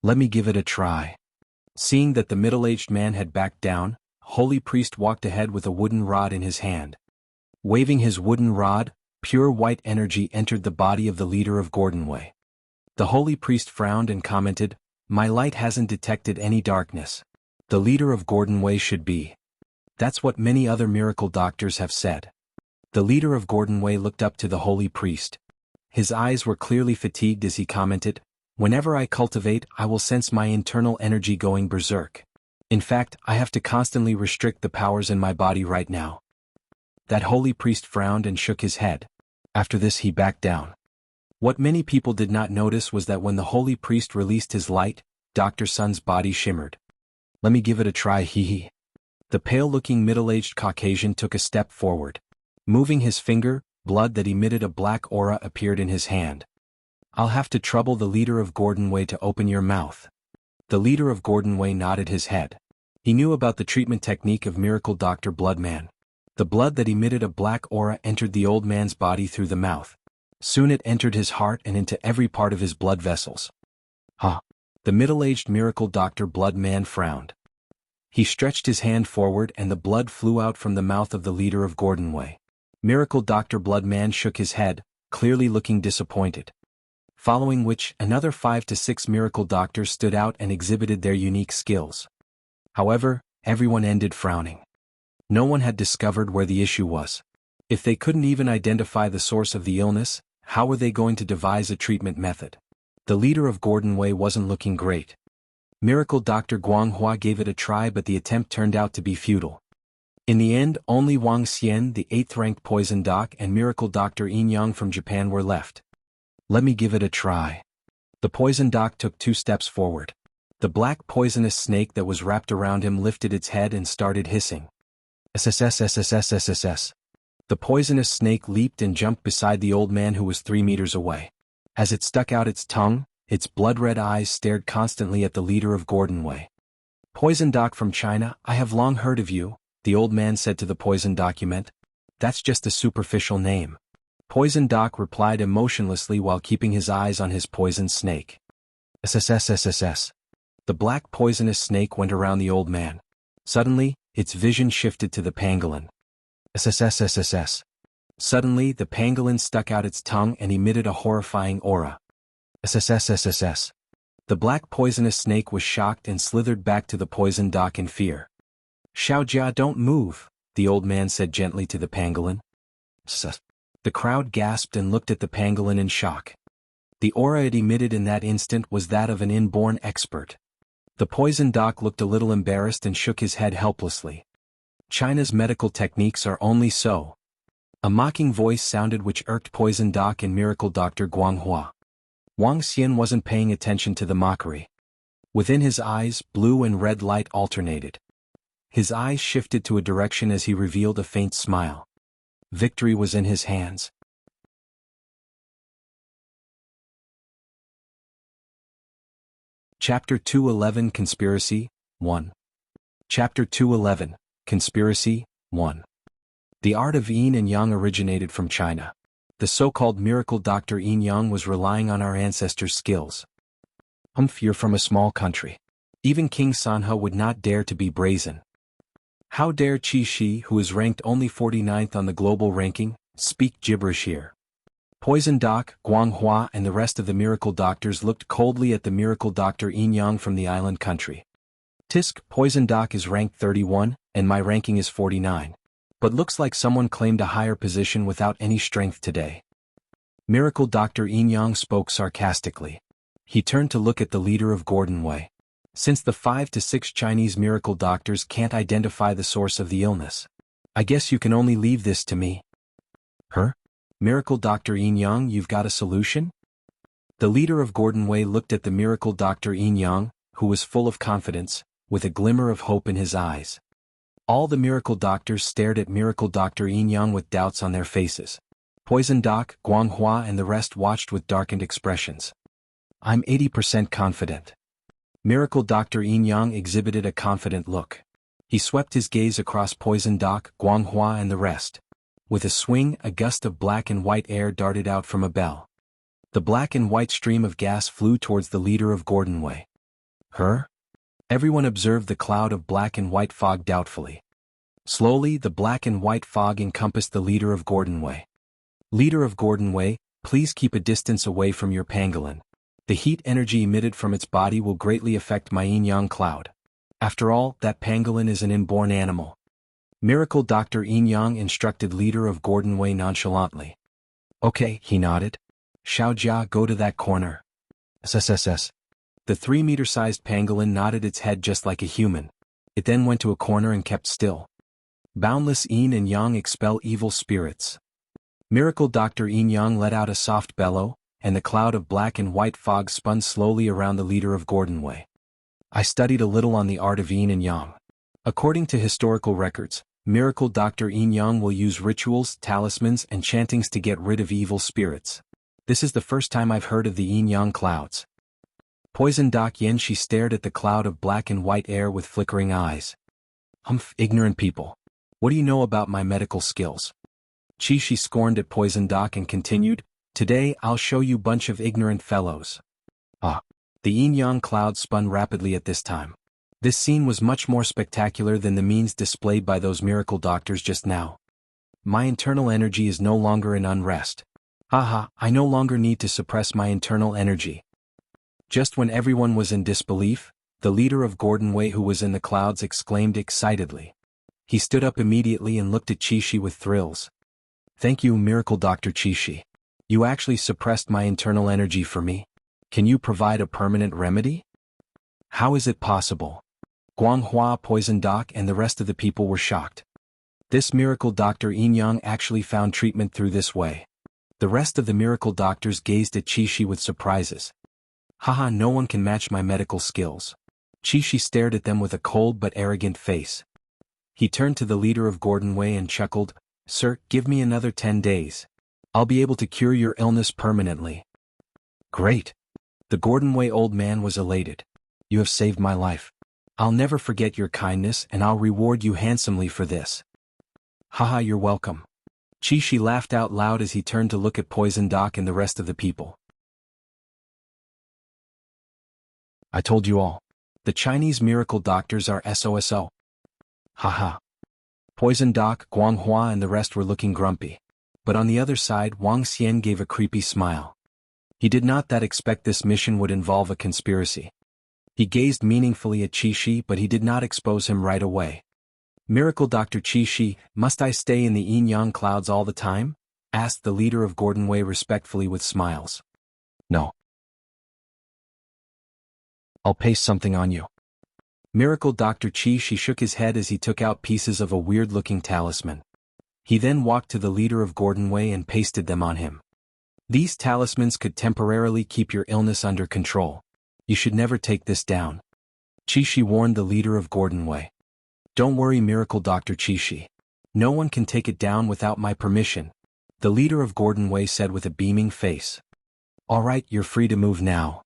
Let me give it a try. Seeing that the middle-aged man had backed down, Holy Priest walked ahead with a wooden rod in his hand. Waving his wooden rod, pure white energy entered the body of the leader of Gordon Way. The Holy Priest frowned and commented, My light hasn't detected any darkness. The leader of Gordon Way should be. That's what many other miracle doctors have said. The leader of Gordon Way looked up to the Holy Priest. His eyes were clearly fatigued as he commented, Whenever I cultivate, I will sense my internal energy going berserk. In fact, I have to constantly restrict the powers in my body right now. That Holy Priest frowned and shook his head. After this he backed down. What many people did not notice was that when the Holy Priest released his light, Dr. Sun's body shimmered. Let me give it a try, hee. The pale-looking middle-aged Caucasian took a step forward. Moving his finger, blood that emitted a black aura appeared in his hand. I'll have to trouble the leader of Gordon Way to open your mouth. The leader of Gordon Way nodded his head. He knew about the treatment technique of Miracle Dr. Bloodman. The blood that emitted a black aura entered the old man's body through the mouth. Soon it entered his heart and into every part of his blood vessels. Huh. The middle-aged Miracle Dr. Bloodman frowned. He stretched his hand forward and the blood flew out from the mouth of the leader of Gordon Way. Miracle Dr. Bloodman shook his head, clearly looking disappointed. Following which, another 5 to 6 miracle doctors stood out and exhibited their unique skills. However, everyone ended frowning. No one had discovered where the issue was. If they couldn't even identify the source of the illness, how were they going to devise a treatment method? The leader of Gordon Way wasn't looking great. Miracle Dr. Guanghua gave it a try, but the attempt turned out to be futile. In the end, only Wang Xian, the 8th-ranked poison doc, and Miracle Dr. Yin-yang from Japan were left. Let me give it a try. The poison doc took 2 steps forward. The black poisonous snake that was wrapped around him lifted its head and started hissing. SSSSSSSSS. The poisonous snake leaped and jumped beside the old man who was 3 meters away. As it stuck out its tongue, its blood-red eyes stared constantly at the leader of Gordon Wei. Poison doc from China, I have long heard of you, the old man said to the poison document. That's just a superficial name. Poison doc replied emotionlessly while keeping his eyes on his poison snake. SSSSSS. The black poisonous snake went around the old man. Suddenly, its vision shifted to the pangolin. SSSSSS. Suddenly, the pangolin stuck out its tongue and emitted a horrifying aura. SSSSSS. The black poisonous snake was shocked and slithered back to the poison doc in fear. Xiaojia, don't move, the old man said gently to the pangolin. Sus. The crowd gasped and looked at the pangolin in shock. The aura it emitted in that instant was that of an inborn expert. The poison doc looked a little embarrassed and shook his head helplessly. China's medical techniques are only so. A mocking voice sounded which irked poison doc and Miracle Dr. Guanghua. Wang Xian wasn't paying attention to the mockery. Within his eyes, blue and red light alternated. His eyes shifted to a direction as he revealed a faint smile. Victory was in his hands. Chapter 211 Conspiracy 1. Chapter 211 Conspiracy 1. The art of yin and yang originated from China. The so-called miracle Dr. Yin-yang was relying on our ancestors' skills. You're from a small country. Even King Sanhe would not dare to be brazen. How dare Qi Shi, who is ranked only 49th on the global ranking, speak gibberish here? Poison Doc, Guanghua and the rest of the miracle doctors looked coldly at the miracle Dr. Yin-yang from the island country. Tisk, Poison Doc is ranked 31, and my ranking is 49. But looks like someone claimed a higher position without any strength today. Miracle Dr. Yin-yang spoke sarcastically. He turned to look at the leader of Gordon Wei. Since the 5 to 6 Chinese miracle doctors can't identify the source of the illness, I guess you can only leave this to me. Her? Miracle Dr. Yin-yang, you've got a solution? The leader of Gordon Wei looked at the miracle Dr. Yin-yang, who was full of confidence, with a glimmer of hope in his eyes. All the miracle doctors stared at miracle Dr. Yin-yang with doubts on their faces. Poison Doc, Guanghua and the rest watched with darkened expressions. I'm 80% confident. Miracle Dr. Yin-yang exhibited a confident look. He swept his gaze across Poison Doc, Guanghua and the rest. With a swing, a gust of black and white air darted out from a bell. The black and white stream of gas flew towards the leader of Gordon Wei. Her? Everyone observed the cloud of black and white fog doubtfully. Slowly, the black and white fog encompassed the leader of Gordon Wei. Leader of Gordon Wei, please keep a distance away from your pangolin. The heat energy emitted from its body will greatly affect my yin-yang cloud. After all, that pangolin is an inborn animal. Miracle Dr. Yin-yang instructed leader of Gordon Wei nonchalantly. Okay, he nodded. Xiaojia, go to that corner. SSSS. The 3-meter-sized pangolin nodded its head just like a human. It then went to a corner and kept still. Boundless yin and yang expel evil spirits. Miracle Dr. Yin-yang let out a soft bellow, and the cloud of black and white fog spun slowly around the leader of Gordon Wei. I studied a little on the art of yin and yang. According to historical records, Miracle Dr. Yin-yang will use rituals, talismans and chantings to get rid of evil spirits. This is the first time I've heard of the yin-yang clouds. Poison Doc Yen she stared at the cloud of black and white air with flickering eyes. Ignorant people. What do you know about my medical skills? Qi Shi scorned at Poison Doc and continued, today I'll show you bunch of ignorant fellows. The yin-yang cloud spun rapidly at this time. This scene was much more spectacular than the means displayed by those miracle doctors just now. My internal energy is no longer in unrest. I no longer need to suppress my internal energy. Just when everyone was in disbelief, the leader of Gordon Wei who was in the clouds exclaimed excitedly. He stood up immediately and looked at Qi Shi with thrills. Thank you, Miracle Dr. Qi Shi. You actually suppressed my internal energy for me. Can you provide a permanent remedy? How is it possible? Guanghua, Poison Doc, and the rest of the people were shocked. This miracle doctor Yin-yang actually found treatment through this way. The rest of the miracle doctors gazed at Qi with surprises. Haha, no one can match my medical skills. Qi stared at them with a cold but arrogant face. He turned to the leader of Gordon Wei and chuckled, "Sir, give me another 10 days. I'll be able to cure your illness permanently." Great. The Gordon Wei old man was elated. You have saved my life. I'll never forget your kindness and I'll reward you handsomely for this. Haha, you're welcome. Qi laughed out loud as he turned to look at Poison Doc and the rest of the people. I told you all. The Chinese miracle doctors are SOSO. Haha. Poison Doc, Guanghua and the rest were looking grumpy. But on the other side, Wang Xian gave a creepy smile. He did not expect this mission would involve a conspiracy. He gazed meaningfully at Qi but he did not expose him right away. Miracle Dr. Qi, must I stay in the Yin-yang clouds all the time? Asked the leader of Gordon Wei respectfully with smiles. No. I'll paste something on you. Miracle Dr. Qi shook his head as he took out pieces of a weird-looking talisman. He then walked to the leader of Gordon Wei and pasted them on him. These talismans could temporarily keep your illness under control. You should never take this down. Qi warned the leader of Gordon Wei. Don't worry, Miracle Dr. Qi. No one can take it down without my permission, the leader of Gordon Wei said with a beaming face. All right, you're free to move now.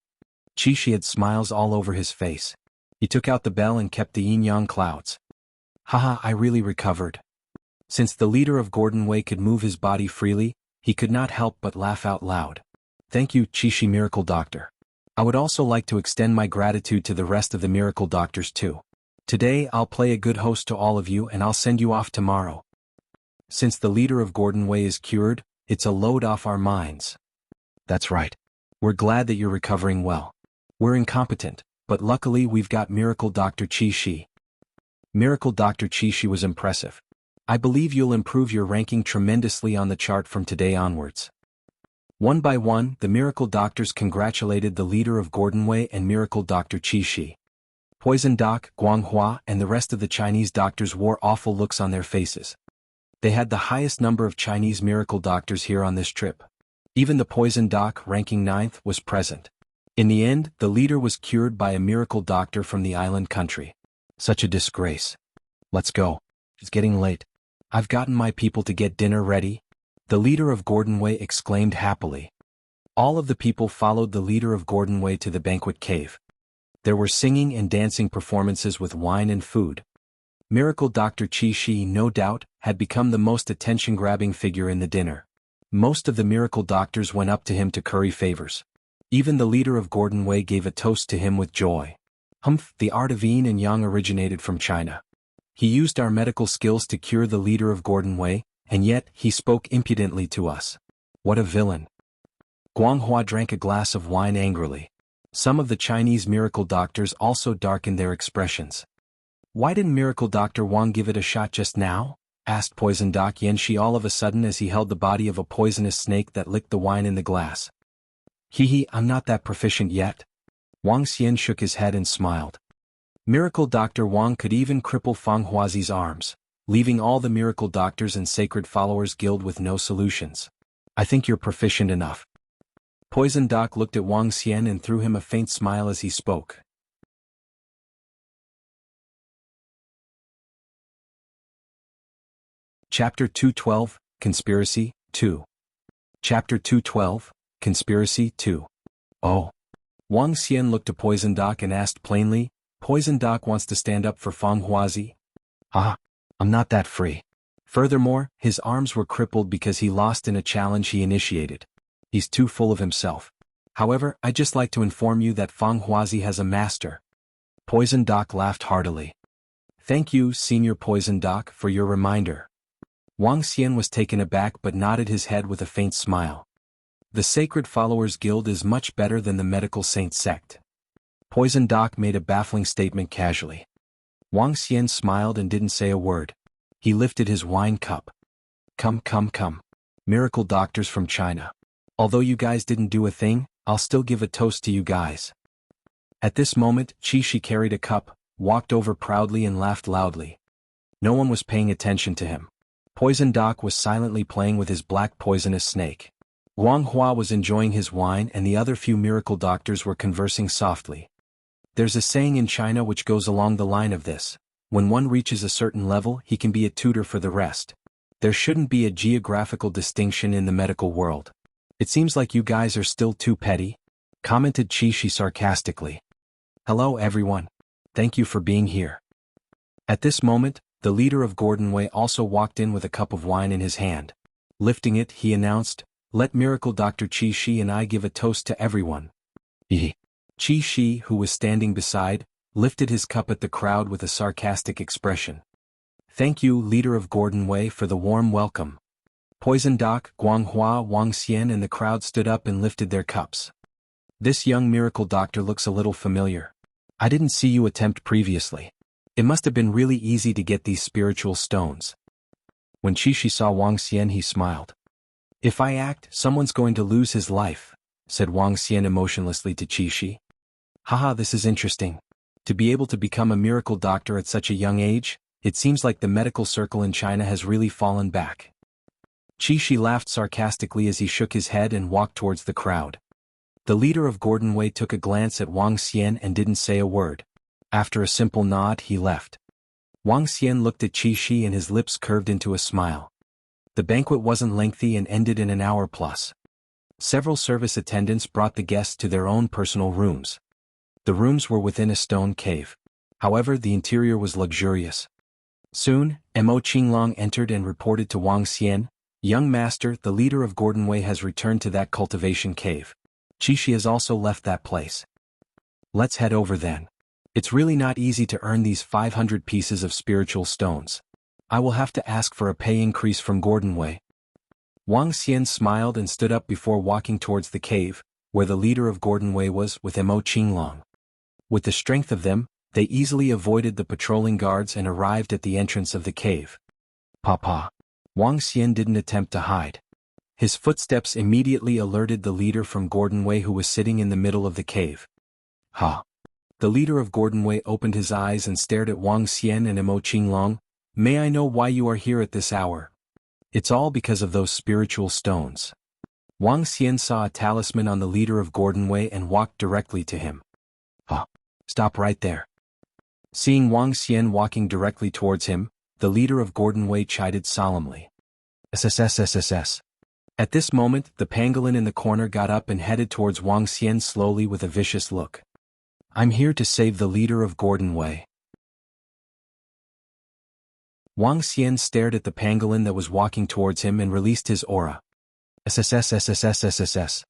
Qi had smiles all over his face. He took out the bell and kept the yin-yang clouds. Haha, I really recovered. Since the leader of Gordon Wei could move his body freely, he could not help but laugh out loud. Thank you, Qi Miracle Doctor. I would also like to extend my gratitude to the rest of the miracle doctors too. Today I'll play a good host to all of you and I'll send you off tomorrow. Since the leader of Gordon Wei is cured, it's a load off our minds. That's right. We're glad that you're recovering well. We're incompetent, but luckily we've got Miracle Dr. Qi. Miracle Dr. Qi was impressive. I believe you'll improve your ranking tremendously on the chart from today onwards. One by one, the miracle doctors congratulated the leader of Gordon Wei and Miracle Dr. Qi. Poison Doc, Guanghua, and the rest of the Chinese doctors wore awful looks on their faces. They had the highest number of Chinese miracle doctors here on this trip. Even the Poison Doc, ranking 9th, was present. In the end, the leader was cured by a miracle doctor from the island country. Such a disgrace. Let's go. It's getting late. I've gotten my people to get dinner ready. The leader of Gordon Wei exclaimed happily. All of the people followed the leader of Gordon Wei to the banquet cave. There were singing and dancing performances with wine and food. Miracle Dr. Qi, no doubt, had become the most attention-grabbing figure in the dinner. Most of the miracle doctors went up to him to curry favors. Even the leader of Gordon Wei gave a toast to him with joy. The art of yin and yang originated from China. He used our medical skills to cure the leader of Gordon Wei, and yet he spoke impudently to us. What a villain. Guanghua drank a glass of wine angrily. Some of the Chinese miracle doctors also darkened their expressions. Why didn't Miracle Dr. Wang give it a shot just now? Asked Poison Doc Yanxi all of a sudden as he held the body of a poisonous snake that licked the wine in the glass. I'm not that proficient yet. Wang Xian shook his head and smiled. Miracle Dr. Wang could even cripple Fang Huazi's arms, leaving all the miracle doctors and sacred followers guild with no solutions. I think you're proficient enough. Poison Doc looked at Wang Xian and threw him a faint smile as he spoke. Chapter 212, Conspiracy, 2. Chapter 212, Conspiracy, 2. Oh. Wang Xian looked to Poison Doc and asked plainly, Poison Doc wants to stand up for Fang Huazi? I'm not that free. Furthermore, his arms were crippled because he lost in a challenge he initiated. He's too full of himself. However, I'd just like to inform you that Fang Huazi has a master. Poison Doc laughed heartily. Thank you, Senior Poison Doc, for your reminder. Wang Xian was taken aback but nodded his head with a faint smile. The Sacred Followers Guild is much better than the Medical Saint Sect. Poison Doc made a baffling statement casually. Wang Xian smiled and didn't say a word. He lifted his wine cup. Come. Miracle doctors from China. Although you guys didn't do a thing, I'll still give a toast to you guys. At this moment, Qi carried a cup, walked over proudly and laughed loudly. No one was paying attention to him. Poison Doc was silently playing with his black poisonous snake. Wang Hua was enjoying his wine and the other few miracle doctors were conversing softly. There's a saying in China which goes along the line of this: when one reaches a certain level, he can be a tutor for the rest. There shouldn't be a geographical distinction in the medical world. It seems like you guys are still too petty, commented Qi sarcastically. Hello everyone. Thank you for being here. At this moment, the leader of Gordonway also walked in with a cup of wine in his hand. Lifting it, he announced, "Let Miracle Dr. Qi and I give a toast to everyone." Qi, who was standing beside, lifted his cup at the crowd with a sarcastic expression. "Thank you, leader of Gordonway, for the warm welcome." Poison Doc, Guanghua, Wang Xian and the crowd stood up and lifted their cups. "This young miracle doctor looks a little familiar. I didn't see you attempt previously. It must have been really easy to get these spiritual stones." When Qi saw Wang Xian, he smiled. "If I act, someone's going to lose his life," said Wang Xian emotionlessly to Qi. "Haha, this is interesting. To be able to become a miracle doctor at such a young age, it seems like the medical circle in China has really fallen back." Qi laughed sarcastically as he shook his head and walked towards the crowd. The leader of Gordonway took a glance at Wang Xian and didn't say a word. After a simple nod, he left. Wang Xian looked at Qi and his lips curved into a smile. The banquet wasn't lengthy and ended in an hour plus. Several service attendants brought the guests to their own personal rooms. The rooms were within a stone cave. However, the interior was luxurious. Soon, Mo Qinglong entered and reported to Wang Xian, "Young master, the leader of Gordonway has returned to that cultivation cave. Qi has also left that place. Let's head over then. It's really not easy to earn these 500 pieces of spiritual stones. I will have to ask for a pay increase from Gordonway." Wang Xian smiled and stood up before walking towards the cave, where the leader of Gordonway was with Mo Qinglong. With the strength of them, they easily avoided the patrolling guards and arrived at the entrance of the cave. "Papa." Wang Xian didn't attempt to hide. His footsteps immediately alerted the leader from Gordonway who was sitting in the middle of the cave. "Ha." The leader of Gordonway opened his eyes and stared at Wang Xian and Mo Qinglong. "May I know why you are here at this hour?" "It's all because of those spiritual stones." Wang Xian saw a talisman on the leader of Gordonway and walked directly to him. "Ha. Stop right there." Seeing Wang Xian walking directly towards him, the leader of Gordonway chided solemnly. "SSSSSS." At this moment, the pangolin in the corner got up and headed towards Wang Xian slowly with a vicious look. "I'm here to save the leader of Gordonway." Wang Xian stared at the pangolin that was walking towards him and released his aura. SSSSSSSS.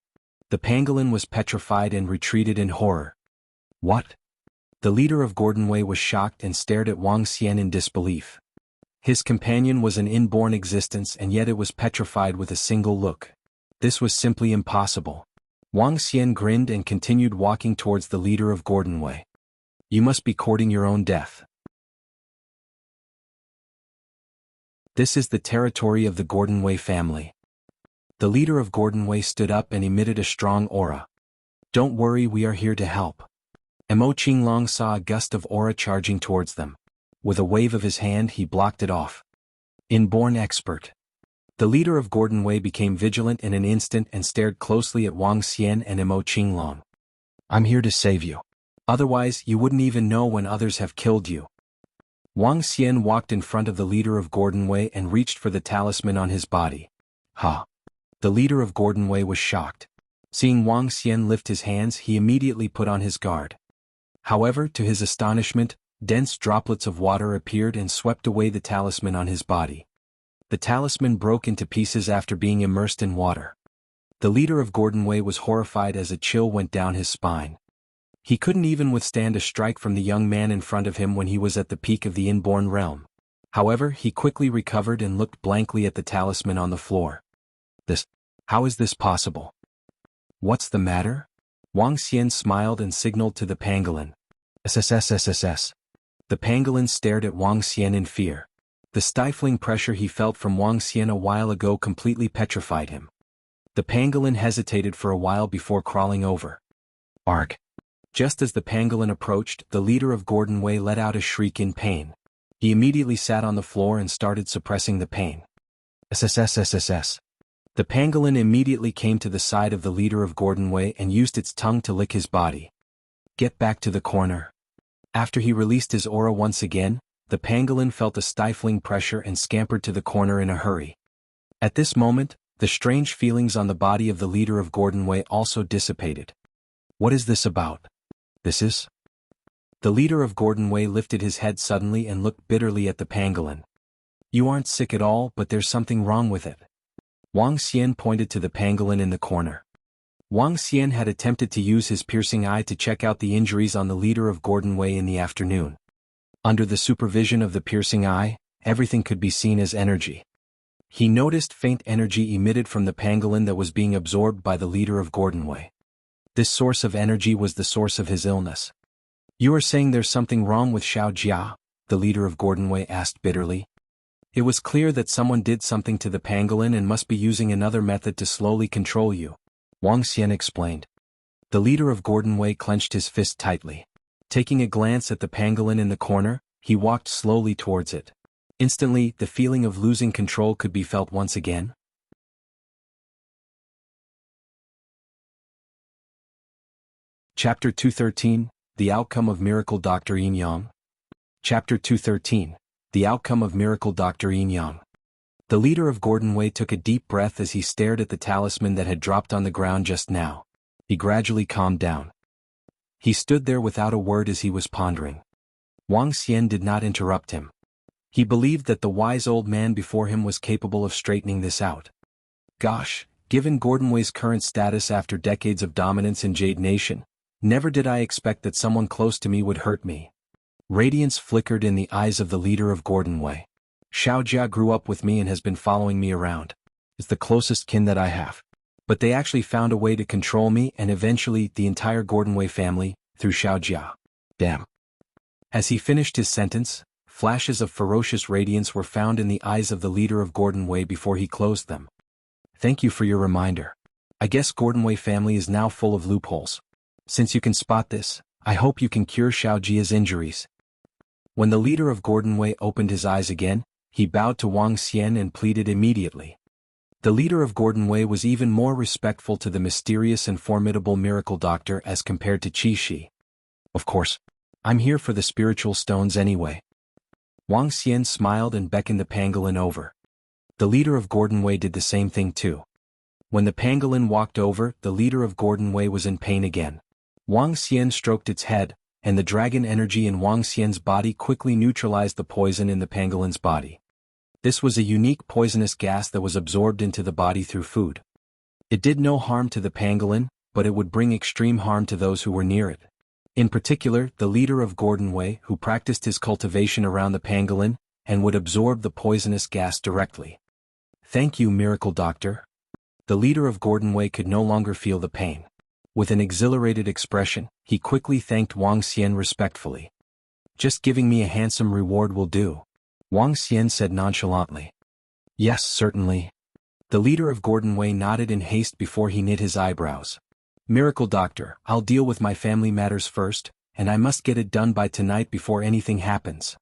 The pangolin was petrified and retreated in horror. "What?" The leader of Gordonway was shocked and stared at Wang Xian in disbelief. His companion was an inborn existence and yet it was petrified with a single look. This was simply impossible. Wang Xian grinned and continued walking towards the leader of Gordonway. "You must be courting your own death. This is the territory of the Gordonway family." The leader of Gordonway stood up and emitted a strong aura. "Don't worry, we are here to help." Mo Qinglong saw a gust of aura charging towards them. With a wave of his hand he blocked it off. Inborn expert. The leader of Gordonway became vigilant in an instant and stared closely at Wang Xian and Mo Qinglong. "I'm here to save you. Otherwise you wouldn't even know when others have killed you." Wang Xian walked in front of the leader of Gordonway and reached for the talisman on his body. "Ha." The leader of Gordonway was shocked. Seeing Wang Xian lift his hands, he immediately put on his guard. However, to his astonishment, dense droplets of water appeared and swept away the talisman on his body. The talisman broke into pieces after being immersed in water. The leader of Gordonway was horrified as a chill went down his spine. He couldn't even withstand a strike from the young man in front of him when he was at the peak of the inborn realm. However, he quickly recovered and looked blankly at the talisman on the floor. How is this possible? What's the matter?" Wang Xian smiled and signaled to the pangolin. SSSSSS. The pangolin stared at Wang Xian in fear. The stifling pressure he felt from Wang Xian a while ago completely petrified him. The pangolin hesitated for a while before crawling over. "Arg." Just as the pangolin approached, the leader of Gordon Wei let out a shriek in pain. He immediately sat on the floor and started suppressing the pain. SSSSSS. The pangolin immediately came to the side of the leader of Gordon Wei and used its tongue to lick his body. Get back to the corner. After he released his aura once again, the pangolin felt a stifling pressure and scampered to the corner in a hurry. At this moment, the strange feelings on the body of the leader of Gordon Wei also dissipated. What is this about? This is? The leader of Gordon Wei lifted his head suddenly and looked bitterly at the pangolin. You aren't sick at all, but there's something wrong with it. Wang Xian pointed to the pangolin in the corner. Wang Xian had attempted to use his piercing eye to check out the injuries on the leader of Gordon Wei in the afternoon. Under the supervision of the piercing eye, everything could be seen as energy. He noticed faint energy emitted from the pangolin that was being absorbed by the leader of Gordon Wei. This source of energy was the source of his illness. You are saying there's something wrong with Xiao Jia? The leader of Gordon Wei asked bitterly. It was clear that someone did something to the pangolin and must be using another method to slowly control you, Wang Xian explained. The leader of Gordon Wei clenched his fist tightly. Taking a glance at the pangolin in the corner, he walked slowly towards it. Instantly, the feeling of losing control could be felt once again. Chapter 213, The Outcome of Miracle Dr. Yin-yang. Chapter 213, The Outcome of Miracle Dr. Yin-yang. The leader of Gordon Wei took a deep breath as he stared at the talisman that had dropped on the ground just now. He gradually calmed down. He stood there without a word as he was pondering. Wang Xian did not interrupt him. He believed that the wise old man before him was capable of straightening this out. Gosh, given Gordon Wei's current status after decades of dominance in Jade Nation, never did I expect that someone close to me would hurt me. Radiance flickered in the eyes of the leader of Gordon Wei. Xiao Jia grew up with me and has been following me around. It's the closest kin that I have. But they actually found a way to control me and eventually the entire Gordon Wei family, through Xiao Jia. Damn. As he finished his sentence, flashes of ferocious radiance were found in the eyes of the leader of Gordon Wei before he closed them. Thank you for your reminder. I guess Gordon Wei family is now full of loopholes. Since you can spot this, I hope you can cure Xiao Jia's injuries. When the leader of Gordon Wei opened his eyes again, he bowed to Wang Xian and pleaded immediately. The leader of Gordon Wei was even more respectful to the mysterious and formidable miracle doctor as compared to Qi Shi. Of course, I'm here for the spiritual stones anyway. Wang Xian smiled and beckoned the pangolin over. The leader of Gordon Wei did the same thing too. When the pangolin walked over, the leader of Gordon Wei was in pain again. Wang Xian stroked its head, and the dragon energy in Wang Xian's body quickly neutralized the poison in the pangolin's body. This was a unique poisonous gas that was absorbed into the body through food. It did no harm to the pangolin, but it would bring extreme harm to those who were near it. In particular, the leader of Gordon Wei, who practiced his cultivation around the pangolin, and would absorb the poisonous gas directly. Thank you, Miracle Doctor. The leader of Gordon Wei could no longer feel the pain. With an exhilarated expression, he quickly thanked Wang Xian respectfully. Just giving me a handsome reward will do, Wang Xian said nonchalantly. Yes, certainly. The leader of Gordon Wei nodded in haste before he knit his eyebrows. Miracle Doctor, I'll deal with my family matters first, and I must get it done by tonight before anything happens.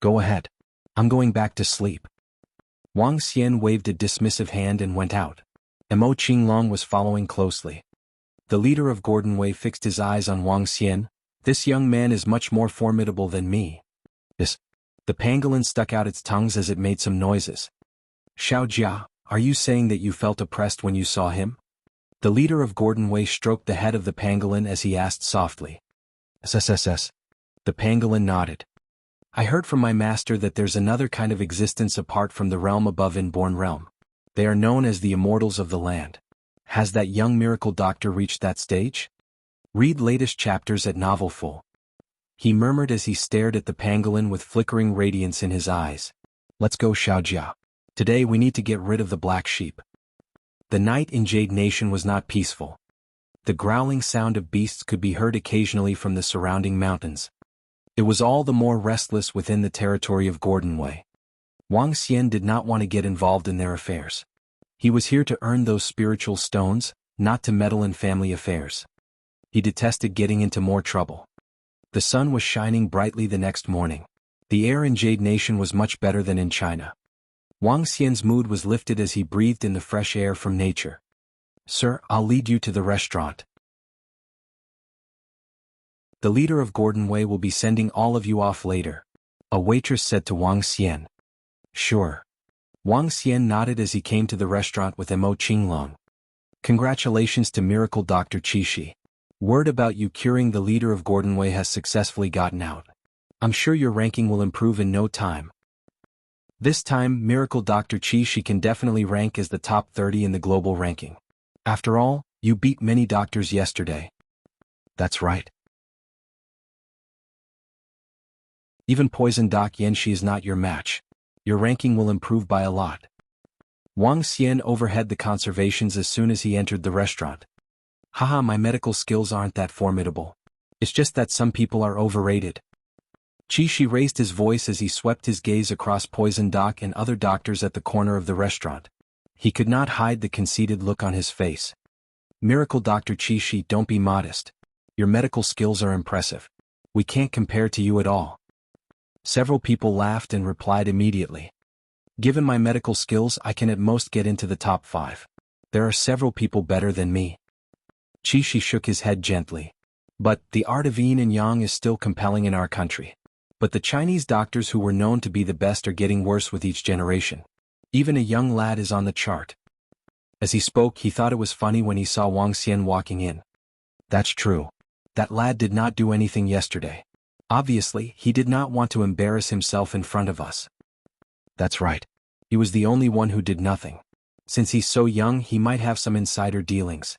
Go ahead. I'm going back to sleep. Wang Xian waved a dismissive hand and went out. Mo Qinglong was following closely. The leader of Gordon Wei fixed his eyes on Wang Xian. This young man is much more formidable than me. The pangolin stuck out its tongues as it made some noises. Xiao Jia, are you saying that you felt oppressed when you saw him? The leader of Gordon Wei stroked the head of the pangolin as he asked softly. SSSS. The pangolin nodded. I heard from my master that there's another kind of existence apart from the realm above inborn realm. They are known as the immortals of the land. Has that young miracle doctor reached that stage? Read latest chapters at Novel Full. He murmured as he stared at the pangolin with flickering radiance in his eyes. Let's go, Xiao Jia. Today we need to get rid of the black sheep. The night in Jade Nation was not peaceful. The growling sound of beasts could be heard occasionally from the surrounding mountains. It was all the more restless within the territory of Gordon Wei. Wang Xian did not want to get involved in their affairs. He was here to earn those spiritual stones, not to meddle in family affairs. He detested getting into more trouble. The sun was shining brightly the next morning. The air in Jade Nation was much better than in China. Wang Xian's mood was lifted as he breathed in the fresh air from nature. "Sir, I'll lead you to the restaurant. The leader of Gordon Wei will be sending all of you off later," a waitress said to Wang Xian. "Sure." Wang Xian nodded as he came to the restaurant with Mo Qinglong. "Congratulations to Miracle Dr. Qishi. Word about you curing the leader of Gordon Wei has successfully gotten out. I'm sure your ranking will improve in no time. This time, Miracle Dr. Qishi can definitely rank as the top 30 in the global ranking. After all, you beat many doctors yesterday." "That's right. Even Poison Doc Yenshi is not your match. Your ranking will improve by a lot." Wang Xian overheard the conservations as soon as he entered the restaurant. "Haha, my medical skills aren't that formidable. It's just that some people are overrated." Qishi raised his voice as he swept his gaze across Poison Doc and other doctors at the corner of the restaurant. He could not hide the conceited look on his face. "Miracle Dr. Qishi, don't be modest. Your medical skills are impressive. We can't compare to you at all." Several people laughed and replied immediately. "Given my medical skills, I can at most get into the top 5. There are several people better than me." Qishi shook his head gently. "But the art of yin and yang is still compelling in our country. But the Chinese doctors who were known to be the best are getting worse with each generation. Even a young lad is on the chart." As he spoke, he thought it was funny when he saw Wang Xian walking in. "That's true. That lad did not do anything yesterday. Obviously, he did not want to embarrass himself in front of us." "That's right. He was the only one who did nothing. Since he's so young, he might have some insider dealings.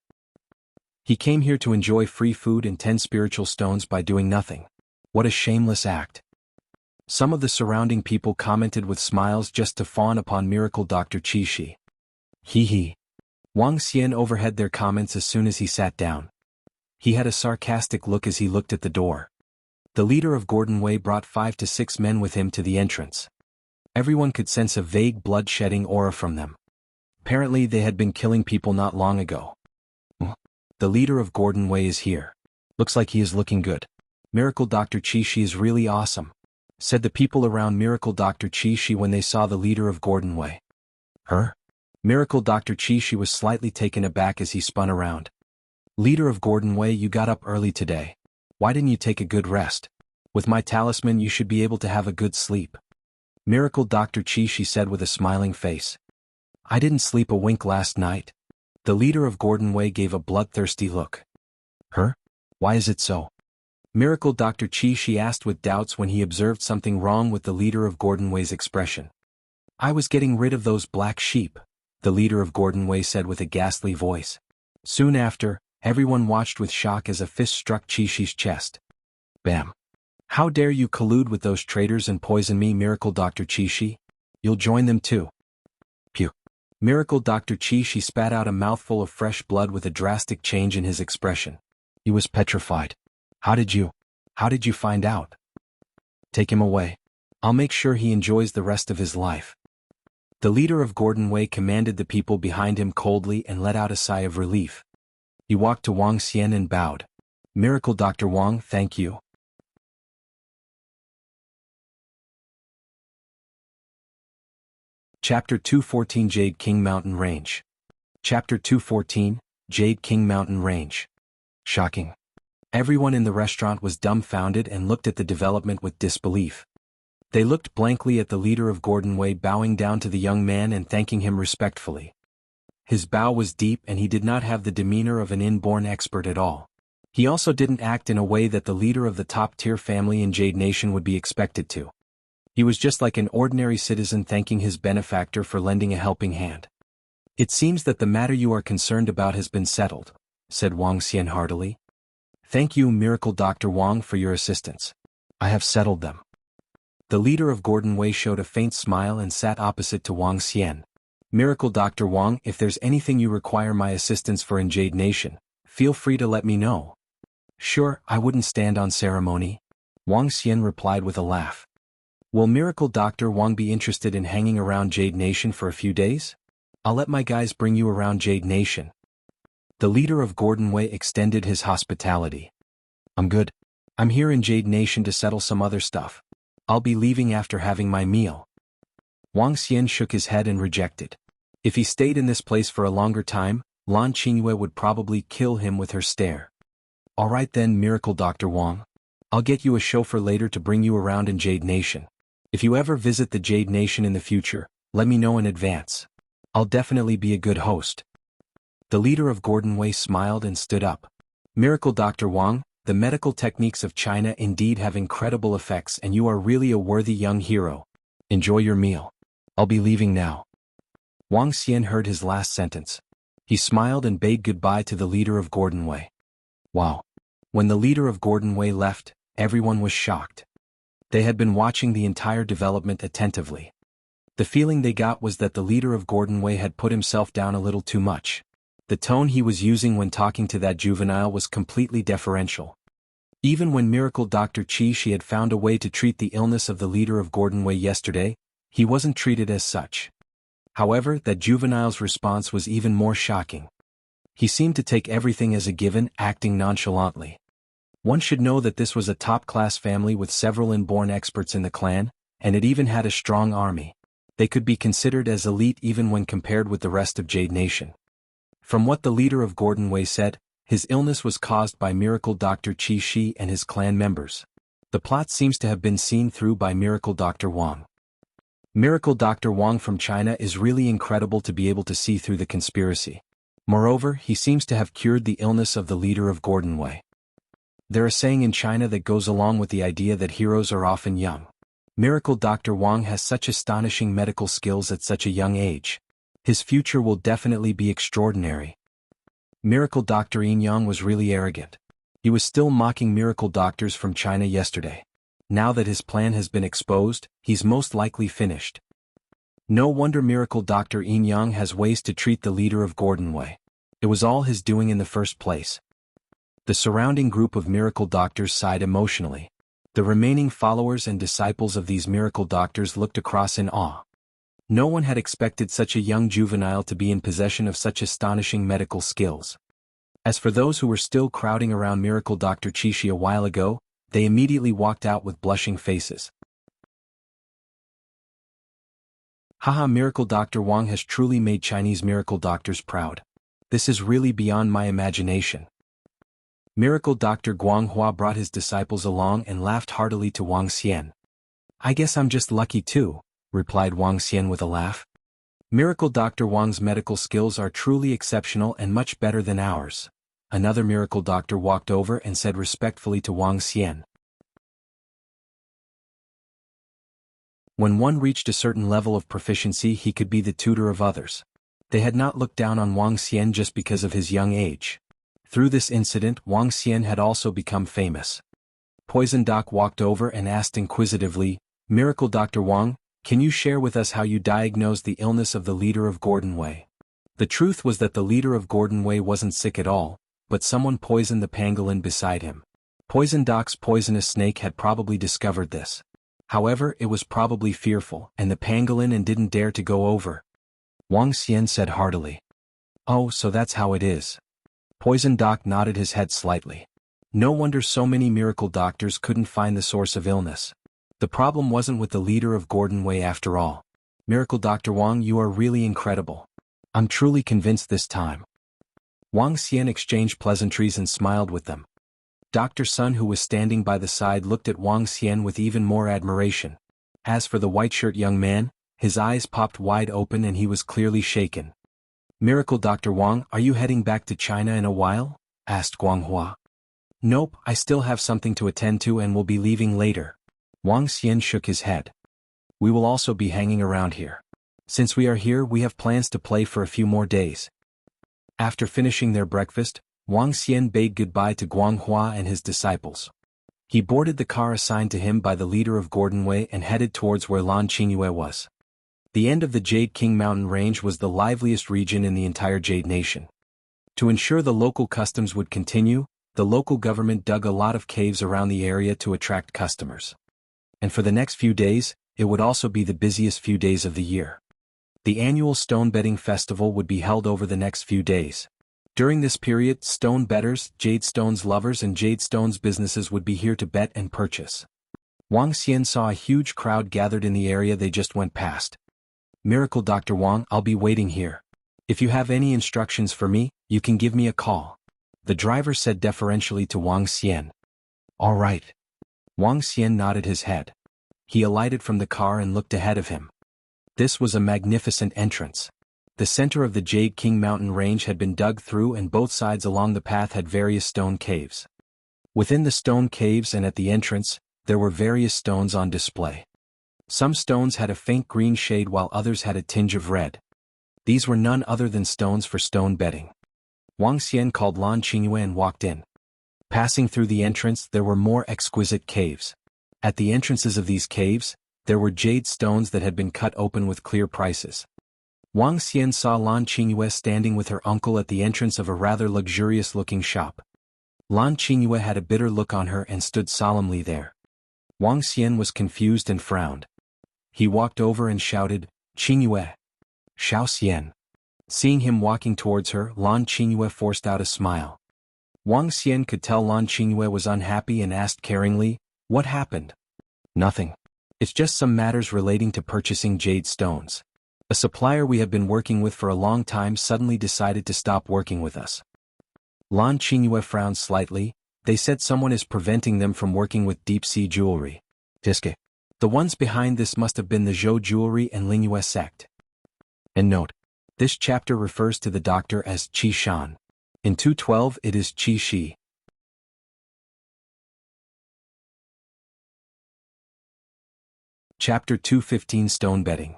He came here to enjoy free food and 10 spiritual stones by doing nothing. What a shameless act." Some of the surrounding people commented with smiles just to fawn upon Miracle Dr. Qishi. Hee hee. Wang Xian overheard their comments as soon as he sat down. He had a sarcastic look as he looked at the door. The leader of Gordon Wei brought 5 to 6 men with him to the entrance. Everyone could sense a vague blood-shedding aura from them. Apparently they had been killing people not long ago. "The leader of Gordon Wei is here. Looks like he is looking good. Miracle Dr. Qishi is really awesome," said the people around Miracle Dr. Qishi when they saw the leader of Gordon Wei. "Her?" Miracle Dr. Qishi was slightly taken aback as he spun around. "Leader of Gordon Wei, you got up early today. Why didn't you take a good rest? With my talisman you should be able to have a good sleep." Miracle Dr. Qishi said with a smiling face. "I didn't sleep a wink last night." The leader of Gordon Wei gave a bloodthirsty look. "Her? Why is it so?" Miracle Dr. Qishi asked with doubts when he observed something wrong with the leader of Gordon Wei's expression. "I was getting rid of those black sheep," the leader of Gordon Wei said with a ghastly voice. Soon after, everyone watched with shock as a fist struck Qishi's chest. Bam! "How dare you collude with those traitors and poison me, Miracle Dr. Qishi? You'll join them too." Pew! Miracle Dr. Qishi spat out a mouthful of fresh blood with a drastic change in his expression. He was petrified. How did you find out?" "Take him away. I'll make sure he enjoys the rest of his life." The leader of Gordon Wei commanded the people behind him coldly and let out a sigh of relief. He walked to Wang Xian and bowed. "Miracle Dr. Wang, thank you." Chapter 214 Jade King Mountain Range. Chapter 214, Jade King Mountain Range. Shocking. Everyone in the restaurant was dumbfounded and looked at the development with disbelief. They looked blankly at the leader of Gordon Wei bowing down to the young man and thanking him respectfully. His bow was deep and he did not have the demeanor of an inborn expert at all. He also didn't act in a way that the leader of the top-tier family in Jade Nation would be expected to. He was just like an ordinary citizen thanking his benefactor for lending a helping hand. "It seems that the matter you are concerned about has been settled," said Wang Xian heartily. "Thank you, Miracle Dr. Wang, for your assistance. I have settled them." The leader of Gordon Wei showed a faint smile and sat opposite to Wang Xian. "Miracle Dr. Wang, if there's anything you require my assistance for in Jade Nation, feel free to let me know." "Sure, I wouldn't stand on ceremony," Wang Xian replied with a laugh. "Will Miracle Dr. Wang be interested in hanging around Jade Nation for a few days? I'll let my guys bring you around Jade Nation." The leader of Gordon Wei extended his hospitality. I'm good. I'm here in Jade Nation to settle some other stuff. I'll be leaving after having my meal. Wang Xian shook his head and rejected. If he stayed in this place for a longer time, Lan Qingyue would probably kill him with her stare. Alright then, Miracle Dr. Wang. I'll get you a chauffeur later to bring you around in Jade Nation. If you ever visit the Jade Nation in the future, let me know in advance. I'll definitely be a good host. The leader of Gordon Wei smiled and stood up. Miracle Dr. Wang, the medical techniques of China indeed have incredible effects and you are really a worthy young hero. Enjoy your meal. I'll be leaving now. Wang Xian heard his last sentence. He smiled and bade goodbye to the leader of Gordon Wei. Wow. When the leader of Gordon Wei left, everyone was shocked. They had been watching the entire development attentively. The feeling they got was that the leader of Gordon Wei had put himself down a little too much. The tone he was using when talking to that juvenile was completely deferential. Even when Miracle Dr. Qi Shi had found a way to treat the illness of the leader of Gordon Wei yesterday, he wasn't treated as such. However, that juvenile's response was even more shocking. He seemed to take everything as a given, acting nonchalantly. One should know that this was a top-class family with several inborn experts in the clan, and it even had a strong army. They could be considered as elite even when compared with the rest of Jade Nation. From what the leader of Gordon Wei said, his illness was caused by Miracle Dr. Qi Shi and his clan members. The plot seems to have been seen through by Miracle Dr. Wang. Miracle Dr. Wang from China is really incredible to be able to see through the conspiracy. Moreover, he seems to have cured the illness of the leader of Gordon Wei. There is a saying in China that goes along with the idea that heroes are often young. Miracle Dr. Wang has such astonishing medical skills at such a young age. His future will definitely be extraordinary. Miracle Dr. Yin-yang was really arrogant. He was still mocking miracle doctors from China yesterday. Now that his plan has been exposed, he's most likely finished. No wonder Miracle Dr. Yin-yang has ways to treat the leader of Gordon Wei. It was all his doing in the first place. The surrounding group of miracle doctors sighed emotionally. The remaining followers and disciples of these miracle doctors looked across in awe. No one had expected such a young juvenile to be in possession of such astonishing medical skills. As for those who were still crowding around Miracle Dr. Qi Shi a while ago, they immediately walked out with blushing faces. Haha, Miracle Dr. Wang has truly made Chinese miracle doctors proud. This is really beyond my imagination. Miracle Dr. Guanghua brought his disciples along and laughed heartily to Wang Xian. I guess I'm just lucky too, replied Wang Xian with a laugh. Miracle Dr. Wang's medical skills are truly exceptional and much better than ours. Another miracle doctor walked over and said respectfully to Wang Xian. When one reached a certain level of proficiency, he could be the tutor of others. They had not looked down on Wang Xian just because of his young age. Through this incident, Wang Xian had also become famous. Poison Doc walked over and asked inquisitively, Miracle Dr. Wang, can you share with us how you diagnosed the illness of the leader of Gordon Wei? The truth was that the leader of Gordon Wei wasn't sick at all, but someone poisoned the pangolin beside him. Poison Doc's poisonous snake had probably discovered this. However, it was probably fearful, and the pangolin and didn't dare to go over. Wang Xian said heartily. Oh, so that's how it is. Poison Doc nodded his head slightly. No wonder so many miracle doctors couldn't find the source of illness. The problem wasn't with the leader of Gordon Wei after all. Miracle Dr. Wang, you are really incredible. I'm truly convinced this time. Wang Xian exchanged pleasantries and smiled with them. Dr. Sun, who was standing by the side, looked at Wang Xian with even more admiration. As for the white-shirt young man, his eyes popped wide open and he was clearly shaken. Miracle Dr. Wang, are you heading back to China in a while? Asked Guanghua. Nope, I still have something to attend to and will be leaving later. Wang Xian shook his head. We will also be hanging around here. Since we are here, we have plans to play for a few more days. After finishing their breakfast, Wang Xian bade goodbye to Guanghua and his disciples. He boarded the car assigned to him by the leader of Gordon Wei and headed towards where Lan Qingyue was. The end of the Jade King Mountain Range was the liveliest region in the entire Jade Nation. To ensure the local customs would continue, the local government dug a lot of caves around the area to attract customers. And for the next few days, it would also be the busiest few days of the year. The annual stone bedding festival would be held over the next few days. During this period, stone bettors, jade stones lovers and jade stones businesses would be here to bet and purchase. Wang Xian saw a huge crowd gathered in the area they just went past. Miracle Dr. Wang, I'll be waiting here. If you have any instructions for me, you can give me a call. The driver said deferentially to Wang Xian. All right. Wang Xian nodded his head. He alighted from the car and looked ahead of him. This was a magnificent entrance. The center of the Jade King mountain range had been dug through and both sides along the path had various stone caves. Within the stone caves and at the entrance, there were various stones on display. Some stones had a faint green shade while others had a tinge of red. These were none other than stones for stone betting. Wang Xian called Lan Qingyue and walked in. Passing through the entrance, there were more exquisite caves. At the entrances of these caves, there were jade stones that had been cut open with clear prices. Wang Xian saw Lan Qingyue standing with her uncle at the entrance of a rather luxurious-looking shop. Lan Qingyue had a bitter look on her and stood solemnly there. Wang Xian was confused and frowned. He walked over and shouted, "Qingyue! Xiao Xian!" Seeing him walking towards her, Lan Qingyue forced out a smile. Wang Xian could tell Lan Qingyue was unhappy and asked caringly, "What happened?" "Nothing. It's just some matters relating to purchasing jade stones. A supplier we have been working with for a long time suddenly decided to stop working with us." Lan Qingyue frowned slightly. They said someone is preventing them from working with deep-sea jewelry. Tiske. The ones behind this must have been the Zhou jewelry and Lingyue sect. And note, this chapter refers to the doctor as Qi Shan. In 212 it is Qi Shi. Chapter 215 Stone Betting.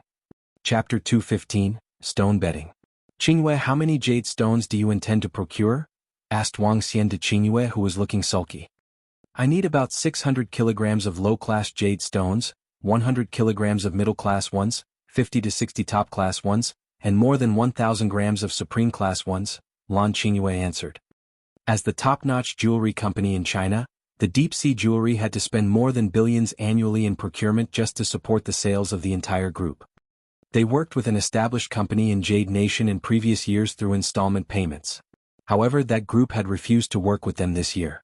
Chapter 215, Stone Betting. "Qingyue, how many jade stones do you intend to procure?" asked Wang Xian to Qingyue, who was looking sulky. "I need about 600 kilograms of low-class jade stones, 100 kilograms of middle-class ones, 50 to 60 top-class ones, and more than 1,000 grams of supreme-class ones," Lan Qingyue answered. As the top-notch jewelry company in China, the deep-sea jewelry had to spend more than billions annually in procurement just to support the sales of the entire group. They worked with an established company in Jade Nation in previous years through installment payments. However, that group had refused to work with them this year.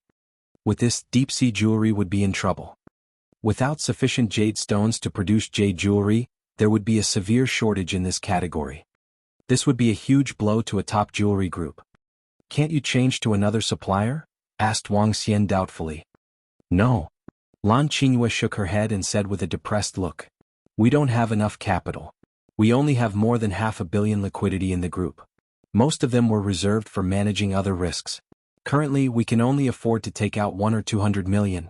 With this, deep-sea jewelry would be in trouble. Without sufficient jade stones to produce jade jewelry, there would be a severe shortage in this category. This would be a huge blow to a top jewelry group. "Can't you change to another supplier?" asked Wang Xian doubtfully. "No." Lan Qingyue shook her head and said with a depressed look. "We don't have enough capital. We only have more than 500 million liquidity in the group. Most of them were reserved for managing other risks. Currently, we can only afford to take out 100 or 200 million.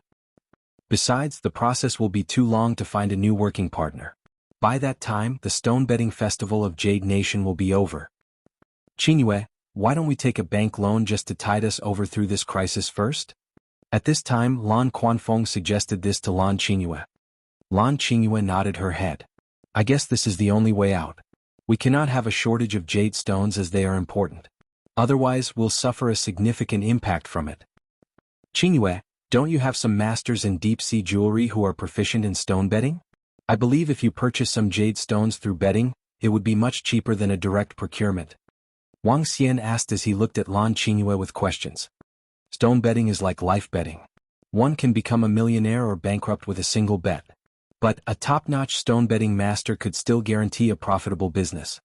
Besides, the process will be too long to find a new working partner. By that time, the stone betting festival of Jade Nation will be over. Qingyue, why don't we take a bank loan just to tide us over through this crisis first?" At this time, Lan Quanfeng suggested this to Lan Qingyue. Lan Qingyue nodded her head. "I guess this is the only way out. We cannot have a shortage of jade stones as they are important. Otherwise, we'll suffer a significant impact from it. Qingyue, don't you have some masters in deep-sea jewelry who are proficient in stone betting? I believe if you purchase some jade stones through betting, it would be much cheaper than a direct procurement." Wang Xian asked as he looked at Lan Qingyue with questions. "Stone betting is like life betting. One can become a millionaire or bankrupt with a single bet. But a top-notch stone betting master could still guarantee a profitable business.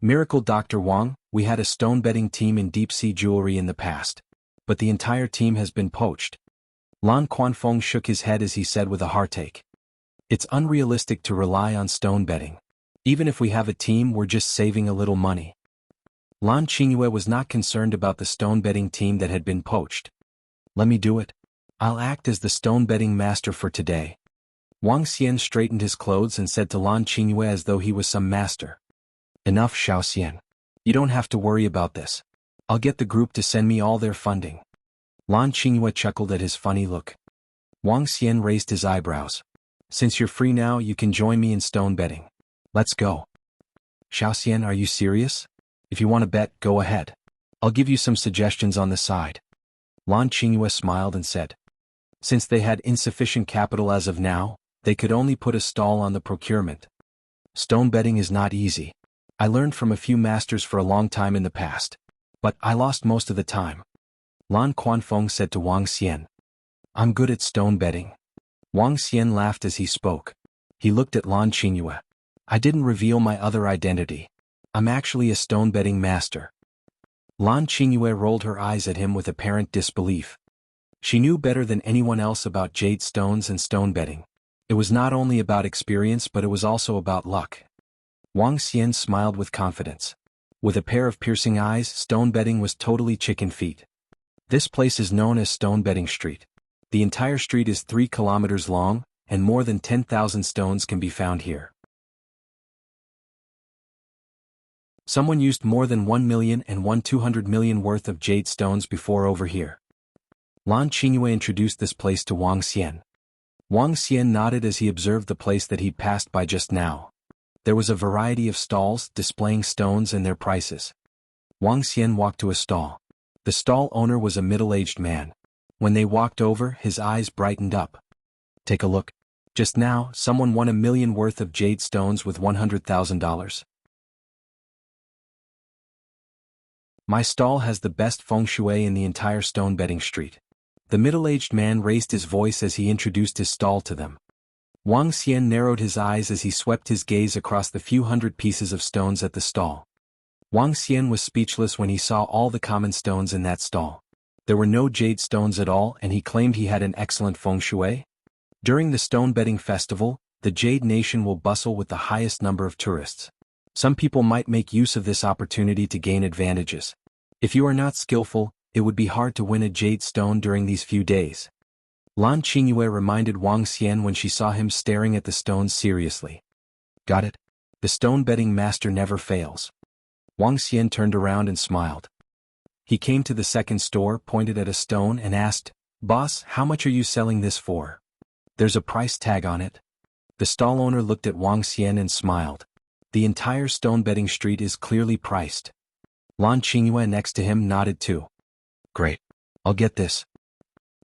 Miracle Dr. Wang, we had a stone betting team in deep-sea jewelry in the past. But the entire team has been poached." Lan Quanfeng shook his head as he said with a heartache. "It's unrealistic to rely on stone betting. Even if we have a team, we're just saving a little money." Lan Qingyue was not concerned about the stone betting team that had been poached. "Let me do it. I'll act as the stone betting master for today." Wang Xian straightened his clothes and said to Lan Qingyue as though he was some master. "Enough, Xiao Xian. You don't have to worry about this. I'll get the group to send me all their funding." Lan Qingyue chuckled at his funny look. Wang Xian raised his eyebrows. "Since you're free now, you can join me in stone betting. Let's go." "Xiao Xian, are you serious? If you want to bet, go ahead. I'll give you some suggestions on the side." Lan Qingyue smiled and said. Since they had insufficient capital as of now, they could only put a stall on the procurement. Stone betting is not easy. I learned from a few masters for a long time in the past. But I lost most of the time. Lan Quanfeng said to Wang Xian. I'm good at stone betting. Wang Xian laughed as he spoke. He looked at Lan Qingyue. I didn't reveal my other identity. I'm actually a stone betting master. Lan Qingyue rolled her eyes at him with apparent disbelief. She knew better than anyone else about jade stones and stone betting. It was not only about experience but it was also about luck. Wang Xian smiled with confidence. With a pair of piercing eyes, stone betting was totally chicken feet. This place is known as Stone Betting Street. The entire street is 3 kilometers long, and more than 10,000 stones can be found here. Someone used more than 1 million and 200 million worth of jade stones before over here. Lan Qingyue introduced this place to Wang Xian. Wang Xian nodded as he observed the place that he'd passed by just now. There was a variety of stalls displaying stones and their prices. Wang Xian walked to a stall. The stall owner was a middle-aged man. When they walked over, his eyes brightened up. Take a look. Just now, someone won 1 million worth of jade stones with $100,000. My stall has the best feng shui in the entire stone betting street. The middle-aged man raised his voice as he introduced his stall to them. Wang Xian narrowed his eyes as he swept his gaze across the few hundred pieces of stones at the stall. Wang Xian was speechless when he saw all the common stones in that stall. There were no jade stones at all and he claimed he had an excellent feng shui. During the stone betting festival, the Jade Nation will bustle with the highest number of tourists. Some people might make use of this opportunity to gain advantages. If you are not skillful, it would be hard to win a jade stone during these few days. Lan Qingyue reminded Wang Xian when she saw him staring at the stones seriously. Got it? The stone betting master never fails. Wang Xian turned around and smiled. He came to the second store, pointed at a stone and asked, Boss, how much are you selling this for? There's a price tag on it. The stall owner looked at Wang Xian and smiled. The entire stone betting street is clearly priced. Lan Qingyue next to him nodded too. Great. I'll get this.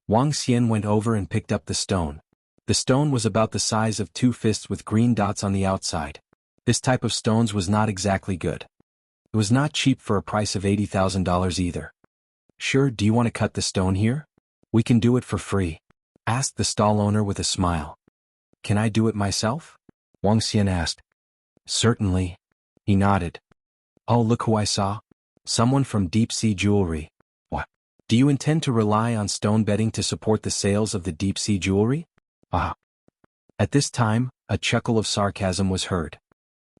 Wang Xian went over and picked up the stone. The stone was about the size of 2 fists with green dots on the outside. This type of stones was not exactly good. It was not cheap for a price of $80,000 either. Sure, do you want to cut the stone here? We can do it for free, asked the stall owner with a smile. Can I do it myself? Wang Xian asked. Certainly. He nodded. Oh, look who I saw. Someone from Deep Sea Jewelry. What? Do you intend to rely on stone betting to support the sales of the Deep Sea Jewelry? Ah. At this time, a chuckle of sarcasm was heard.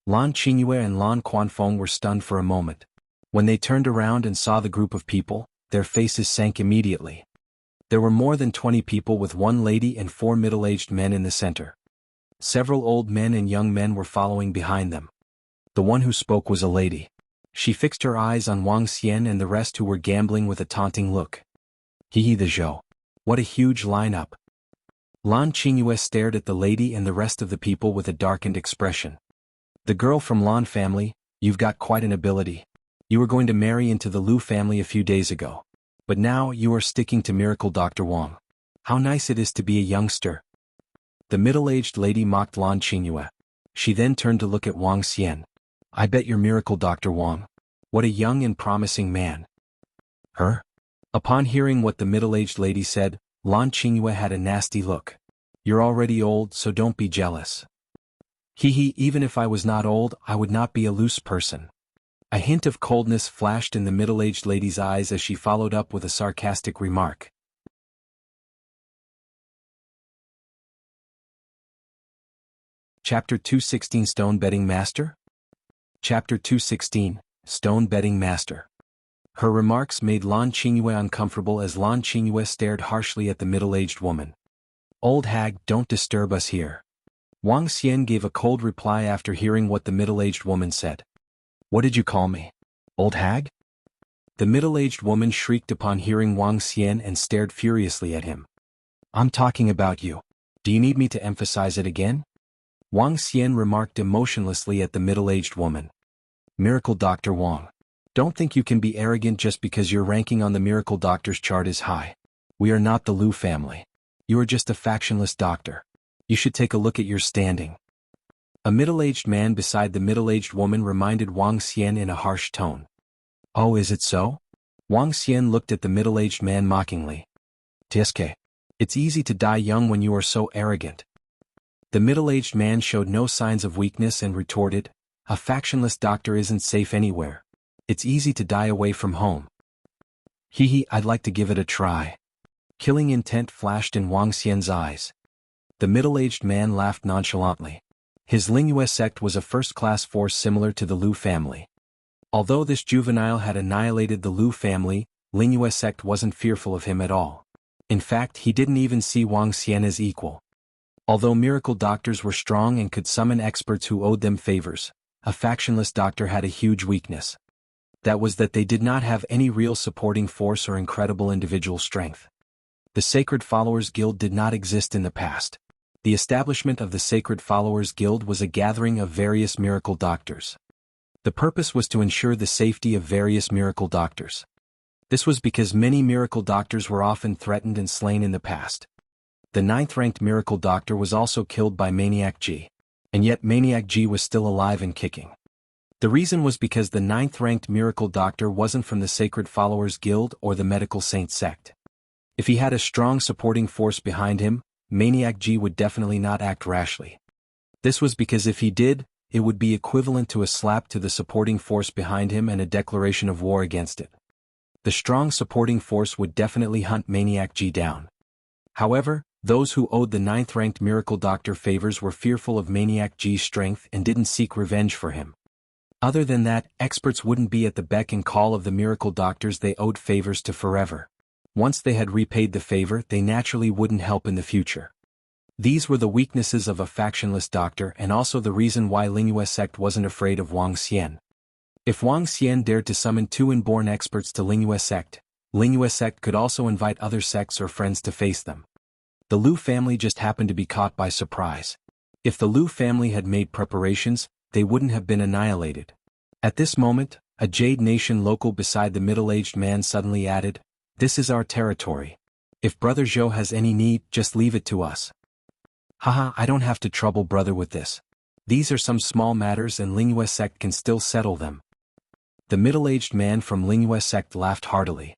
Lan Qingyue and Lan Quanfeng were stunned for a moment. When they turned around and saw the group of people, their faces sank immediately. There were more than 20 people with 1 lady and 4 middle-aged men in the center. Several old men and young men were following behind them. The one who spoke was a lady. She fixed her eyes on Wang Xian and the rest who were gambling with a taunting look. Hee the Zhou. What a huge lineup. Lan Qingyue stared at the lady and the rest of the people with a darkened expression. The girl from Lan family, you've got quite an ability. You were going to marry into the Lu family a few days ago. But now you are sticking to Miracle Dr. Wang. How nice it is to be a youngster. The middle-aged lady mocked Lan Qingyue. She then turned to look at Wang Xian. I bet you're Miracle Dr. Wang. What a young and promising man. Her? Upon hearing what the middle-aged lady said, Lan Qingyue had a nasty look. You're already old, so don't be jealous. Even if I was not old, I would not be a loose person. A hint of coldness flashed in the middle-aged lady's eyes as she followed up with a sarcastic remark. Chapter 216 Stone Betting Master? Chapter 216 Stone Betting Master. Her remarks made Lan Qingyue uncomfortable as Lan Qingyue stared harshly at the middle-aged woman. Old hag, don't disturb us here. Wang Xian gave a cold reply after hearing what the middle-aged woman said. What did you call me? Old hag? The middle-aged woman shrieked upon hearing Wang Xian and stared furiously at him. I'm talking about you. Do you need me to emphasize it again? Wang Xian remarked emotionlessly at the middle-aged woman. Miracle Dr. Wang. Don't think you can be arrogant just because your ranking on the Miracle Doctor's chart is high. We are not the Lu family. You are just a factionless doctor. You should take a look at your standing. A middle-aged man beside the middle-aged woman reminded Wang Xian in a harsh tone. Oh, is it so? Wang Xian looked at the middle-aged man mockingly. "Tsk. It's easy to die young when you are so arrogant." The middle-aged man showed no signs of weakness and retorted, "A factionless doctor isn't safe anywhere. It's easy to die away from home." "Hee, I'd like to give it a try." Killing intent flashed in Wang Xian's eyes. The middle-aged man laughed nonchalantly. His Lingyue sect was a first-class force similar to the Liu family. Although this juvenile had annihilated the Liu family, Lingyue sect wasn't fearful of him at all. In fact, he didn't even see Wang Xian as equal. Although miracle doctors were strong and could summon experts who owed them favors, a factionless doctor had a huge weakness. That was that they did not have any real supporting force or incredible individual strength. The Sacred Followers Guild did not exist in the past. The establishment of the Sacred Followers Guild was a gathering of various miracle doctors. The purpose was to ensure the safety of various miracle doctors. This was because many miracle doctors were often threatened and slain in the past. The 9th-ranked miracle doctor was also killed by Maniac G. And yet Maniac G was still alive and kicking. The reason was because the 9th-ranked miracle doctor wasn't from the Sacred Followers Guild or the Medical Saint sect. If he had a strong supporting force behind him, Maniac G would definitely not act rashly. This was because if he did, it would be equivalent to a slap to the supporting force behind him and a declaration of war against it. The strong supporting force would definitely hunt Maniac G down. However, those who owed the 9th-ranked miracle doctor favors were fearful of Maniac G's strength and didn't seek revenge for him. Other than that, experts wouldn't be at the beck and call of the miracle doctors they owed favors to forever. Once they had repaid the favor, they naturally wouldn't help in the future. These were the weaknesses of a factionless doctor and also the reason why Lingyue sect wasn't afraid of Wang Xian. If Wang Xian dared to summon 2 inborn experts to Lingyue sect could also invite other sects or friends to face them. The Liu family just happened to be caught by surprise. If the Liu family had made preparations, they wouldn't have been annihilated. At this moment, a Jade Nation local beside the middle-aged man suddenly added, "This is our territory. If Brother Zhou has any need, just leave it to us." "Haha, I don't have to trouble brother with this. These are some small matters and Lingyue sect can still settle them." The middle-aged man from Lingyue sect laughed heartily.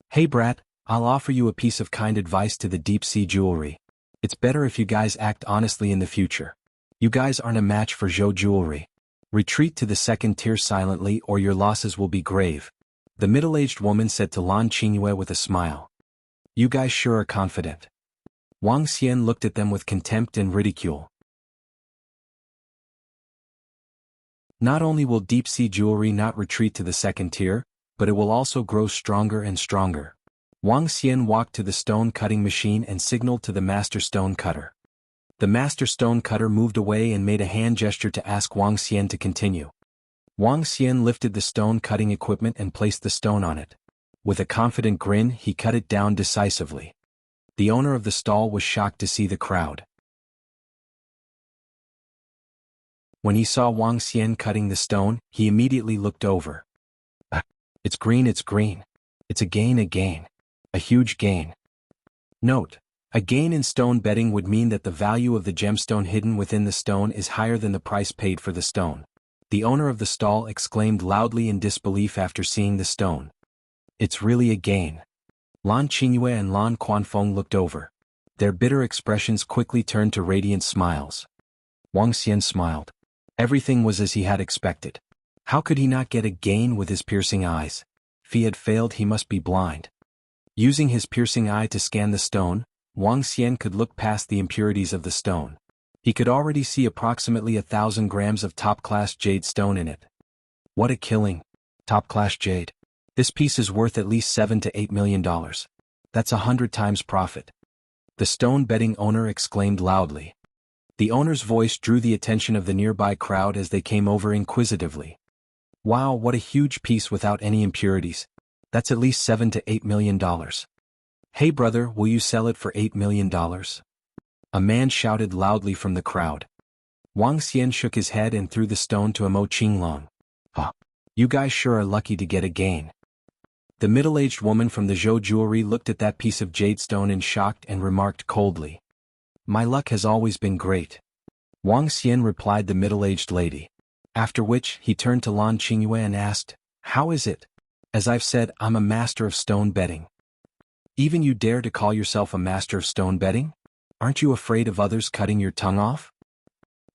"Hey brat, I'll offer you a piece of kind advice to the deep-sea jewelry. It's better if you guys act honestly in the future. You guys aren't a match for Zhou jewelry. Retreat to the 2nd tier silently or your losses will be grave," the middle-aged woman said to Lan Qingyue with a smile. "You guys sure are confident." Wang Xian looked at them with contempt and ridicule. Not only will deep-sea jewelry not retreat to the 2nd tier, but it will also grow stronger and stronger. Wang Xian walked to the stone-cutting machine and signaled to the master stone cutter. The master stone cutter moved away and made a hand gesture to ask Wang Xian to continue. Wang Xian lifted the stone-cutting equipment and placed the stone on it. With a confident grin, he cut it down decisively. The owner of the stall was shocked to see the crowd. When he saw Wang Xian cutting the stone, he immediately looked over. It's green, it's green. It's a gain, a gain. A huge gain." Note: a gain in stone betting would mean that the value of the gemstone hidden within the stone is higher than the price paid for the stone. The owner of the stall exclaimed loudly in disbelief after seeing the stone. "It's really a gain." Lan Qingyue and Lan Quanfeng looked over. Their bitter expressions quickly turned to radiant smiles. Wang Xian smiled. Everything was as he had expected. How could he not get a gain with his piercing eyes? If he had failed, he must be blind. Using his piercing eye to scan the stone, Wang Xian could look past the impurities of the stone. He could already see approximately 1,000 grams of top-class jade stone in it. What a killing! Top-class jade. This piece is worth at least $7 to $8 million. That's 100 times profit. The stone betting owner exclaimed loudly. The owner's voice drew the attention of the nearby crowd as they came over inquisitively. Wow, what a huge piece without any impurities. That's at least $7 to $8 million. Hey brother, will you sell it for $8 million? A man shouted loudly from the crowd. Wang Xian shook his head and threw the stone to Mo Qinglong. You guys sure are lucky to get a gain. The middle-aged woman from the Zhou jewelry looked at that piece of jade stone in shock and remarked coldly. My luck has always been great. Wang Xian replied the middle-aged lady. After which, he turned to Lan Qingyue and asked, How is it? As I've said, I'm a master of stone betting. Even you dare to call yourself a master of stone betting? Aren't you afraid of others cutting your tongue off?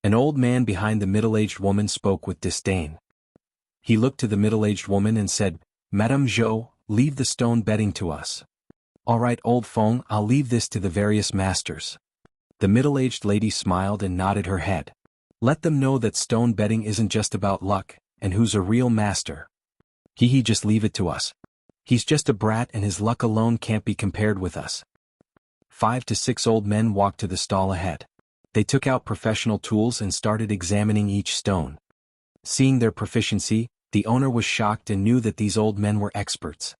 An old man behind the middle-aged woman spoke with disdain. He looked to the middle-aged woman and said, Madame Zhou, leave the stone betting to us. All right, old Feng, I'll leave this to the various masters. The middle-aged lady smiled and nodded her head. Let them know that stone betting isn't just about luck, and who's a real master. He just leave it to us. He's just a brat and his luck alone can't be compared with us. 5 to 6 old men walked to the stall ahead. They took out professional tools and started examining each stone. Seeing their proficiency, the owner was shocked and knew that these old men were experts.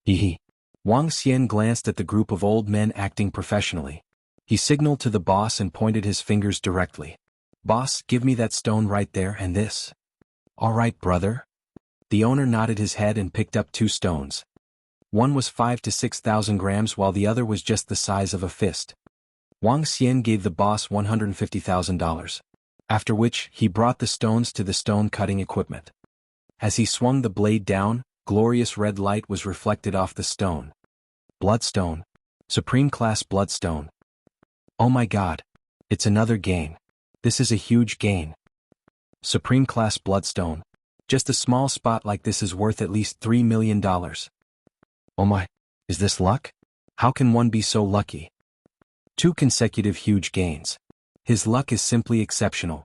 Wang Xian glanced at the group of old men acting professionally. He signaled to the boss and pointed his fingers directly. Boss, give me that stone right there and this. All right, brother. The owner nodded his head and picked up 2 stones. One was 5 to 6,000 grams while the other was just the size of a fist. Wang Xian gave the boss $150,000. After which, he brought the stones to the stone-cutting equipment. As he swung the blade down, glorious red light was reflected off the stone. Bloodstone. Supreme Class Bloodstone. Oh my god. It's another gain. This is a huge gain. Supreme Class Bloodstone. Just a small spot like this is worth at least $3 million. Oh my. Is this luck? How can one be so lucky? 2 consecutive huge gains. His luck is simply exceptional.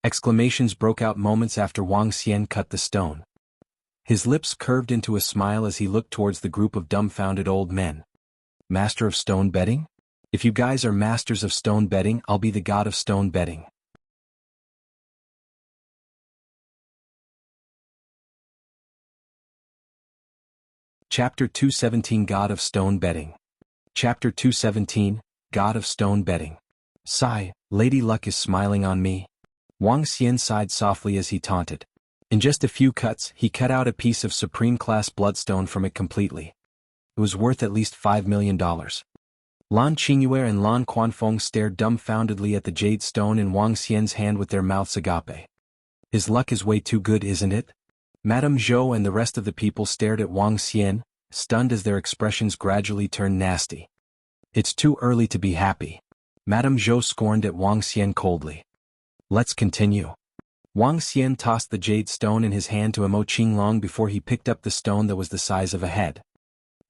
Exclamations broke out moments after Wang Xian cut the stone. His lips curved into a smile as he looked towards the group of dumbfounded old men. Master of stone betting? If you guys are masters of stone betting, I'll be the god of stone betting. Chapter 217 God of Stone Betting. Chapter 217, God of Stone Betting. Sigh, Lady Luck is smiling on me. Wang Xian sighed softly as he taunted. In just a few cuts, he cut out a piece of Supreme Class Bloodstone from it completely. It was worth at least $5 million. Lan Qingyue and Lan Quanfeng stared dumbfoundedly at the jade stone in Wang Xian's hand with their mouths agape. His luck is way too good, isn't it? Madame Zhou and the rest of the people stared at Wang Xian, stunned as their expressions gradually turned nasty. It's too early to be happy. Madame Zhou scorned at Wang Xian coldly. Let's continue. Wang Xian tossed the jade stone in his hand to Imo Qinglong before he picked up the stone that was the size of a head.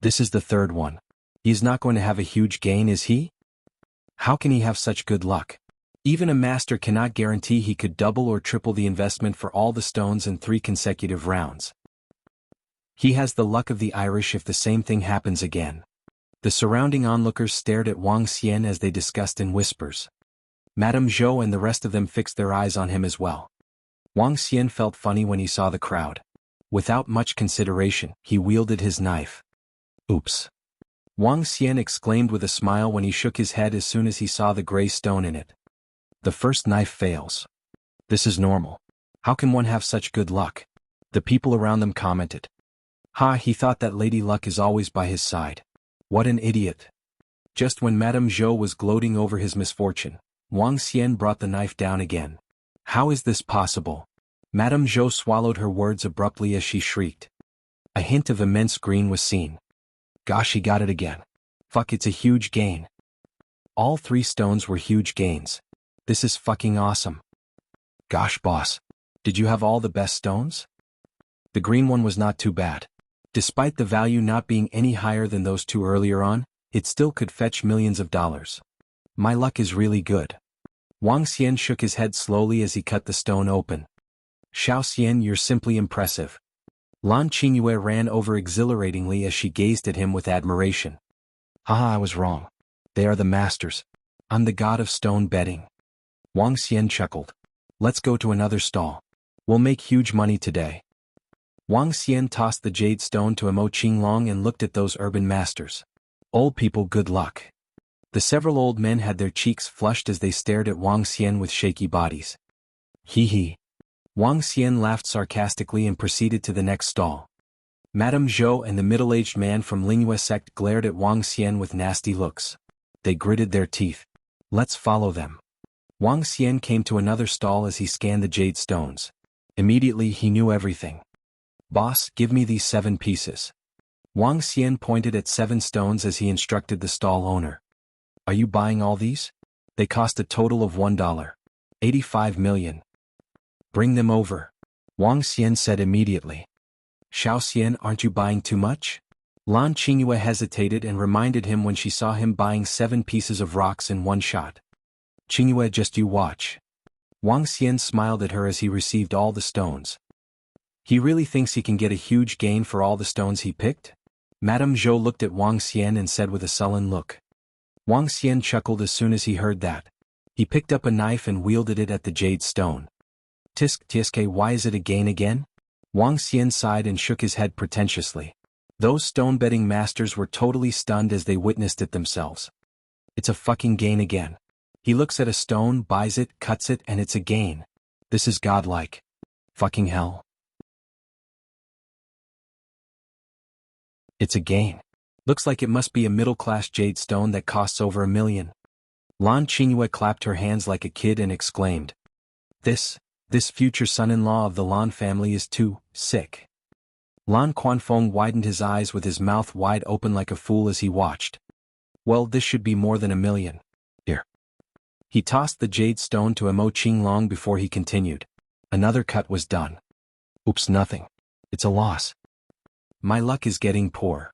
This is the third one. He's not going to have a huge gain, is he? How can he have such good luck? Even a master cannot guarantee he could double or triple the investment for all the stones in 3 consecutive rounds. He has the luck of the Irish if the same thing happens again. The surrounding onlookers stared at Wang Xian as they discussed in whispers. Madame Zhou and the rest of them fixed their eyes on him as well. Wang Xian felt funny when he saw the crowd. Without much consideration, he wielded his knife. Oops. Wang Xian exclaimed with a smile when he shook his head as soon as he saw the gray stone in it. The first knife fails. This is normal. How can one have such good luck? The people around them commented. Ha, he thought that Lady Luck is always by his side. What an idiot. Just when Madame Zhou was gloating over his misfortune, Wang Xian brought the knife down again. How is this possible? Madame Zhou swallowed her words abruptly as she shrieked. A hint of immense green was seen. Gosh, he got it again. Fuck, it's a huge gain. All 3 stones were huge gains. This is fucking awesome. Gosh, boss. Did you have all the best stones? The green one was not too bad. Despite the value not being any higher than those 2 earlier on, it still could fetch millions of dollars. My luck is really good. Wang Xian shook his head slowly as he cut the stone open. Xiao Xian, you're simply impressive. Lan Qingyue ran over exhilaratingly as she gazed at him with admiration. Haha, I was wrong. They are the masters. I'm the god of stone betting. Wang Xian chuckled. Let's go to another stall. We'll make huge money today. Wang Xian tossed the jade stone to Imo Qinglong and looked at those urban masters. Old people, good luck. The several old men had their cheeks flushed as they stared at Wang Xian with shaky bodies. Hee. Wang Xian laughed sarcastically and proceeded to the next stall. Madame Zhou and the middle-aged man from Lingyue sect glared at Wang Xian with nasty looks. They gritted their teeth. Let's follow them. Wang Xian came to another stall as he scanned the jade stones. Immediately he knew everything. Boss, give me these 7 pieces. Wang Xian pointed at 7 stones as he instructed the stall owner. Are you buying all these? They cost a total of $1. 85 million. Bring them over. Wang Xian said immediately. Xiao Xian, aren't you buying too much? Lan Qingyue hesitated and reminded him when she saw him buying 7 pieces of rocks in one shot. Qingyue, just you watch. Wang Xian smiled at her as he received all the stones. He really thinks he can get a huge gain for all the stones he picked? Madame Zhou looked at Wang Xian and said with a sullen look. Wang Xian chuckled as soon as he heard that. He picked up a knife and wielded it at the jade stone. Tisk, why is it a gain again? Wang Xian sighed and shook his head pretentiously. Those stone-betting masters were totally stunned as they witnessed it themselves. It's a fucking gain again. He looks at a stone, buys it, cuts it, and it's a gain. This is godlike. Fucking hell. It's a gain. Looks like it must be a middle-class jade stone that costs over $1 million. Lan Qingyue clapped her hands like a kid and exclaimed. This future son-in-law of the Lan family is too sick. Lan Quanfeng widened his eyes with his mouth wide open like a fool as he watched. Well, this should be more than $1 million. Here. He tossed the jade stone to Mo Qinglong before he continued. Another cut was done. Oops, nothing. It's a loss. My luck is getting poor.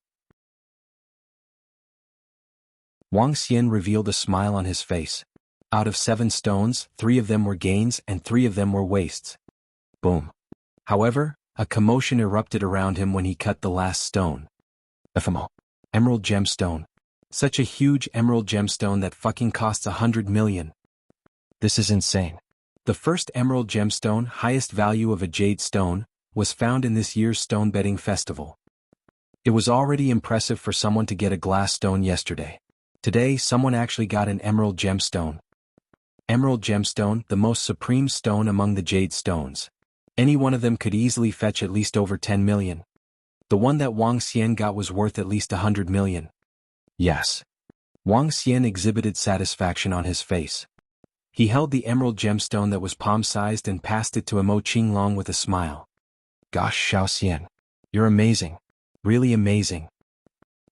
Wang Xian revealed a smile on his face. Out of 7 stones, 3 of them were gains and 3 of them were wastes. Boom. However, a commotion erupted around him when he cut the last stone. FMO. Emerald gemstone. Such a huge emerald gemstone that fucking costs 100 million. This is insane. The first emerald gemstone, highest value of a jade stone, was found in this year's stone betting festival. It was already impressive for someone to get a glass stone yesterday. Today, someone actually got an emerald gemstone. Emerald gemstone, the most supreme stone among the jade stones. Any one of them could easily fetch at least over 10 million. The one that Wang Xian got was worth at least 100 million. Yes. Wang Xian exhibited satisfaction on his face. He held the emerald gemstone that was palm-sized and passed it to Mo Qinglong with a smile. Gosh, Xiao Xian. You're amazing. Really amazing.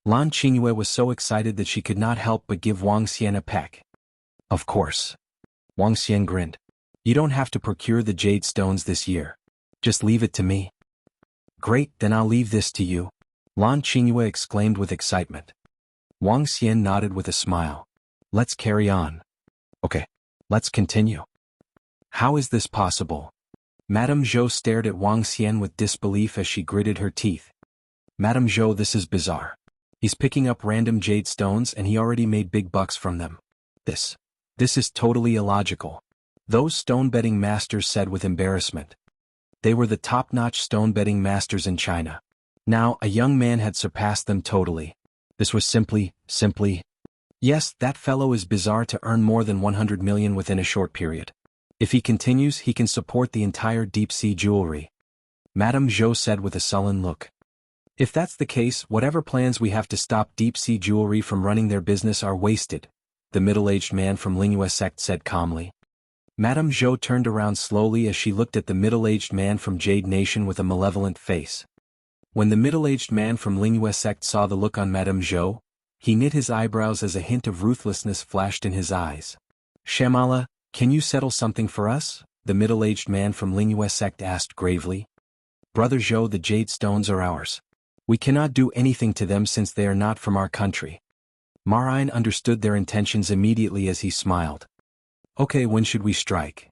Lan Qingyue was so excited that she could not help but give Wang Xian a peck. Of course. Wang Xian grinned. You don't have to procure the jade stones this year. Just leave it to me. Great, then I'll leave this to you. Lan Qingyue exclaimed with excitement. Wang Xian nodded with a smile. Let's carry on. Okay, let's continue. How is this possible? Madame Zhou stared at Wang Xian with disbelief as she gritted her teeth. Madame Zhou, this is bizarre. He's picking up random jade stones and he already made big bucks from them. This is totally illogical. Those stone-betting masters said with embarrassment. They were the top-notch stone-betting masters in China. Now, a young man had surpassed them totally. This was simply. Yes, that fellow is bizarre to earn more than 100 million within a short period. If he continues, he can support the entire deep-sea jewelry. Madame Zhou said with a sullen look. If that's the case, whatever plans we have to stop deep-sea jewelry from running their business are wasted, the middle-aged man from Lingyue sect said calmly. Madame Zhou turned around slowly as she looked at the middle-aged man from Jade Nation with a malevolent face. When the middle-aged man from Lingyue sect saw the look on Madame Zhou, he knit his eyebrows as a hint of ruthlessness flashed in his eyes. Shamala, can you settle something for us? The middle-aged man from Lingyue sect asked gravely. Brother Zhou, the jade stones are ours. We cannot do anything to them since they are not from our country. Marain understood their intentions immediately as he smiled. Okay, when should we strike?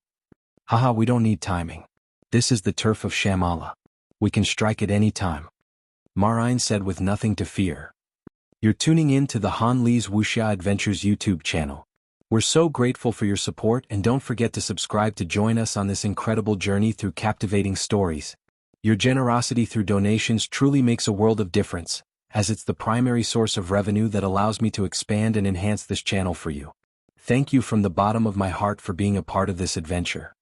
Haha, we don't need timing. This is the turf of Shamala. We can strike at any time. Marain said with nothing to fear. You're tuning in to the Han Li's Wuxia Adventures YouTube channel. We're so grateful for your support and don't forget to subscribe to join us on this incredible journey through captivating stories. Your generosity through donations truly makes a world of difference, as it's the primary source of revenue that allows me to expand and enhance this channel for you. Thank you from the bottom of my heart for being a part of this adventure.